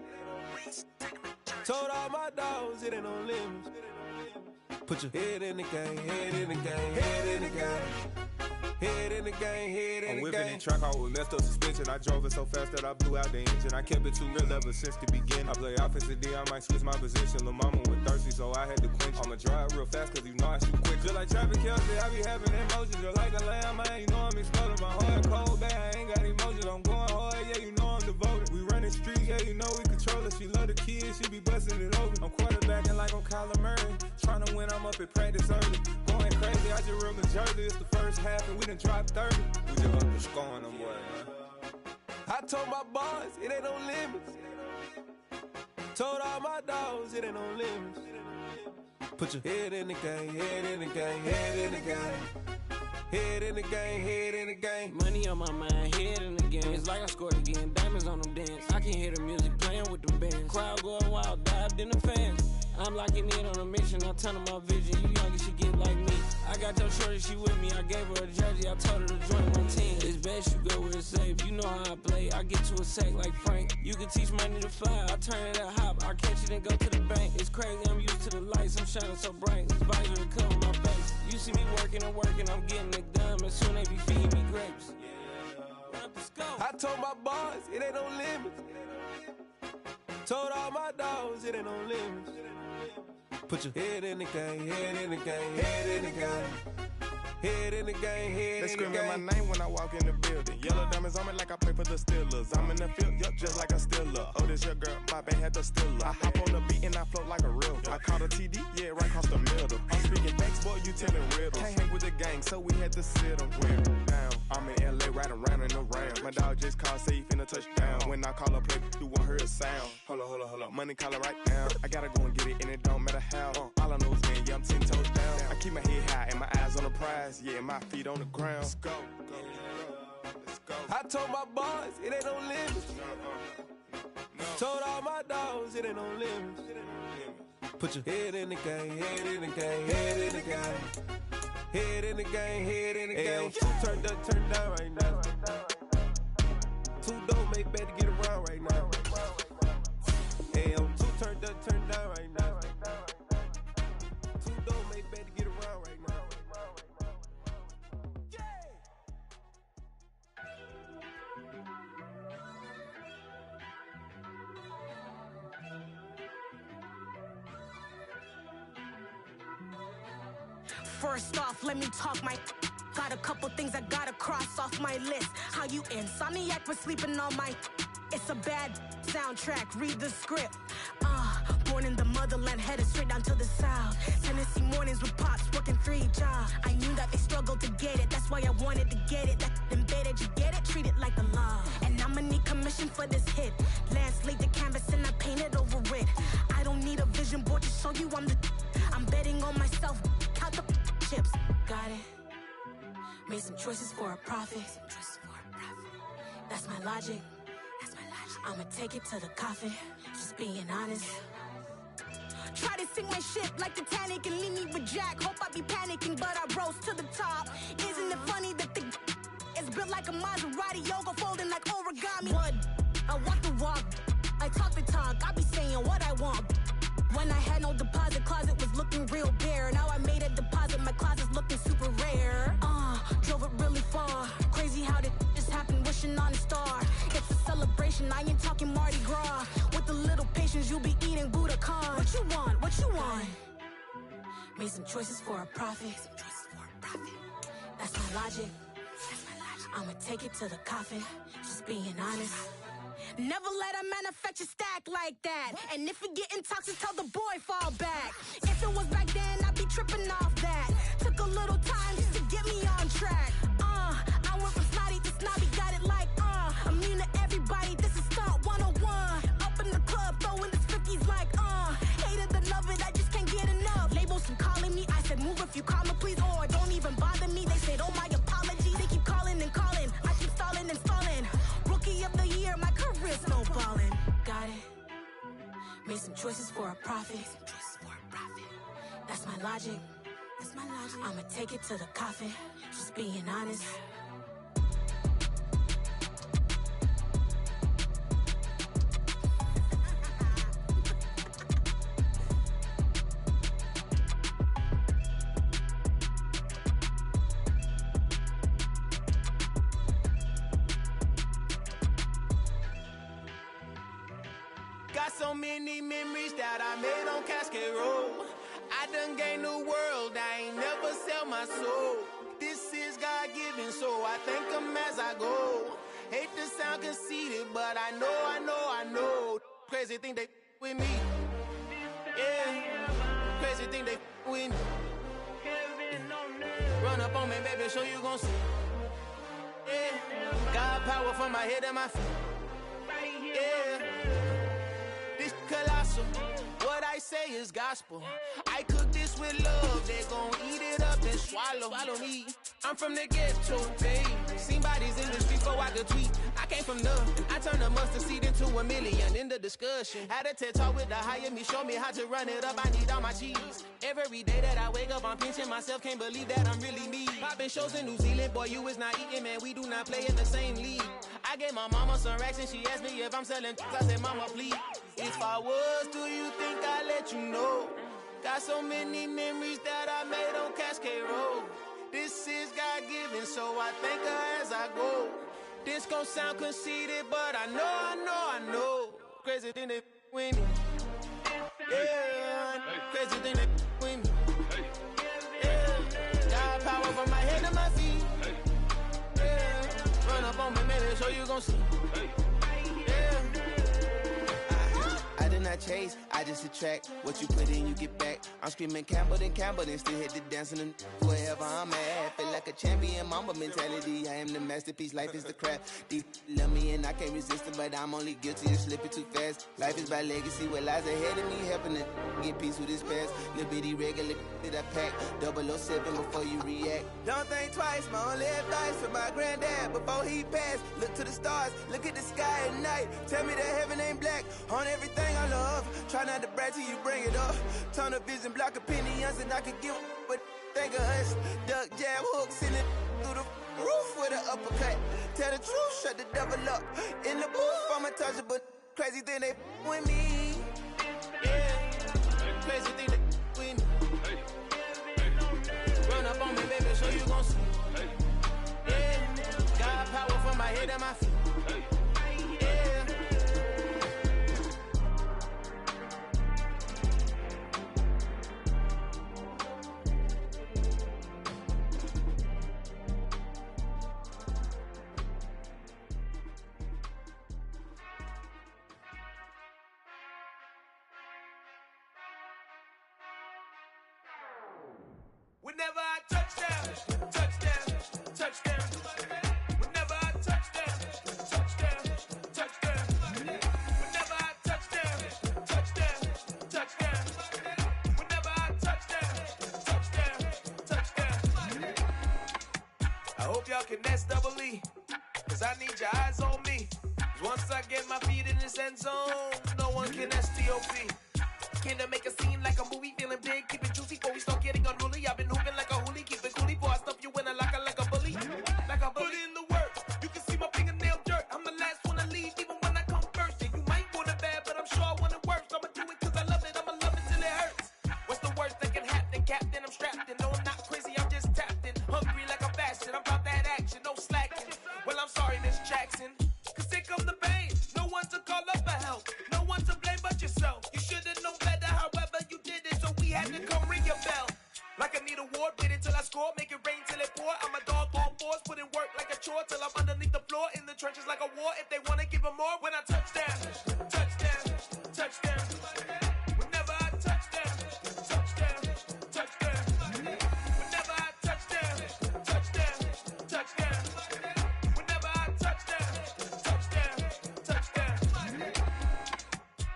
Told all my dogs it ain't no limit. Put your head in the game, head in the game, head in the game. Head in the game, head in the game. I'm whipping in track out with messed up suspension. I drove it so fast that I blew out the engine. I kept it too real ever since the beginning. I play offensive D, I might switch my position. Lil' mama was thirsty, so I had to quench. I'ma drive real fast, cause you know I shoot quick. Just like traffic Kelsey, I be having emotions. Just like a lamb, man, you know I'm exploding. My heart cold, bad, I ain't got emotions. I'm going hard, yeah, you know I'm devoted. We running streets, yeah, you know we control it. She love the kids, she be busting it over. I'm quarterbacking like I'm Kyler Murray. Trying to win, I'm up at practice early. Going crazy, I just real Jersey. It's the first half, and we done dropped 30. We just up to scoring them, boy, man. I told my boys, it ain't no limits. Told all my dogs, it ain't no limits. Put your head in the game, head in the game, head in the game. Head in the game, head in the game. Money on my mind, head in the game. It's like I scored again, diamonds on them dance. I can hear the music playing with them bands. Crowd going wild, dived in the fans. I'm locking in on a mission, I tell her my vision. You young, she get like me. I got your shorty, she with me. I gave her a jersey, I told her to join my team. It's best you go where it's safe. You know how I play. I get to a sack like Frank. You can teach money to fly. I turn it a hop. I catch it and go to the bank. It's crazy, I'm used to the lights. I'm shining so bright. This visor will cover my face. You see me working and working. I'm getting it done. And soon they be feeding me grapes. I told my boys, it ain't no limits. Told all my dogs, it ain't no limits. Put your head in the game, head in the game, head in the game. Head in the game, head They in the game. screaming my name when I walk in the building. Yellow diamonds on me like I play for the Steelers. I'm in the field, yup, just like a Steeler. Oh, this your girl, my band had the Steeler. I hop on the beat and I float like a real. I caught a TD, yeah, right across the middle. I'm speaking facts, boy, you telling riddles. Can't hang with the gang, so we had to sit them down. I'm in LA, riding round and around. My dog just called, say he finna touchdown. When I call a play, you won't hear a sound. Hold up, money calling right now. I gotta go and get it, and it don't matter how. All I know is win, yeah, I'm 10 toes down. I keep my head high and my eyes on the prize. Yeah, my feet on the ground. Let's go. I told my boys, it ain't no limits. Told all my dogs, it ain't no limits. Put your head in the game, head in the game, head in the game. Head in the game, head in the game. Two turned up, turned down right now. Two don't make better get around right now. Hey, I'm two turned up, turned down right now. Two don't make better get around right now. First off, let me talk my. Got a couple things I gotta cross off my list. How you insomniac for sleeping on my. It's a bad soundtrack, read the script. Born in the motherland, headed straight down to the south. Tennessee mornings with pops, working 3 jobs. I knew that they struggled to get it, that's why I wanted to get it. That embedded, you get it, treat it like a law. And I'ma need commission for this hit. Lance laid the canvas and I painted over it. I don't need a vision board to show you I'm betting on myself, count the chips. Got it. Made some choices for a profit. That's my logic. I'ma take it to the coffin. Just being honest. Try to sink my ship like Titanic and leave me with Jack. Hope I be panicking, but I rose to the top. Isn't it funny that the is built like a Maserati, yoga folding like origami? What? I walk the walk. I talk the talk. I be saying what I want. When I had no deposit, closet was looking real bare. Now I made a deposit, my closet's looking super rare. Drove it really far. Crazy how did this happen, wishing on a star. It's a celebration, I ain't talking Mardi Gras. With a little patience, you'll be eating Budokan. What you want? What you want? Made some choices for a profit. That's my logic. I'ma take it to the coffin. Just being honest. Never let a manufacture stack like that. And if it getting toxic, tell the boy fall back. If it was back then, I'd be tripping off that. Took a little time just to get me on track. I went from snotty to snobby, got it like, immune to everybody, this is stunt 101. Up in the club, throwing this 50s like, hated to love it, I just can't get enough. Labels from calling me, I said move if you call me please, or don't even bother me. They said, oh my apology, they keep calling and calling. I keep stalling and stalling. Rookie of the year, my career's snowballing. Got it. Made some choices for a profit. That's my logic. I'ma take it to the coffin. Just being honest. so many memories that I made on Cascade Road. I done gained the world, I ain't never sell my soul. This is God-given, so I thank him as I go. Hate to sound conceited, but I know. Crazy thing they with me. Yeah, crazy thing they with me. Run up on me, baby, so you gon' see. Yeah, got power from my head and my feet. Yeah, this colossal. What I say is gospel. I cook this with love. They gon' eat it up and swallow me. I'm from the ghetto, baby. Seen bodies in the street before I could tweet. I came from nothing. I turned a mustard seed into a million. In the discussion, had a TED talk with the higher me. Show me how to run it up. I need all my cheese. Every day that I wake up, I'm pinching myself. Can't believe that I'm really me. Popping shows in New Zealand, boy, you is not eating, man. We do not play in the same league. I gave my mama some racks and she asked me if I'm selling. I said, mama, please. If I was, do you think I'd let you know? Got so many memories that I made on Cascade Road. This is God-given, so I thank her as I go. This gon' sound conceited, but I know. Crazy thing they with me. Yeah, crazy thing they with me. Yeah, got power from my head to my feet. Yeah, run up on me, baby, so you gon' see. Yeah. I did not chase, I just attract. What you put in, you get back. I'm screaming Campbell, then still hit the dancing and wherever I'm at. Feel like a champion, mama mentality. I am the masterpiece, life is the crap. Deep love me and I can't resist it, but I'm only guilty of slipping too fast. Life is by legacy, what lies ahead of me, helping to get peace with this past. Little bitty regular that I pack, 007 before you react. Don't think twice, my only advice for my granddad before he passed. Look to the stars, look at the sky at night. Tell me that heaven ain't black on everything I love. Try not to brag till you bring it up. Tunnel vision, block opinions, and I could give but think of us. Duck jab hooks in it through the roof with an uppercut. Tell the truth, shut the devil up. In the booth, I'm untouchable. Crazy thing they with me. Yeah, crazy thing they with me. Run up on me, baby, so you gon' see. Yeah, got power from my head and my feet. Whenever I touchdown, touchdown. Whenever I touchdown, touchdown. Whenever I touchdown, touchdown. Whenever I touchdown. I hope y'all can nest double E, cause I need your eyes on me. Cause once I get my feet in this end zone, no one can STOP. Came to make a scene like a movie, feeling big, keep it juicy before we start getting unruly. I've been hooping like a hoolie, keep it coolie before I stuff you in a locker like a bully. Like a bully. Put in the work, you can see my fingernail dirt. I'm the last one to leave, even when I come first. And you might want it bad, but I'm sure I want it worse. I'ma do it cause I love it, I'ma love it till it hurts. What's the worst that can happen, Captain? I'm strapped in, no I'm not crazy, I'm just tapped in. Hungry like a bastard, I'm about that action, no slacking. Well I'm sorry, Miss Jackson, cause here come the pain. No one to call up for help, no one to blame but yourself. You should've known better, however you did it, so we had to come ring your bell. Like I need a ward, wait until I score, make it rain till it pour. I'm a dog on force, put in work like a chore till I'm underneath the floor, in the trenches like a war. If they wanna give them more, when I touchdown. Whenever I touchdown. Whenever I touchdown. Whenever I touchdown.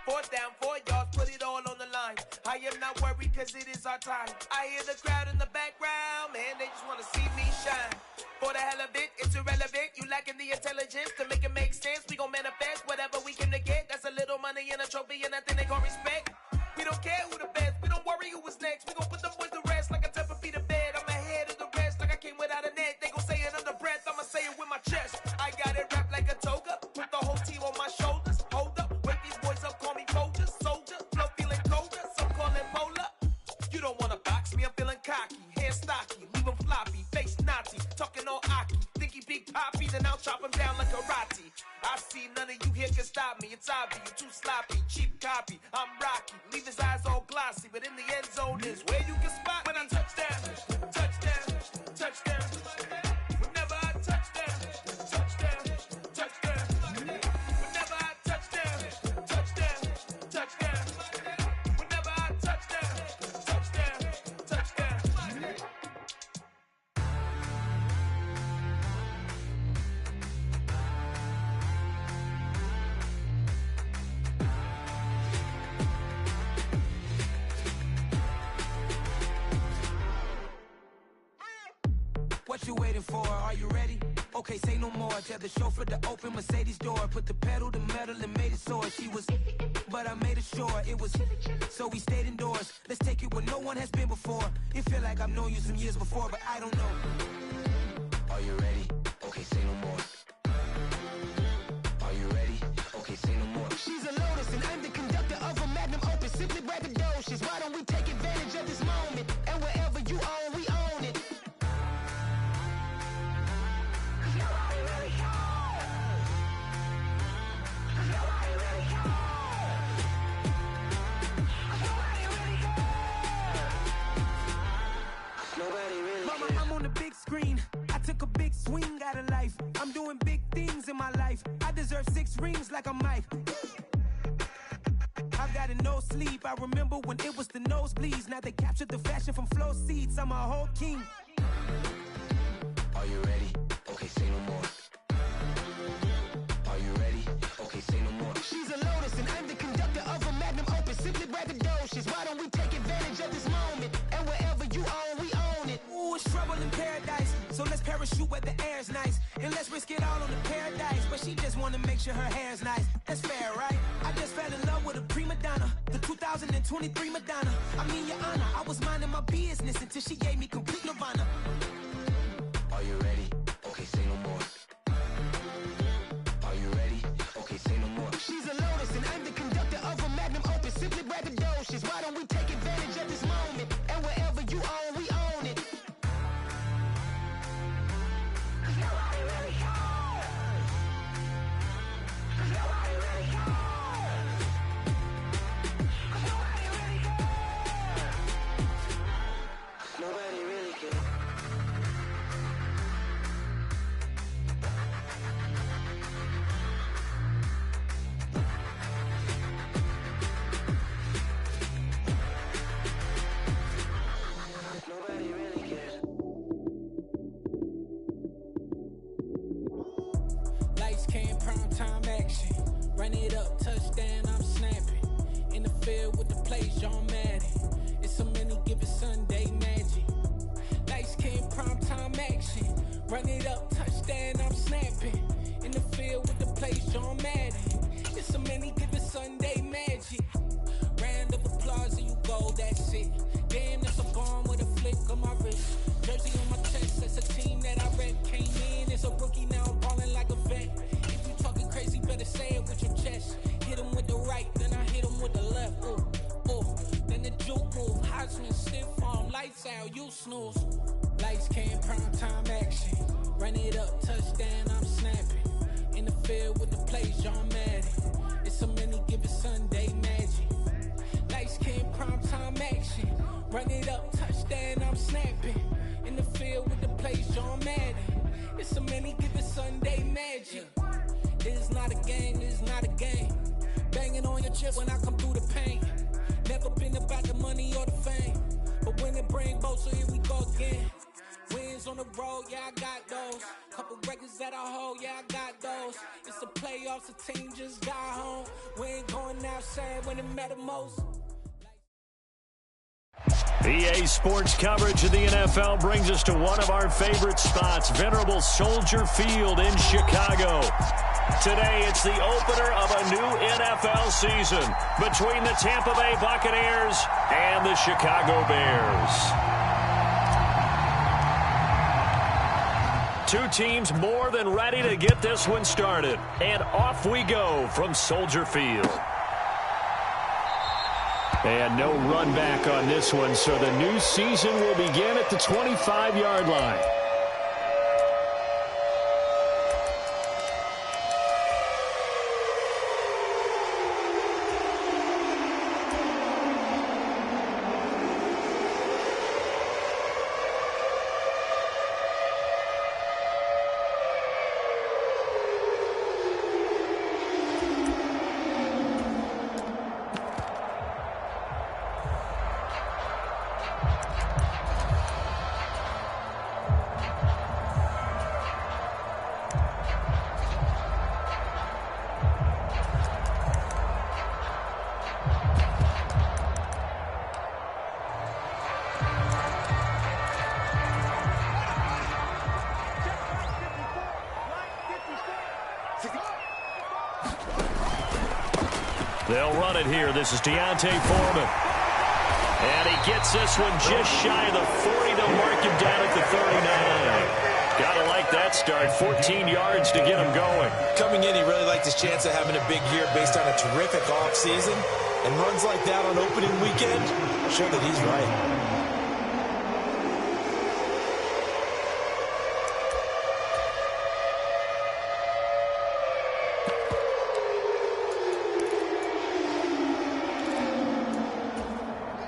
Fourth down, 4 yards, put it all on the line. I am not worried cause it is our time. I hear the crowd in the background, man, they just wanna see me shine. For the hell of it, it's irrelevant. You lacking the intelligence to make it make sense. We gon' manifest whatever we came to get. That's a little money and a trophy and nothing they gon' respect. We don't care who the best, we don't worry who was next. We gon' put the boys to rest like a Tempur-Pedic to bed. I'm ahead of the rest like I came without a net. They gon' say it under breath, I'ma say it with my chest. I got it wrapped like a toga, put the whole team on my shoulders. Hold up, wake these boys up, call me Folger, soldier. Flow feeling colder, some call it polar. You don't wanna box me, I'm feeling cocky. Hair stocky, leave him floppy, face Nazi. Talking all Aki, think he big poppy, then I'll chop him down down like karate. I see none of you here can stop me. It's obvious, you too sloppy, cheap copy. I'm Rocky, leave his eyes all glossy, but in the end zone is where you can spot when I touch down, touch down, touch down. Whenever I touch down, touch down, touch down. Whenever I touch down, touch down, touch down. Whenever I touch down, touch down, touch down. What you waiting for? Are you ready? Okay, say no more. Tell the chauffeur to open Mercedes door. Put the pedal to metal and made it soar. She was, but I made it sure it was. So we stayed indoors. Let's take it where no one has been before. It feel like I've known you some years before, but I don't know. Are you ready? Okay, say no more. Are you ready? Okay, say no more. She's a Lotus and I'm the conductor of a magnum opus. Simply braggadocious. Why don't we take advantage of this moment? And wherever you own, we own it. Mama, I'm on the big screen. I took a big swing out of life. I'm doing big things in my life. I deserve 6 rings like I'm Mike. I've got no sleep. I remember when it was the nosebleeds. Now they captured the fashion from flow seats. I'm a whole king. Are you ready? Okay, say no more. Are you ready? Okay, say no more. She's a Lotus and I'm the conductor of a magnum opus. Simply braggadocious. Why don't we take advantage of this moment? And wherever you own, we own it. Ooh, it's trouble in paradise. So let's parachute where the air's nice. And let's risk it all on the paradise. But she just wanna make sure her hair's nice. That's fair, right? I just fell in love with a prima donna. The 2023 Madonna. I mean, your honor, I was minding my business until she gave me complete nirvana. Are you ready? Okay, say no more. Are you ready? Okay, say no more. She's a Lotus and I'm the conductor of a magnum opus. Simply braggadocious. Why don't we take advantage of this moment? And wherever you own, we own it. Nobody really cares. Nobody really cares. Nobody really cares. Nobody really cares. Nobody really cares. Lights came, prime time action. Run it up, touchdown, I'm snapping. In the field with the plays, John Madden. It's so many, give it Sunday magic. Lights came, prime time action. Run it up, touchdown, I'm snapping. In the field with the plays, John Madden. It's so many, give it Sunday magic. Round of applause and you go, that's it. Damn, that's a bomb with a flick on my wrist. Jersey on my chest, that's a team that I rep. Came in as a rookie, now I'm ballin' like a vet. If you talking crazy, better say it with your chest. Hit him with the right, then I hit him with the left. Ooh, ooh. Then the juke move, Heisman, stiff arm, lights out, you snooze. Lights came, prime time action. Run it up, touchdown, I'm snapping. In the field with the plays, John Madden. It's so many, give it Sunday magic. Lights came, prime time action. Run it up, touchdown, I'm snapping. In the field with the plays, John Madden. It's so many, give it Sunday magic. This is not a game, this is not a game. Banging on your chest when I come through the pain. Never been about the money or the fame. But when it bring both, so here we go again. Wins on the road, yeah, I got those. Couple records that I hold, yeah, I got those. It's the playoffs, the team just got home. We ain't going outside when it matter most. EA Sports coverage of the NFL brings us to one of our favorite spots, venerable Soldier Field in Chicago. Today, it's the opener of a new NFL season between the Tampa Bay Buccaneers and the Chicago Bears. Two teams more than ready to get this one started. And off we go from Soldier Field. And no run back on this one, so the new season will begin at the 25-yard line. They'll run it here. This is Deontay Foreman. And he gets this one just shy of the 40. They'll mark him down at the 39. Gotta like that start. 14 yards to get him going. Coming in, he really liked his chance of having a big year based on a terrific offseason. And runs like that on opening weekend show that he's right.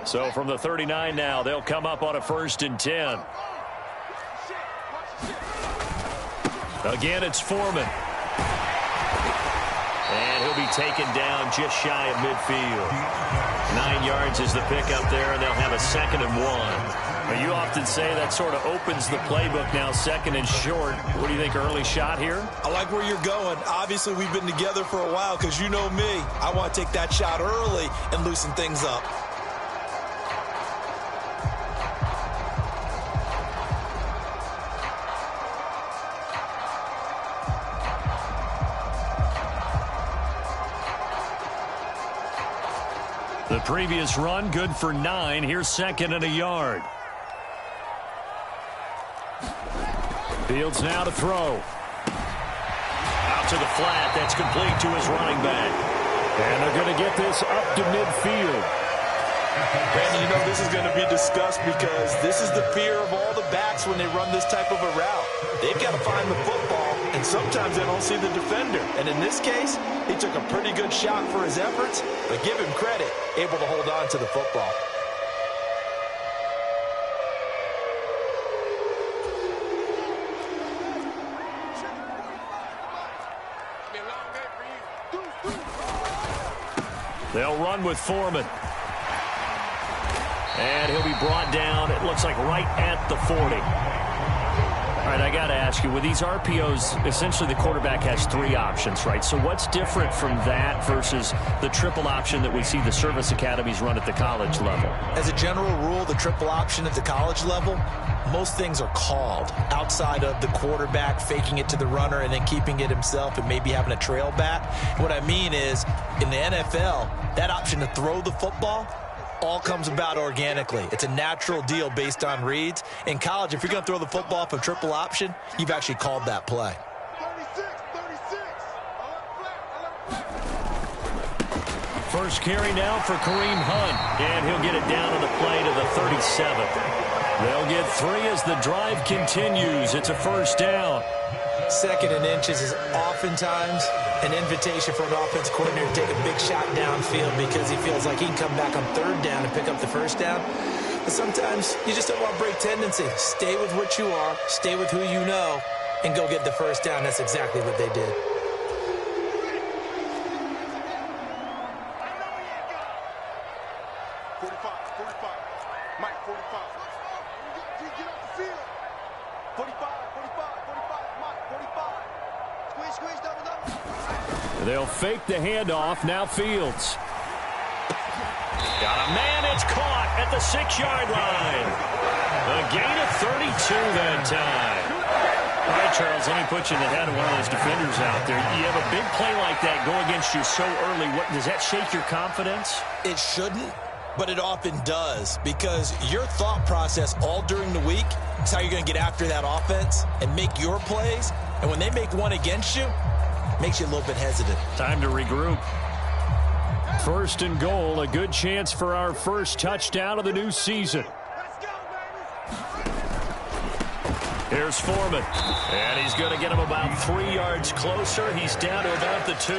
So from the 39 now, they'll come up on a 1st and 10. Again, it's Foreman. And he'll be taken down just shy of midfield. 9 yards is the pickup there, and they'll have a 2nd and 1. Now, you often say that sort of opens the playbook now, 2nd and short. What do you think, early shot here? I like where you're going. Obviously, we've been together for a while because you know me. I want to take that shot early and loosen things up. The previous run, good for 9. Here's 2nd and a yard. Fields now to throw. Out to the flat. That's complete to his running back. And they're going to get this up to midfield. Brandon, you know this is going to be discussed because this is the fear of all the backs when they run this type of a route. They've got to find the football, and sometimes they don't see the defender. And in this case, he took a pretty good shot for his efforts, but give him credit, able to hold on to the football. They'll run with Foreman. And he'll be brought down, it looks like right at the 40. All right, I got to ask you, with these RPOs, essentially the quarterback has 3 options, right? So what's different from that versus the triple option that we see the service academies run at the college level? As a general rule, the triple option at the college level, most things are called outside of the quarterback faking it to the runner and then keeping it himself and maybe having a trail back. What I mean is, in the NFL, that option to throw the football all comes about organically. It's a natural deal based on reads. In college, if you're going to throw the football for triple option, you've actually called that play. 36. First carry now for Kareem Hunt, and he'll get it down on the play to the 37. They'll get 3 as the drive continues. It's a 1st down. 2nd and inches is oftentimes an invitation for an offense coordinator to take a big shot downfield because he feels like he can come back on 3rd down and pick up the 1st down. But sometimes you just don't want to break tendency. Stay with what you are, stay with who you know, and go get the 1st down. That's exactly what they did. They'll fake the handoff. Now Fields. Got a man. It's caught at the 6-yard line. A gain of 32 that time. All right, Charles, let me put you in the head of one of those defenders out there. You have a big play like that go against you so early. What, does that shake your confidence? It shouldn't, but it often does because your thought process all during the week is how you're going to get after that offense and make your plays. And when they make one against you, makes you a little bit hesitant. Time to regroup. 1st and goal, a good chance for our first touchdown of the new season. Here's Foreman, and he's going to get him about 3 yards closer. He's down to about the 2.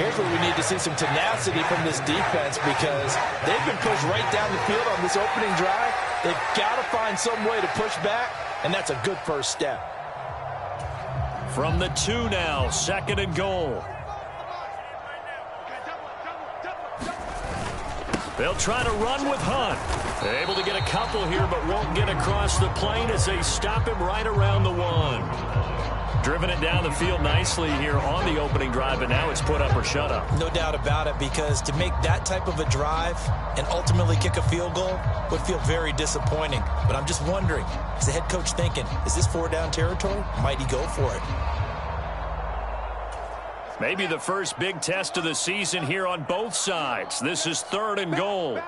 Here's where we need to see some tenacity from this defense because they've been pushed right down the field on this opening drive. They've got to find some way to push back, and that's a good 1st step. From the 2 now, 2nd and goal. They'll try to run with Hunt. They're able to get a couple here, but won't get across the plane as they stop him right around the 1. Driven it down the field nicely here on the opening drive, and now it's put up or shut up. No doubt about it, because to make that type of a drive and ultimately kick a field goal would feel very disappointing. But I'm just wondering, is the head coach thinking, is this 4-down territory? Might he go for it? Maybe the first big test of the season here on both sides. This is 3rd and goal.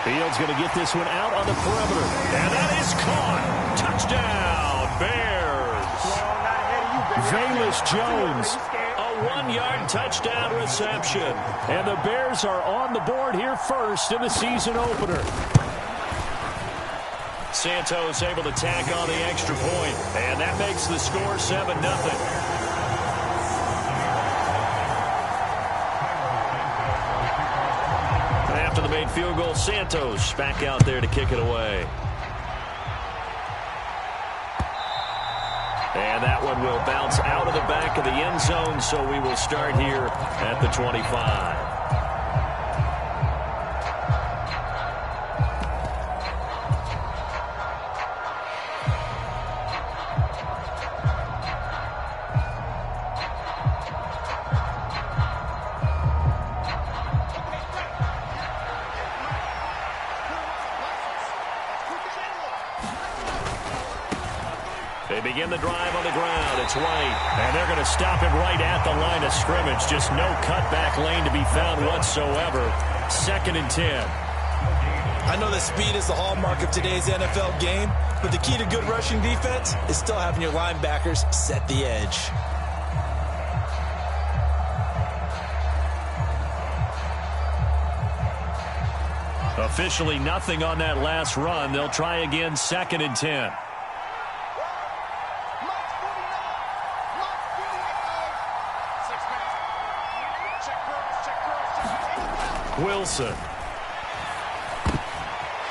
Fields going to get this one out on the perimeter. And that is caught. Touchdown, Bears. Velus Jones, a 1-yard touchdown reception. And the Bears are on the board here first in the season opener. Santos able to tack on the extra point. And that makes the score 7-0. After the made field goal, Santos back out there to kick it away. And that one will bounce out of the back of the end zone, so we will start here at the 25. They begin the drive on the ground. It's White, and they're going to stop him right at the line of scrimmage. Just no cutback lane to be found whatsoever. 2nd and 10. I know that speed is the hallmark of today's NFL game, but the key to good rushing defense is still having your linebackers set the edge. Officially nothing on that last run. They'll try again, 2nd and 10. Wilson.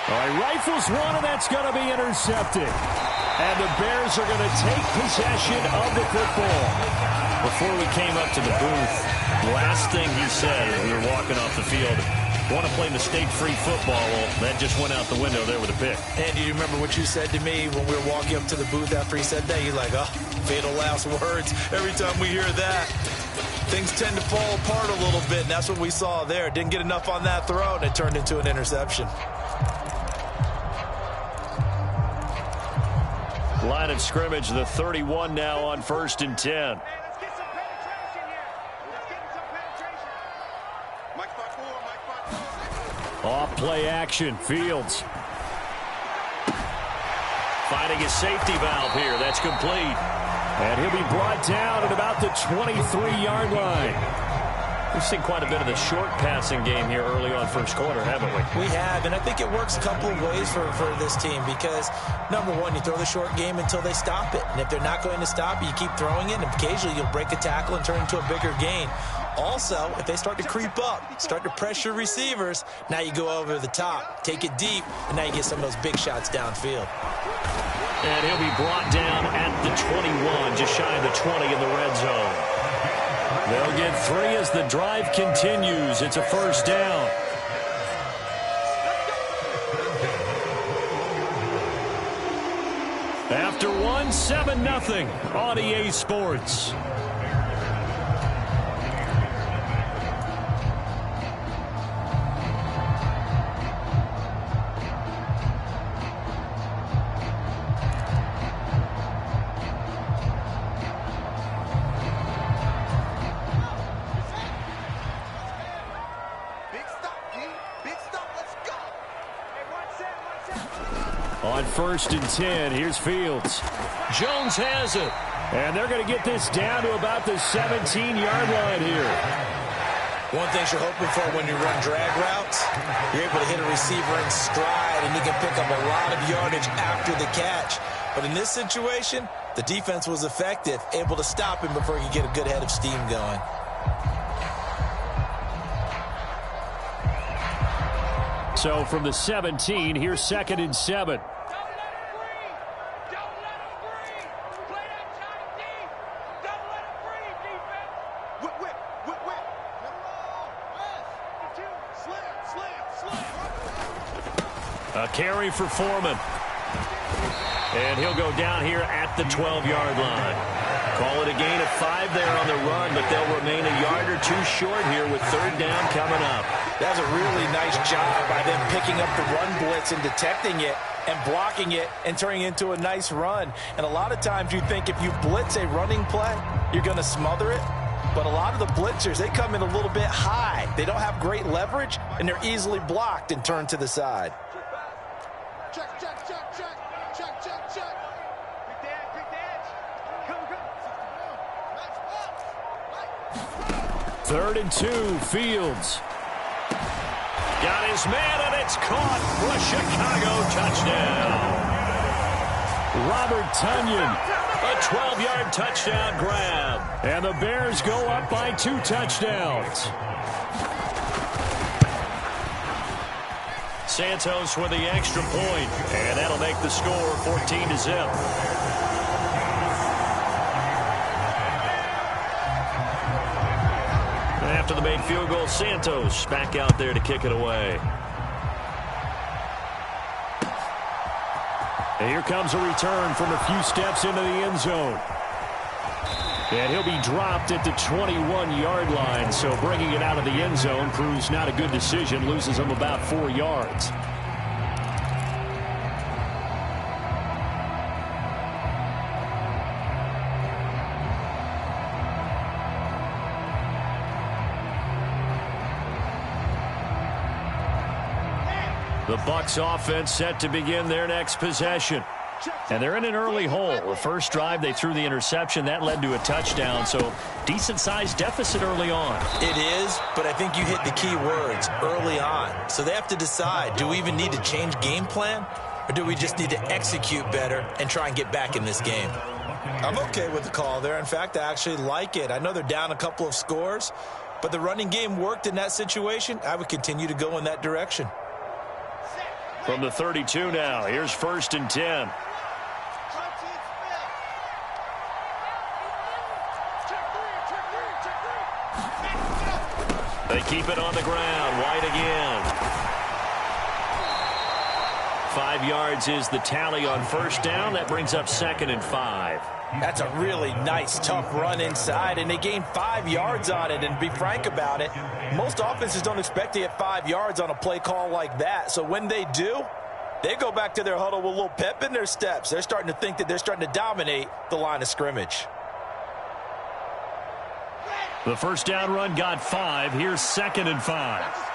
All right, rifles one, and that's going to be intercepted. And the Bears are going to take possession of the football. Before we came up to the booth, last thing he said as we were walking off the field, want to play mistake-free football. Well, that just went out the window there with a pick. And do you remember what you said to me when we were walking up to the booth after he said that? You're like, oh, fatal last words. Every time we hear that, things tend to fall apart a little bit, and that's what we saw there. Didn't get enough on that throw, and it turned into an interception. Line of scrimmage, the 31 now on 1st and 10. Off play action, Fields. Finding his safety valve here. That's complete. And he'll be brought down at about the 23-yard line. We've seen quite a bit of the short passing game here early on first quarter, haven't we? We have, and I think it works a couple of ways for this team because, number one, you throw the short game until they stop it. And if they're not going to stop it, you keep throwing it, and occasionally you'll break a tackle and turn it into a bigger gain. Also, if they start to creep up, start to pressure receivers, now you go over the top, take it deep, and now you get some of those big shots downfield. And he'll be brought down at the 21, just shy of the 20 in the red zone. They'll get 3 as the drive continues. It's a first down. After 1, 7-0 on EA Sports. On 1st and 10, here's Fields. Jones has it. And they're going to get this down to about the 17-yard line here. One thing you're hoping for when you run drag routes, you're able to hit a receiver in stride, and you can pick up a lot of yardage after the catch. But in this situation, the defense was effective, able to stop him before he could get a good head of steam going. So from the 17, here's 2nd and 7. A carry for Foreman. And he'll go down here at the 12-yard line. Call it a gain of 5 there on the run, but they'll remain a yard or 2 short here with 3rd down coming up. That was a really nice job by them picking up the run blitz and detecting it. and blocking it and turning it into a nice run. And a lot of times you think if you blitz a running play, you're going to smother it. But a lot of the blitzers, they come in a little bit high. They don't have great leverage, and they're easily blocked and turned to the side. Check, check, check, check. Check, check, check. Quick dance. Go, go. 3rd and 2, Fields. Got his man, and it's caught for a Chicago touchdown. Robert Tonyan. A 12-yard touchdown grab. And the Bears go up by 2 touchdowns. Santos with the extra point, and that'll make the score 14-0. After the made field goal, Santos back out there to kick it away. And here comes a return from a few steps into the end zone. And he'll be dropped at the 21-yard line, so bringing it out of the end zone proves not a good decision, loses him about 4 yards. The Bucs offense set to begin their next possession. And they're in an early hole. The first drive, they threw the interception. That led to a touchdown, so decent-sized deficit early on. It is, but I think you hit the key words, early on. So they have to decide, do we even need to change game plan, or do we just need to execute better and try and get back in this game? I'm okay with the call there. In fact, I actually like it. I know they're down a couple of scores, but the running game worked in that situation. I would continue to go in that direction. From the 32 now, here's 1st and 10. They keep it on the ground. White again. 5 yards is the tally on 1st down. That brings up 2nd and 5. That's a really nice, tough run inside, and they gained 5 yards on it. And to be frank about it, most offenses don't expect to get 5 yards on a play call like that. So when they do, they go back to their huddle with a little pep in their steps. They're starting to think that they're starting to dominate the line of scrimmage. The 1st down run got 5. Here's 2nd and 5.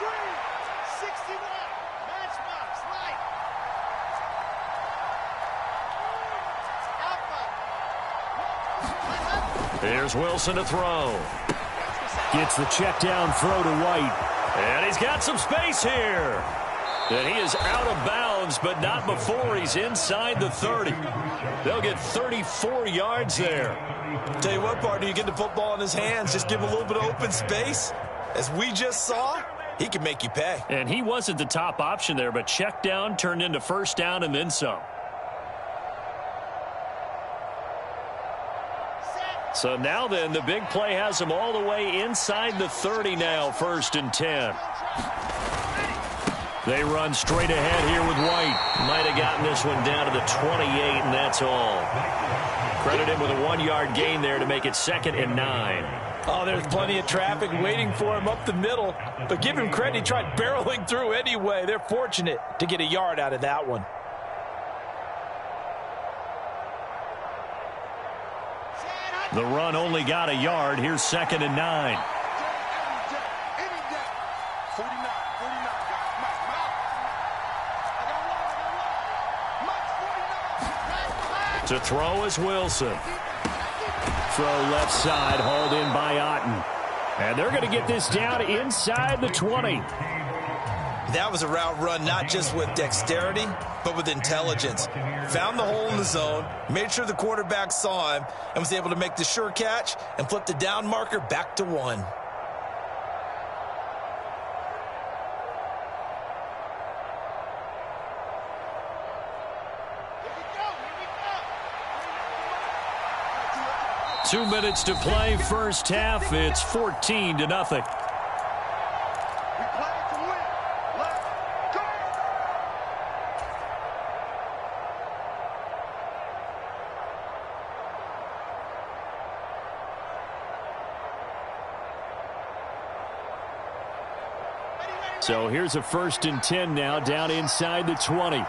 Here's Wilson to throw. Gets the check down throw to White. And he's got some space here. And he is out of bounds, but not before he's inside the 30. They'll get 34 yards there. Tell you what, partner, you get the football in his hands, just give him a little bit of open space. As we just saw, he can make you pay. And he wasn't the top option there, but check down turned into 1st down and then some. So now then, the big play has him all the way inside the 30 now, 1st and 10. They run straight ahead here with White. Might have gotten this one down to the 28, and that's all. Credit him with a 1-yard gain there to make it 2nd and 9. Oh, there's plenty of traffic waiting for him up the middle. But give him credit, he tried barreling through anyway. They're fortunate to get a yard out of that one. The run only got a yard. Here's 2nd and 9. To throw is Wilson. Throw left side, hauled in by Otten. And they're going to get this down inside the 20. That was a route run not just with dexterity, but with intelligence. Found the hole in the zone, made sure the quarterback saw him, and was able to make the sure catch and flip the down marker back to 1. Two minutes to play, first half. It's 14-0. So here's a 1st and 10 now, down inside the 20.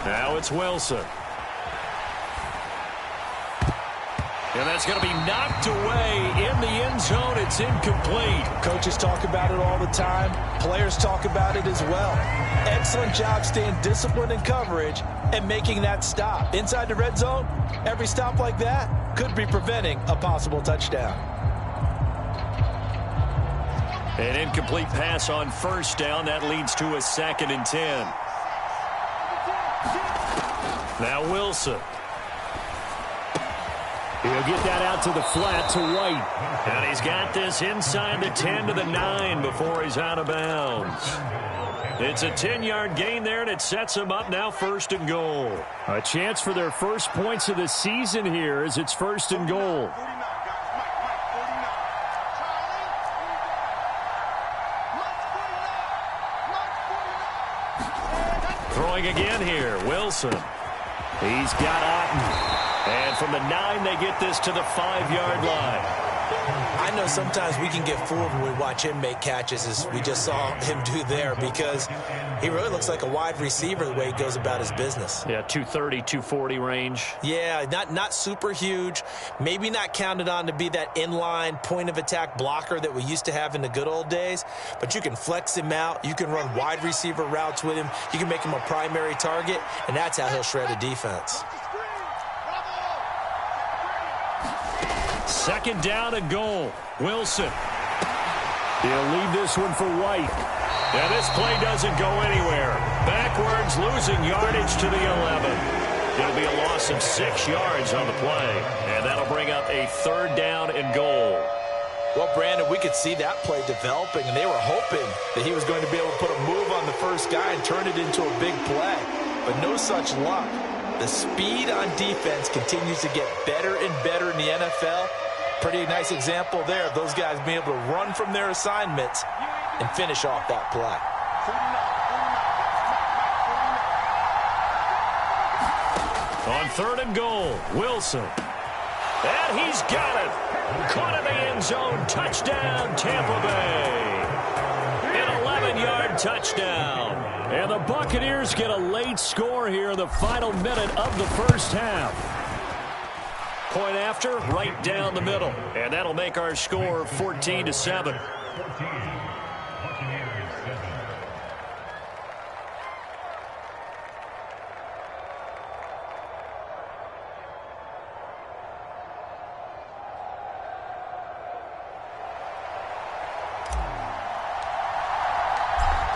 Now it's Wilson. And that's going to be knocked away in the end zone. It's incomplete. Coaches talk about it all the time. Players talk about it as well. Excellent job staying disciplined in coverage and making that stop. Inside the red zone, every stop like that could be preventing a possible touchdown. An incomplete pass on first down. That leads to a 2nd and 10. Now Wilson. He'll get that out to the flat to White. And he's got this inside the 10 to the 9 before he's out of bounds. It's a 10-yard gain there, and it sets him up now 1st and goal. A chance for their first points of the season here as it's 1st and goal. Throwing again here, Wilson. He's got Otten. And from the 9, they get this to the 5-yard line. I know sometimes we can get fooled when we watch him make catches, as we just saw him do there, because he really looks like a wide receiver the way he goes about his business. Yeah, 230, 240 range. Yeah, not super huge. Maybe not counted on to be that inline point-of-attack blocker that we used to have in the good old days, but you can flex him out. You can run wide receiver routes with him. You can make him a primary target, and that's how he'll shred a defense. 2nd down and goal. Wilson. He'll leave this one for White. And this play doesn't go anywhere. Backwards, losing yardage to the 11. It'll be a loss of 6 yards on the play. And that'll bring up a 3rd down and goal. Well, Brandon, we could see that play developing, and they were hoping that he was going to be able to put a move on the first guy and turn it into a big play. But no such luck. The speed on defense continues to get better and better in the NFL. Pretty nice example there of those guys being able to run from their assignments and finish off that play. On 3rd and goal, Wilson. And he's got it. Caught in the end zone. Touchdown, Tampa Bay. An 11-yard touchdown. And the Buccaneers get a late score here in the final minute of the first half. Point after, right down the middle. And that'll make our score 14-7.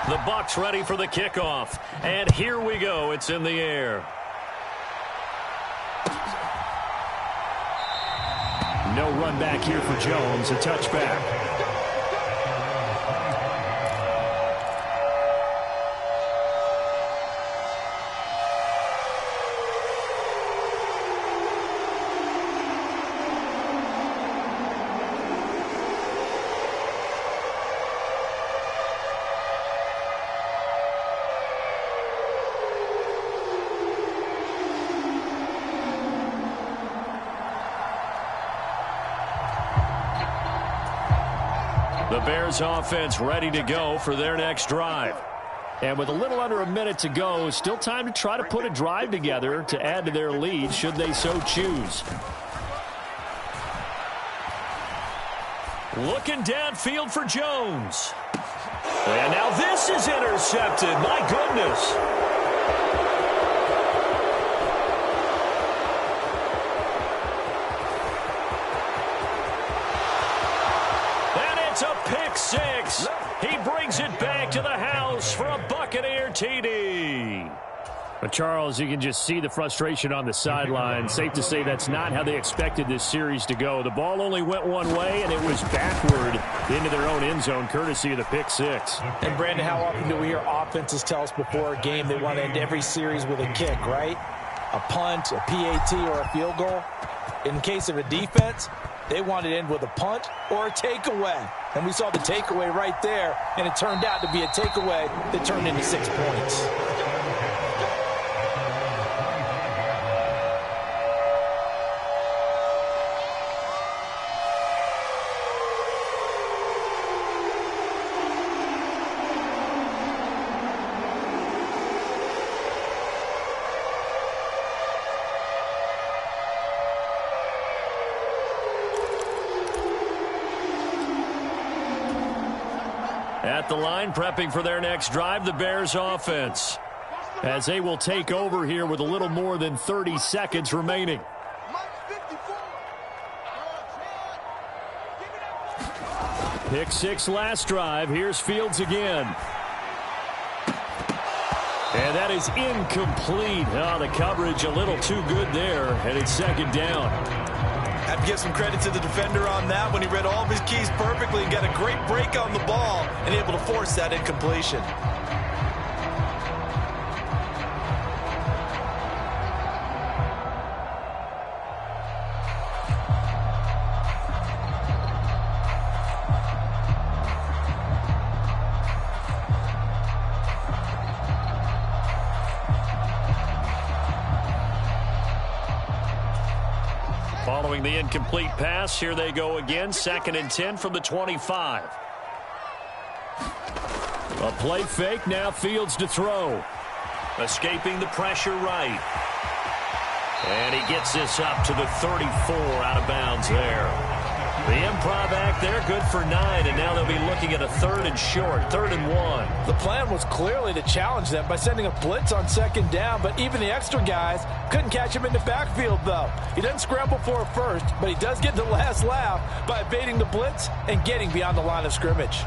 The Bucs ready for the kickoff. And here we go. It's in the air. No run back here for Jones. A touchback. The Bears offense ready to go for their next drive. And with a little under a minute to go, still time to try to put a drive together to add to their lead should they so choose. Looking downfield for Jones. And now this is intercepted. My goodness. A pick six. He brings it back to the house for a Buccaneer TD. But Charles, you can just see the frustration on the sideline. Safe to say that's not how they expected this series to go. The ball only went one way, and it was backward into their own end zone, courtesy of the pick six. And, Brandon, how often do we hear offenses tell us before a game they want to end every series with a kick, right? A punt, a PAT, or a field goal. In case of a defense, they want to end with a punt or a takeaway. And we saw the takeaway right there, and it turned out to be a takeaway that turned into 6 points. At the line, prepping for their next drive, the Bears offense, as they will take over here with a little more than 30 seconds remaining. Pick 6 last drive. Here's Fields again. And that is incomplete. Oh, the coverage a little too good there, and it's second down. Have to give some credit to the defender on that when he read all of his keys perfectly and got a great break on the ball and able to force that incompletion. Following the incomplete pass, here they go again. 2nd and 10 from the 25. A play fake, now Fields to throw. Escaping the pressure right. And he gets this up to the 34, out of bounds there. The improv act there, good for 9, and now they'll be looking at a 3rd and short, 3rd and 1. The plan was clearly to challenge them by sending a blitz on 2nd down, but even the extra guys couldn't catch him in the backfield, though. He doesn't scramble for a first, but he does get the last laugh by evading the blitz and getting beyond the line of scrimmage.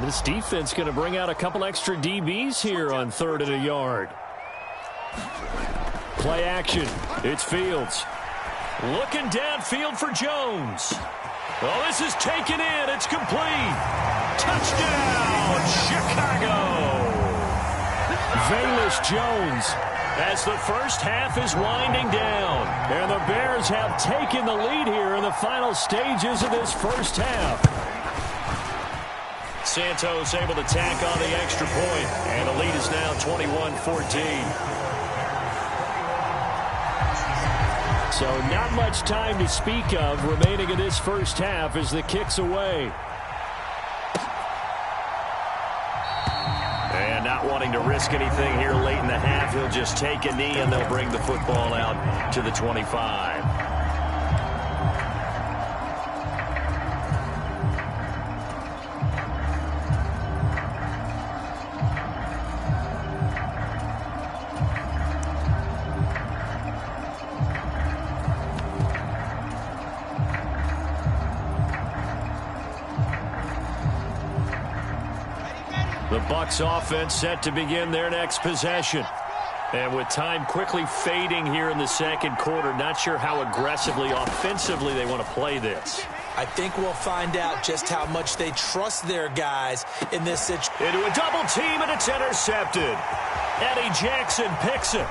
This defense going to bring out a couple extra DBs here on 3rd and a yard. Play action. It's Fields. Looking downfield for Jones. Oh, this is taken in. It's complete. Touchdown, Chicago. Velus Jones, as the first half is winding down. And the Bears have taken the lead here in the final stages of this first half. Santos able to tack on the extra point, and the lead is now 21-14. So not much time to speak of remaining in this first half as the kick's away. And not wanting to risk anything here late in the half, he'll just take a knee and they'll bring the football out to the 25. The Bucs offense set to begin their next possession. And with time quickly fading here in the second quarter, not sure how aggressively, offensively they want to play this. I think we'll find out just how much they trust their guys in this situation. Into a double team, and it's intercepted. Eddie Jackson picks it.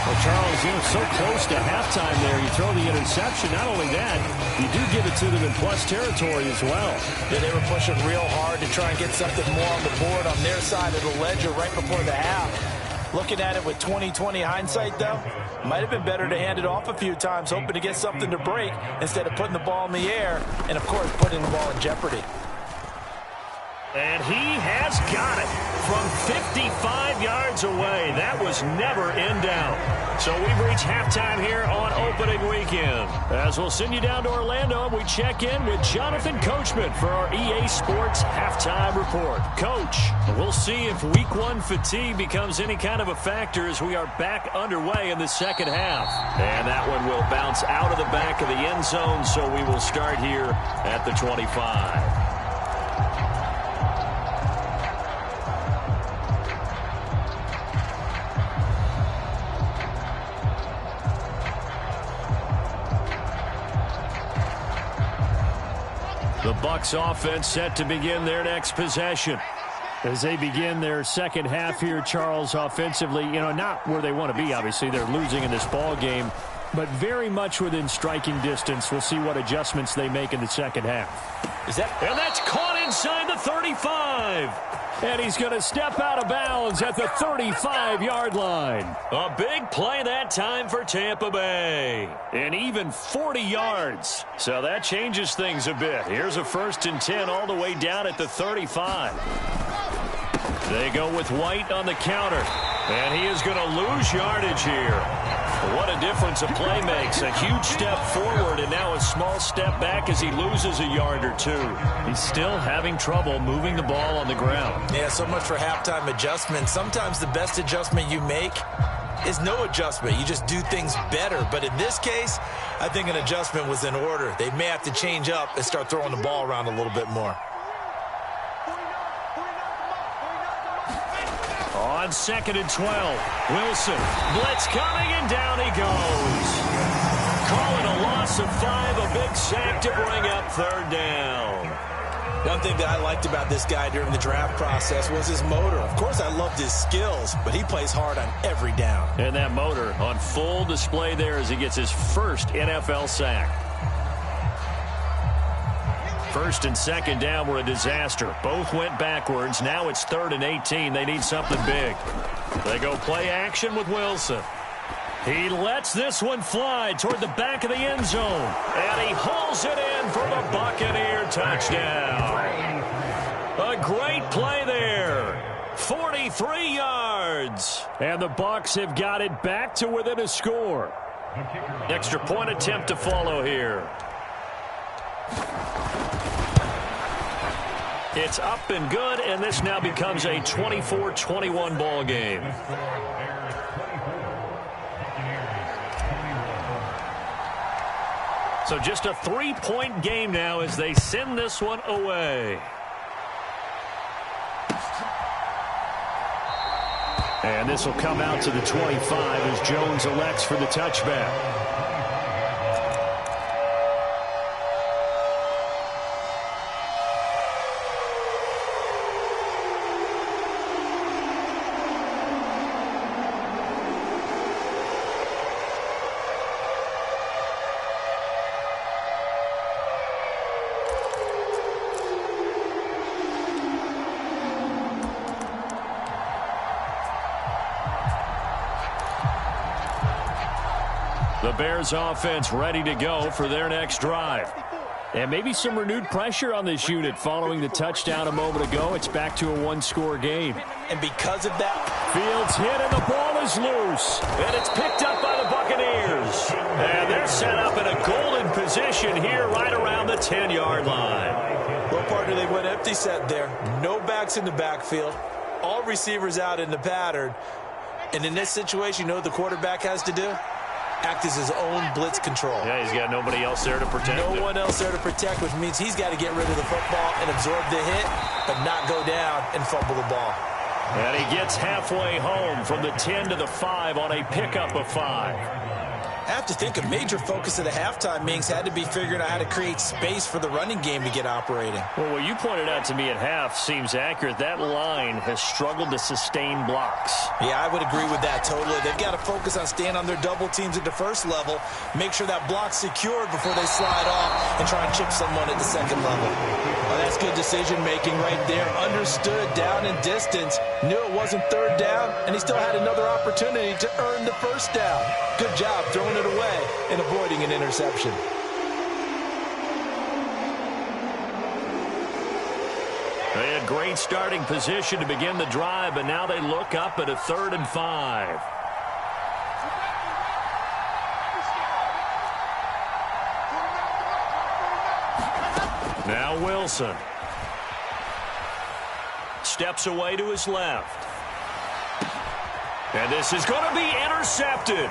Well, Charles, so close to halftime there. You throw the interception. Not only that, you do give it to them in plus territory as well. Yeah, they were pushing real hard to try and get something more on the board on their side of the ledger right before the half. Looking at it with 20/20 hindsight, though, might have been better to hand it off a few times, hoping to get something to break instead of putting the ball in the air and, of course, putting the ball in jeopardy. And he has got it from 55 yards away. That was never in doubt. So we've reached halftime here on opening weekend. As we'll send you down to Orlando, and we check in with Jonathan Coachman for our EA Sports Halftime Report. Coach, we'll see if Week 1 fatigue becomes any kind of a factor as we are back underway in the second half. And that one will bounce out of the back of the end zone, so we will start here at the 25. The Bucs offense set to begin their next possession. As they begin their second half here, Charles, offensively, not where they want to be, obviously. They're losing in this ball game, but very much within striking distance. We'll see what adjustments they make in the second half. And that's caught inside the 35. And he's going to step out of bounds at the 35-yard line. A big play that time for Tampa Bay. And even 40 yards. So that changes things a bit. Here's a 1st and 10 all the way down at the 35. They go with White on the counter. And he is going to lose yardage here. What a difference a play makes. A huge step forward and now a small step back as he loses a yard or two. He's still having trouble moving the ball on the ground. Yeah, so much for halftime adjustment. Sometimes the best adjustment you make is no adjustment. You just do things better. But in this case, I think an adjustment was in order. They may have to change up and start throwing the ball around a little bit more. On 2nd and 12, Wilson, blitz coming, and down he goes. Call it a loss of 5, a big sack to bring up 3rd down. One thing that I liked about this guy during the draft process was his motor. Of course, I loved his skills, but he plays hard on every down. And that motor on full display there as he gets his first NFL sack. 1st and 2nd down were a disaster. Both went backwards. Now it's 3rd and 18. They need something big. They go play action with Wilson. He lets this one fly toward the back of the end zone. And he hauls it in for the Buccaneer touchdown. A great play there. 43 yards. And the Bucs have got it back to within a score. Extra point attempt to follow here. It's up and good, and this now becomes a 24-21 ball game. So just a 3-point game now as they send this one away. And this will come out to the 25 as Jones elects for the touchback. The Bears offense ready to go for their next drive. And maybe some renewed pressure on this unit following the touchdown a moment ago. It's back to a 1-score game. And because of that, Fields hit and the ball is loose. And it's picked up by the Buccaneers. And they're set up in a golden position here right around the 10-yard line. Well, partner, they went empty set there. No backs in the backfield. All receivers out in the pattern. And in this situation, you know what the quarterback has to do? Act as his own blitz control. Yeah, he's got nobody else there to protect him. No one else there to protect, which means he's got to get rid of the football and absorb the hit, but not go down and fumble the ball. And he gets halfway home from the 10 to the 5 on a pickup of 5. I have to think a major focus of the halftime meetings had to be figuring out how to create space for the running game to get operating. Well, what you pointed out to me at half seems accurate. That line has struggled to sustain blocks. Yeah, I would agree with that totally. They've got to focus on staying on their double teams at the first level, make sure that block's secured before they slide off and try and chip someone at the second level. Well, that's good decision-making right there. Understood down and distance, knew it wasn't 3rd down, and he still had another opportunity to earn the 1st down. Good job throwing it away and avoiding an interception. They had great starting position to begin the drive, but now they look up at a 3rd and 5. Now Wilson steps away to his left. And this is going to be intercepted.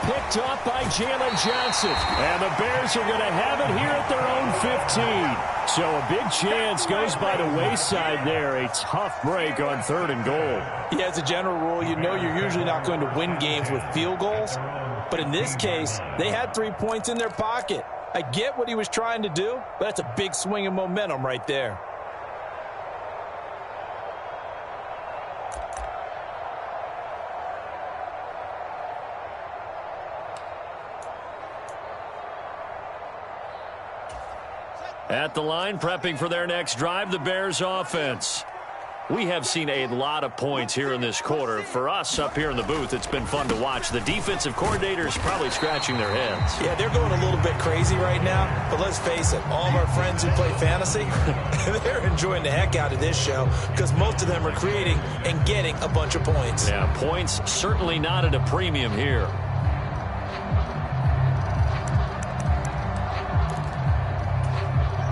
Picked up by Jalen Johnson. And the Bears are going to have it here at their own 15. So a big chance goes by the wayside there. A tough break on 3rd and goal. Yeah, as a general rule, you know you're usually not going to win games with field goals. But in this case, they had 3 points in their pocket. I get what he was trying to do, but that's a big swing of momentum right there. At the line, prepping for their next drive, the Bears offense. We have seen a lot of points here in this quarter. For us up here in the booth, it's been fun to watch. The defensive coordinators probably scratching their heads. Yeah, they're going a little bit crazy right now, but let's face it, all of our friends who play fantasy, they're enjoying the heck out of this show because most of them are creating and getting a bunch of points. Yeah, points certainly not at a premium here.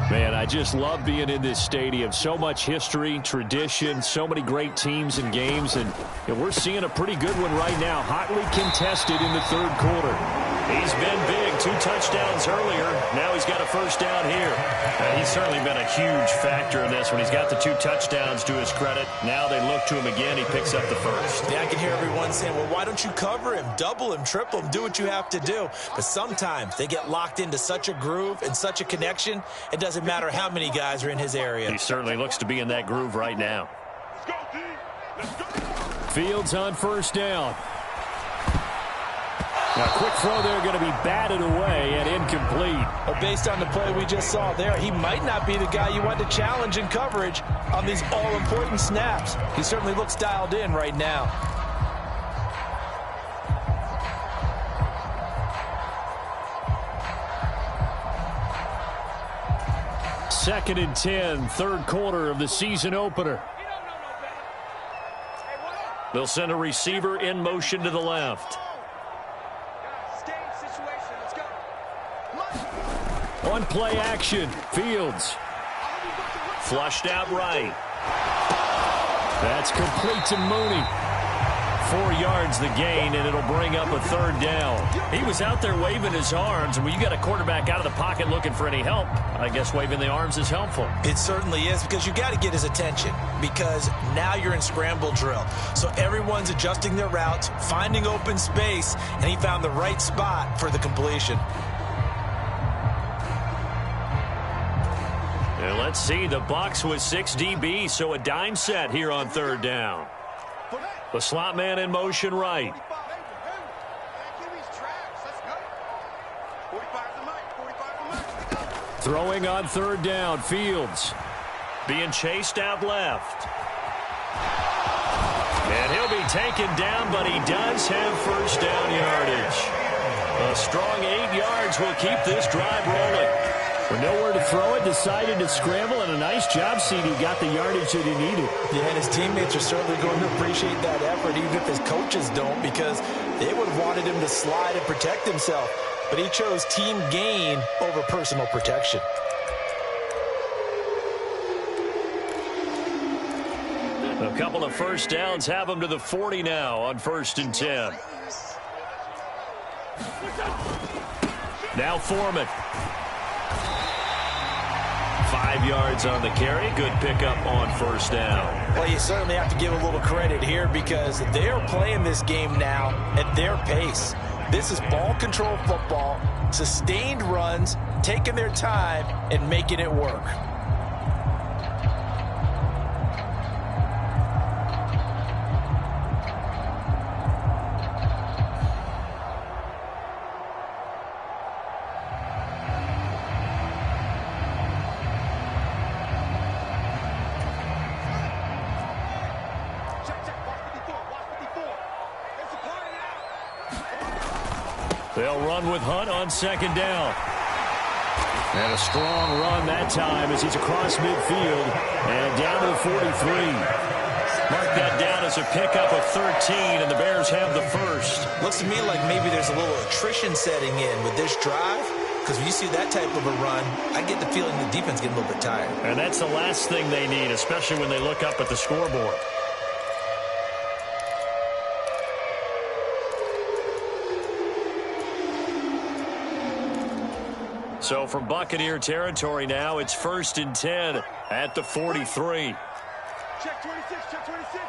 Man, I just love being in this stadium. So much history, tradition, so many great teams and games, and we're seeing a pretty good one right now. Hotly contested in the third quarter. He's been big. 2 touchdowns earlier. Now he's got a first down here. And he's certainly been a huge factor in this when he's got the 2 touchdowns to his credit. Now they look to him again. He picks up the first. Yeah, I can hear everyone saying, well, why don't you cover him, double him, triple him, do what you have to do. But sometimes they get locked into such a groove and such a connection, it doesn't matter how many guys are in his area. He certainly looks to be in that groove right now. Fields on first down. Now, quick throw there, going to be batted away and incomplete. But based on the play we just saw there, he might not be the guy you want to challenge in coverage on these all-important snaps. He certainly looks dialed in right now. Second and 10, third quarter of the season opener. They'll send a receiver in motion to the left. On play action, Fields. Flushed out right. That's complete to Mooney. 4 yards the gain, and it'll bring up a third down. He was out there waving his arms, and when you got a quarterback out of the pocket looking for any help, I guess waving the arms is helpful. It certainly is, because you got to get his attention, because now you're in scramble drill. So everyone's adjusting their routes, finding open space, and he found the right spot for the completion. And let's see, the Bucs with 6 DB, so a dime set here on third down. The slot man in motion right. Throwing on third down, Fields. Being chased out left. And he'll be taken down, but he does have first down yardage. A strong 8 yards will keep this drive rolling. With nowhere to throw it, decided to scramble, and a nice job, CD. Got the yardage that he needed. Yeah, and his teammates are certainly going to appreciate that effort, even if his coaches don't, because they would have wanted him to slide and protect himself. But he chose team gain over personal protection. A couple of first downs have him to the 40 now on 1st and 10. Now Foreman. 5 yards on the carry. Good pickup on first down. Well, you certainly have to give a little credit here because they're playing this game now at their pace. This is ball control football, sustained runs, taking their time, and making it work. They'll run with Hunt on second down. And a strong run that time as he's across midfield and down to the 43. Mark that down as a pickup of 13, and the Bears have the first. Looks to me like maybe there's a little attrition setting in with this drive, because when you see that type of a run, I get the feeling the defense getting a little bit tired. And that's the last thing they need, especially when they look up at the scoreboard. So from Buccaneer territory now, it's 1st and 10 at the 43. Check 26, check 26.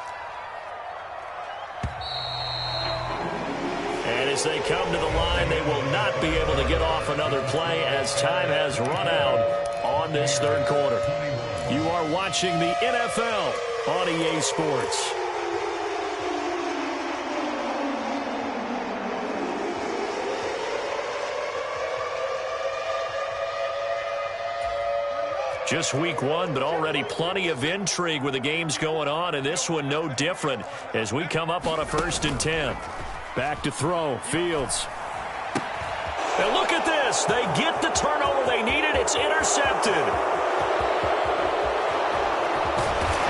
And as they come to the line, they will not be able to get off another play as time has run out on this third quarter. You are watching the NFL on EA Sports. Just week 1, but already plenty of intrigue with the games going on, and this one no different as we come up on a 1st and 10. Back to throw, Fields. And look at this. They get the turnover they needed. It's intercepted.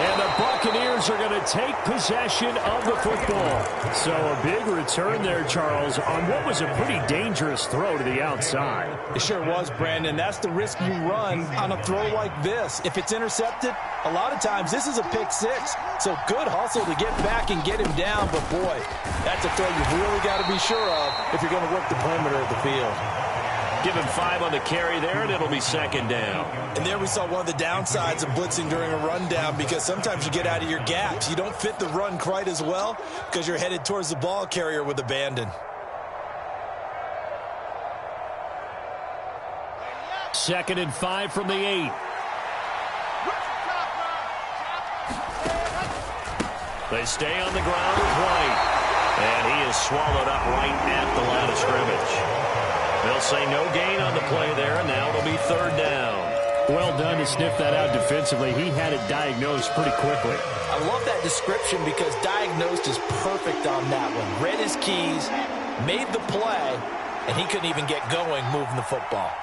And the Buccaneers are going to take possession of the football. So a big return there, Charles, on what was a pretty dangerous throw to the outside. It sure was, Brandon. That's the risk you run on a throw like this. If it's intercepted, a lot of times this is a pick 6. So good hustle to get back and get him down. But, boy, that's a throw you've really got to be sure of if you're going to work the perimeter of the field. Give him 5 on the carry there, and it'll be 2nd down. And there we saw one of the downsides of blitzing during a rundown, because sometimes you get out of your gaps. You don't fit the run quite as well because you're headed towards the ball carrier with abandon. 2nd and 5 from the 8. They stay on the ground with White. And he is swallowed up right at the line of scrimmage. They'll say no gain on the play there, and now it'll be 3rd down. Well done to sniff that out defensively. He had it diagnosed pretty quickly. I love that description because diagnosed is perfect on that one. Read his keys, made the play, and he couldn't even get going moving the football.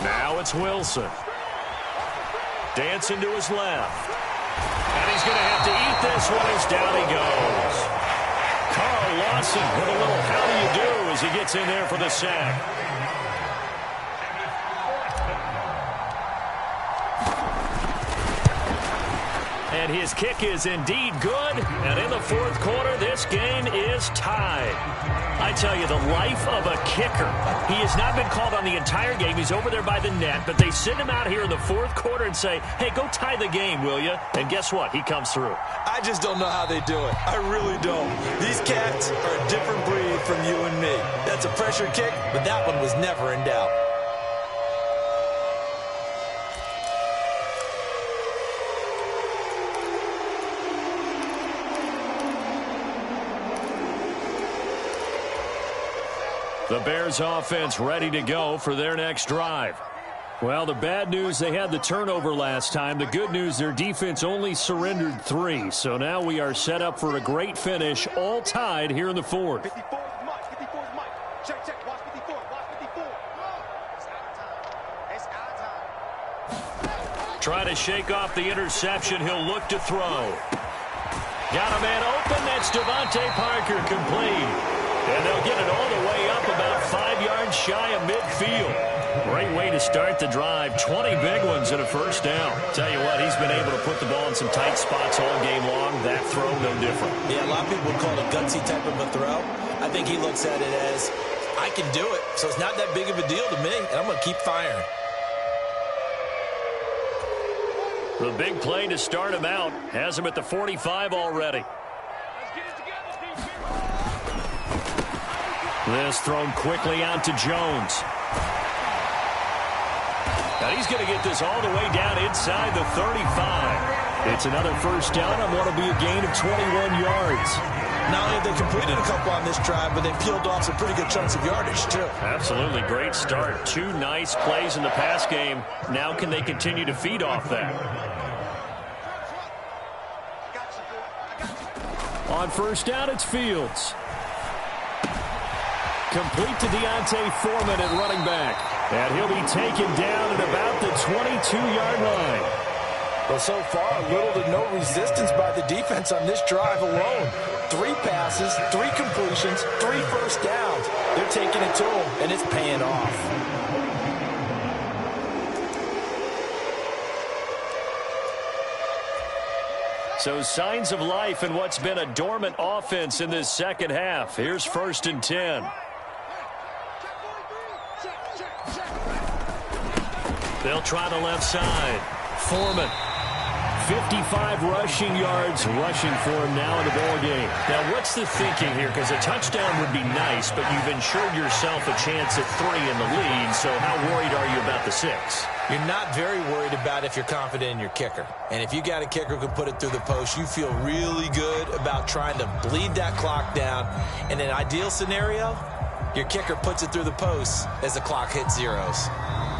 Now it's Wilson. Dancing to his left. And he's going to have to eat this one as down he goes. Carl Lawson with a little how do you do as he gets in there for the sack. And his kick is indeed good. And in the 4th quarter, this game is tied. I tell you, the life of a kicker. He has not been called on the entire game. He's over there by the net. But they send him out here in the 4th quarter and say, hey, go tie the game, will you? And guess what? He comes through. I just don't know how they do it. I really don't. These cats are a different breed from you and me. That's a pressure kick, but that one was never in doubt. The Bears offense ready to go for their next drive. Well, the bad news, they had the turnover last time. The good news, their defense only surrendered 3. So now we are set up for a great finish, all tied here in the 4th. 54 is Mike. 54 is Mike. Check, check. Watch 54. Watch 54. It's out of time. It's out of time. Try to shake off the interception. He'll look to throw. Got a man open. That's Devontae Parker, complete. And they'll get it all the way up about 5 yards shy of midfield. Great way to start the drive. 20 big ones and a 1st down. Tell you what, he's been able to put the ball in some tight spots all game long. That throw, no different. Yeah, a lot of people would call it a gutsy type of a throw. I think he looks at it as, I can do it, so it's not that big of a deal to me, and I'm going to keep firing. The big play to start him out has him at the 45 already. This thrown quickly out to Jones. And he's going to get this all the way down inside the 35. It's another 1st down on what will be a gain of 21 yards. Not only have they completed a couple on this drive, but they've peeled off some pretty good chunks of yardage, too. Absolutely. Great start. 2 nice plays in the pass game. Now can they continue to feed off that? On 1st down, it's Fields. Complete to Deontay Foreman at running back. And he'll be taken down at about the 22-yard line. Well, so far, little to no resistance by the defense on this drive alone. 3 passes, 3 completions, 3 1st downs. They're taking it to him, and it's paying off. So signs of life in what's been a dormant offense in this 2nd half. Here's 1st and 10. They'll try the left side. Foreman. 55 rushing yards rushing for him now in the ball game. Now, what's the thinking here? Because a touchdown would be nice, but you've ensured yourself a chance at 3 in the lead, so how worried are you about the 6? You're not very worried about if you're confident in your kicker. And if you got a kicker who can put it through the post, you feel really good about trying to bleed that clock down. In an ideal scenario, your kicker puts it through the post as the clock hits zeros.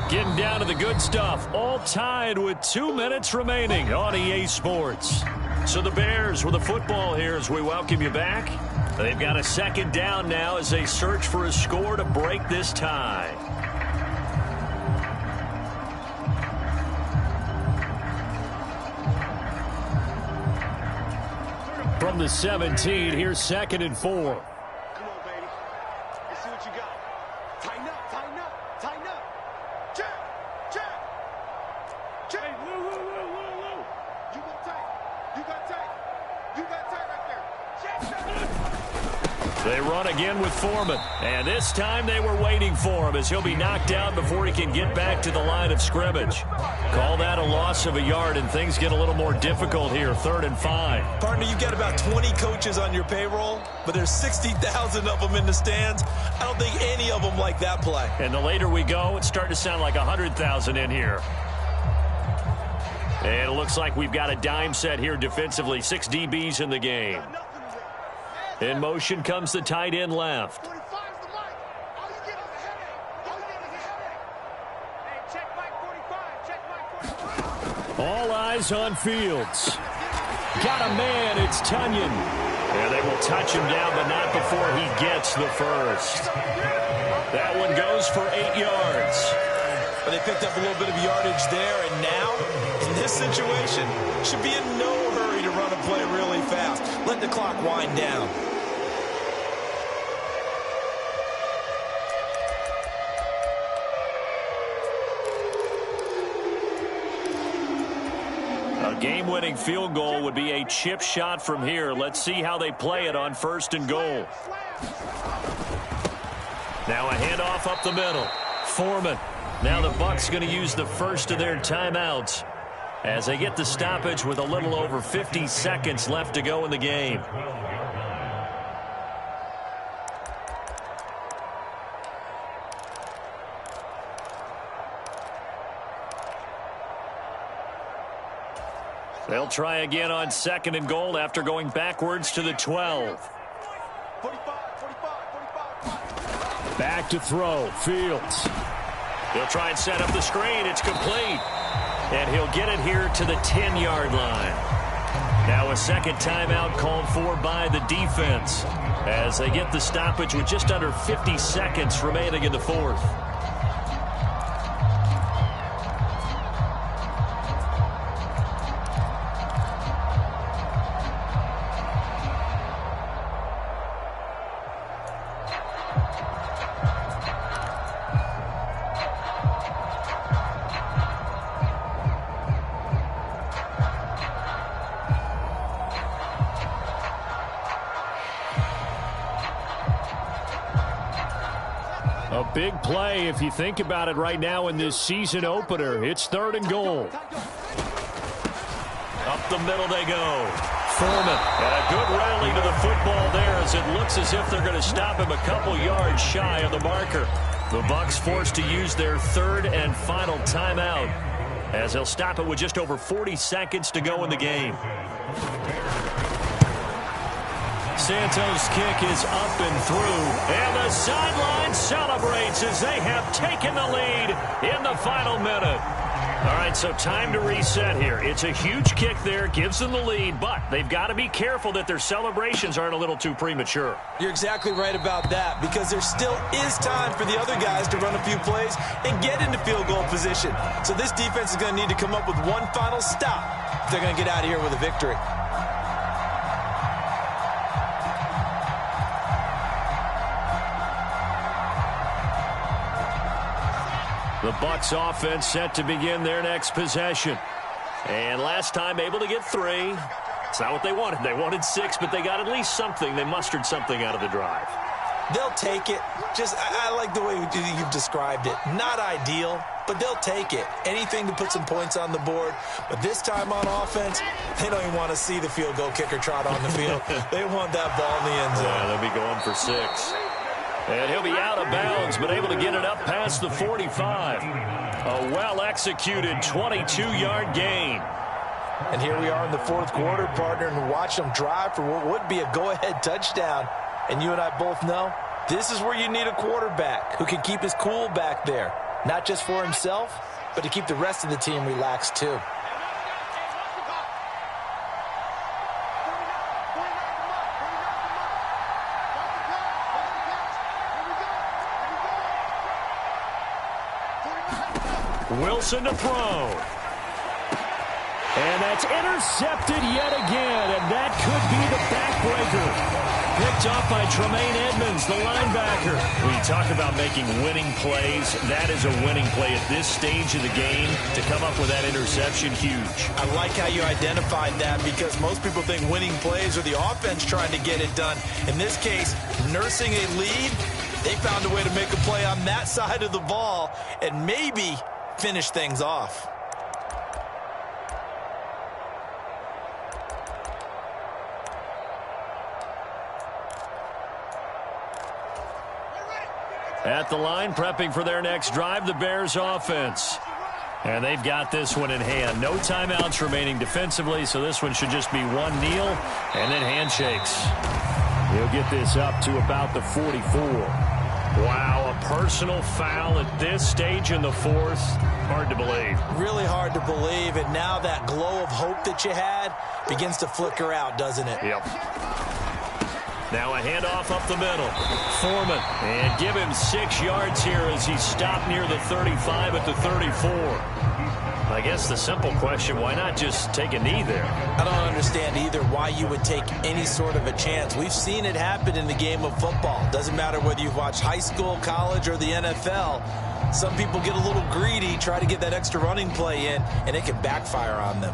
Getting down to the good stuff, all tied with 2 minutes remaining on EA Sports. So the Bears with the football here as we welcome you back. They've got a second down now as they search for a score to break this tie. From the 17, here's 2nd and 4. Come on, baby. Let's see what you got. Tighten up, tighten up, tighten up. Check, check, check. Hey, Lou. You go tight. You got tight. You got tight right there. Check. They run again with Foreman. And this time they were waiting for him as he'll be knocked down before he can get back to the line of scrimmage. Call that a loss of a yard, and things get a little more difficult here. 3rd and 5. Partner, you've got about 20 coaches on your payroll, but there's 60,000 of them in the stands. I don't think any of them like that play. And the later we go, it's starting to sound like 100,000 in here. And it looks like we've got a dime set here defensively. 6 DBs in the game. In motion comes the tight end left. All eyes on Fields. Got a man, it's Tunyon. And they will touch him down, but not before he gets the first. That one goes for 8 yards. But they picked up a little bit of yardage there, and now, in this situation, should be in no hurry to run a play really fast. Let the clock wind down. A game-winning field goal would be a chip shot from here. Let's see how they play it on 1st and goal. Now a handoff up the middle. Foreman. Now the Bucs going to use the first of their timeouts as they get the stoppage with a little over 50 seconds left to go in the game. They'll try again on 2nd and goal after going backwards to the 12. Back to throw. Fields. He'll try and set up the screen. It's complete. And he'll get it here to the 10-yard line. Now a second timeout called for by the defense as they get the stoppage with just under 50 seconds remaining in the 4th. A big play if you think about it right now in this season opener. It's 3rd and goal. Up the middle they go. Foreman. And a good rally to the football there as it looks as if they're going to stop him a couple yards shy of the marker. The Bucs forced to use their 3rd and final timeout as they'll stop it with just over 40 seconds to go in the game. Santos' kick is up and through, and the sideline celebrates as they have taken the lead in the final minute. All right, so time to reset here. It's a huge kick there, gives them the lead, but they've got to be careful that their celebrations aren't a little too premature. You're exactly right about that, because there still is time for the other guys to run a few plays and get into field goal position. So this defense is going to need to come up with one final stop if they're going to get out of here with a victory. The Bucs offense set to begin their next possession. And last time able to get 3. It's not what they wanted. They wanted 6, but they got at least something. They mustered something out of the drive. They'll take it. I like the way you've described it. Not ideal, but they'll take it. Anything to put some points on the board. But this time on offense, they don't even want to see the field goal kicker trot on the field. They want that ball in the end zone. Yeah, they'll be going for 6. And he'll be out of bounds, but able to get it up past the 45. A well-executed 22-yard gain. And here we are in the fourth quarter, partner, and watch them drive for what would be a go-ahead touchdown. And you and I both know this is where you need a quarterback who can keep his cool back there, not just for himself, but to keep the rest of the team relaxed too. Wilson to throw. And that's intercepted yet again, and that could be the backbreaker. Picked off by Tremaine Edmonds, the linebacker. When you talk about making winning plays, that is a winning play at this stage of the game. To come up with that interception, huge. I like how you identified that because most people think winning plays are the offense trying to get it done. In this case, nursing a lead, they found a way to make a play on that side of the ball and maybe finish things off. At the line, prepping for their next drive, the Bears offense. And they've got this one in hand. No timeouts remaining defensively, so this one should just be one kneel and then handshakes. He'll get this up to about the 44. Wow, a personal foul at this stage in the fourth. Hard to believe. Really hard to believe, and now that glow of hope that you had begins to flicker out, doesn't it? Yep. Now a handoff up the middle. Foreman. And give him 6 yards here as he stopped near the 35 at the 34. I guess the simple question, why not just take a knee there? I don't understand either why you would take any sort of a chance. We've seen it happen in the game of football. Doesn't matter whether you've watched high school, college, or the NFL. Some people get a little greedy, try to get that extra running play in, and it can backfire on them.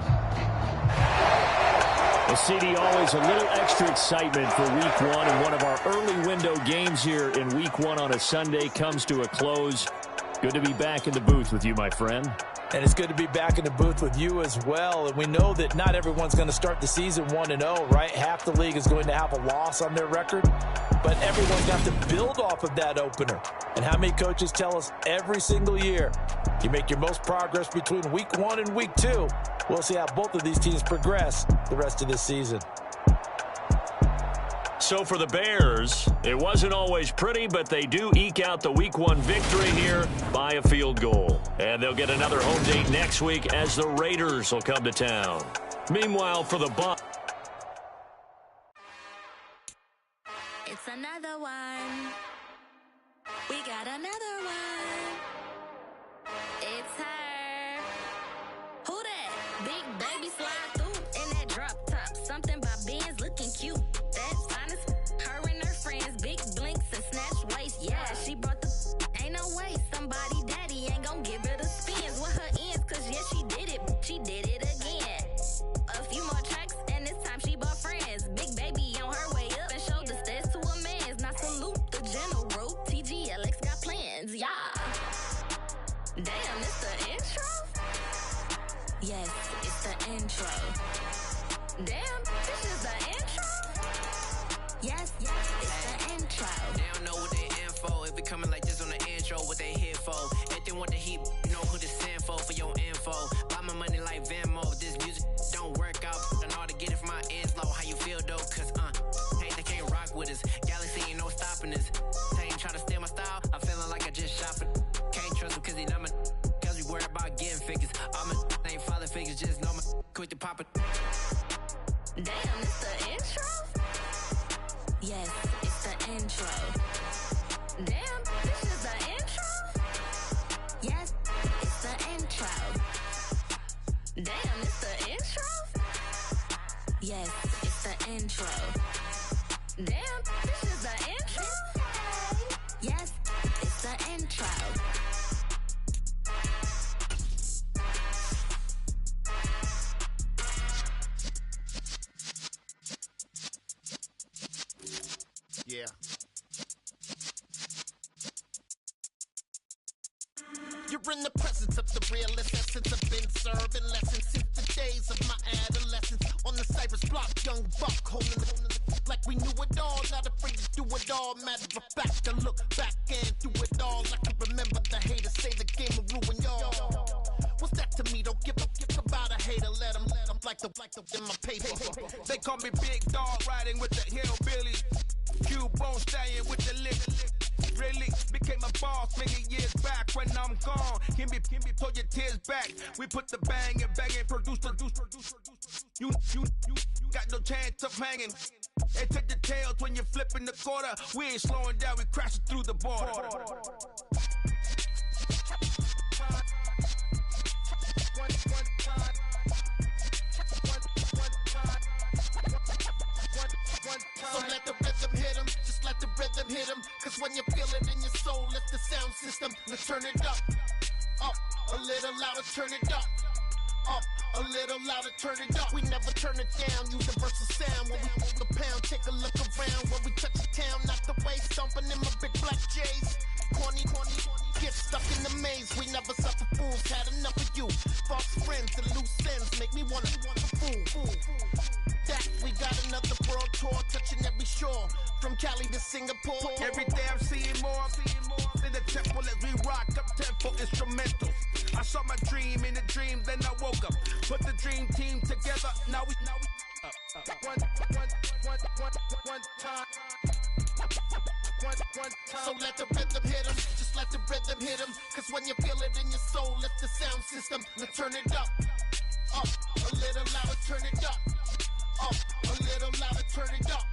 Well, CD, always a little extra excitement for week one, and one of our early window games here in week one on a Sunday comes to a close. Good to be back in the booth with you, my friend. And it's good to be back in the booth with you as well. And we know that not everyone's going to start the season 1-0, right? Half the league is going to have a loss on their record. But everyone's got to build off of that opener. And how many coaches tell us every single year, you make your most progress between week 1 and week 2. We'll see how both of these teams progress the rest of this season. So for the Bears, it wasn't always pretty, but they do eke out the week 1 victory here by a field goal. And they'll get another home date next week as the Raiders will come to town. Meanwhile, for the Bucs. It's another one. We got another one. It's her. Who that? Big baby slide through in that drop top. Something by Benz looking cute. That's honest. Her and her friends, big blinks and snatch waist. Yeah, she brought the ain't no way. Somebody daddy ain't gon' give her the spins with her ends. Cause yeah, she did it. She did it again. A few more tracks and this time she bought friends. Big baby on her way up and showed the stairs to a man's. Now salute the general. TGLX got plans, yeah. Damn, it's the intro? Yes, it's the intro. Damn, this is the intro? Yes, it's the intro. They don't know what they in for. If it coming like this on the intro, what they here for? If they want the heat, know who to send for your info. Buy my money like Venmo. This music don't work out. I know how to get it from my ends low. How you feel though? Cause hey, they can't rock with us. Galaxy ain't no stopping us. They ain't trying to steal my style. I'm feeling like I just shop it. Can't trust them cause they not my. Cause we worried about getting figures. All my ain't falling figures. Just know my quick to pop it. Damn, it's the intro? Yes, it's the intro. Damn, this is the intro? Yes, it's the intro. Damn, it's the intro? Yes, it's the intro. Damn, this is the intro? Yes, it's the intro. Yeah. You're in the presence of the realest essence. I've been serving lessons since the days of my adolescence. On the Cypress block, young buck holding the like we knew it all. Not afraid to do it all. Matter of fact, to look back and do it all. I can remember the haters say the game will ruin y'all. in my paper. They call me Big Dog, riding with the hillbilly. Cubone staying with the lick. Really became a boss many years back. When I'm gone, can be pull your tears back. We put the bang and produce. You got no chance of hanging. They take the tails when you're flipping the quarter. We ain't slowing down, we crashing through the border. So let the rhythm hit him, just let the rhythm hit him. Cause when you feel it in your soul, lift the sound system. Let's turn it up, a little louder, turn it up. A little louder, turn it up. We never turn it down, universal sound. When we move the pound, take a look around. When we touch the town, knock the way, stomping in my big black J's. Corny, get stuck in the maze. We never suffer fools, had enough of you. False friends and loose ends make me wanna fool. That we got another world tour, touching every shore, from Cali to Singapore. Every day I'm seeing more in the temple as we rock up tempo instrumentals. I saw my dream in a dream, then I woke up. Put the dream team together. Now we one time. So let the rhythm hit him, just let the rhythm hit him. Cause when you feel it in your soul, lift the sound system. Let's turn it up, a little louder, turn it up, a little louder, turn it up.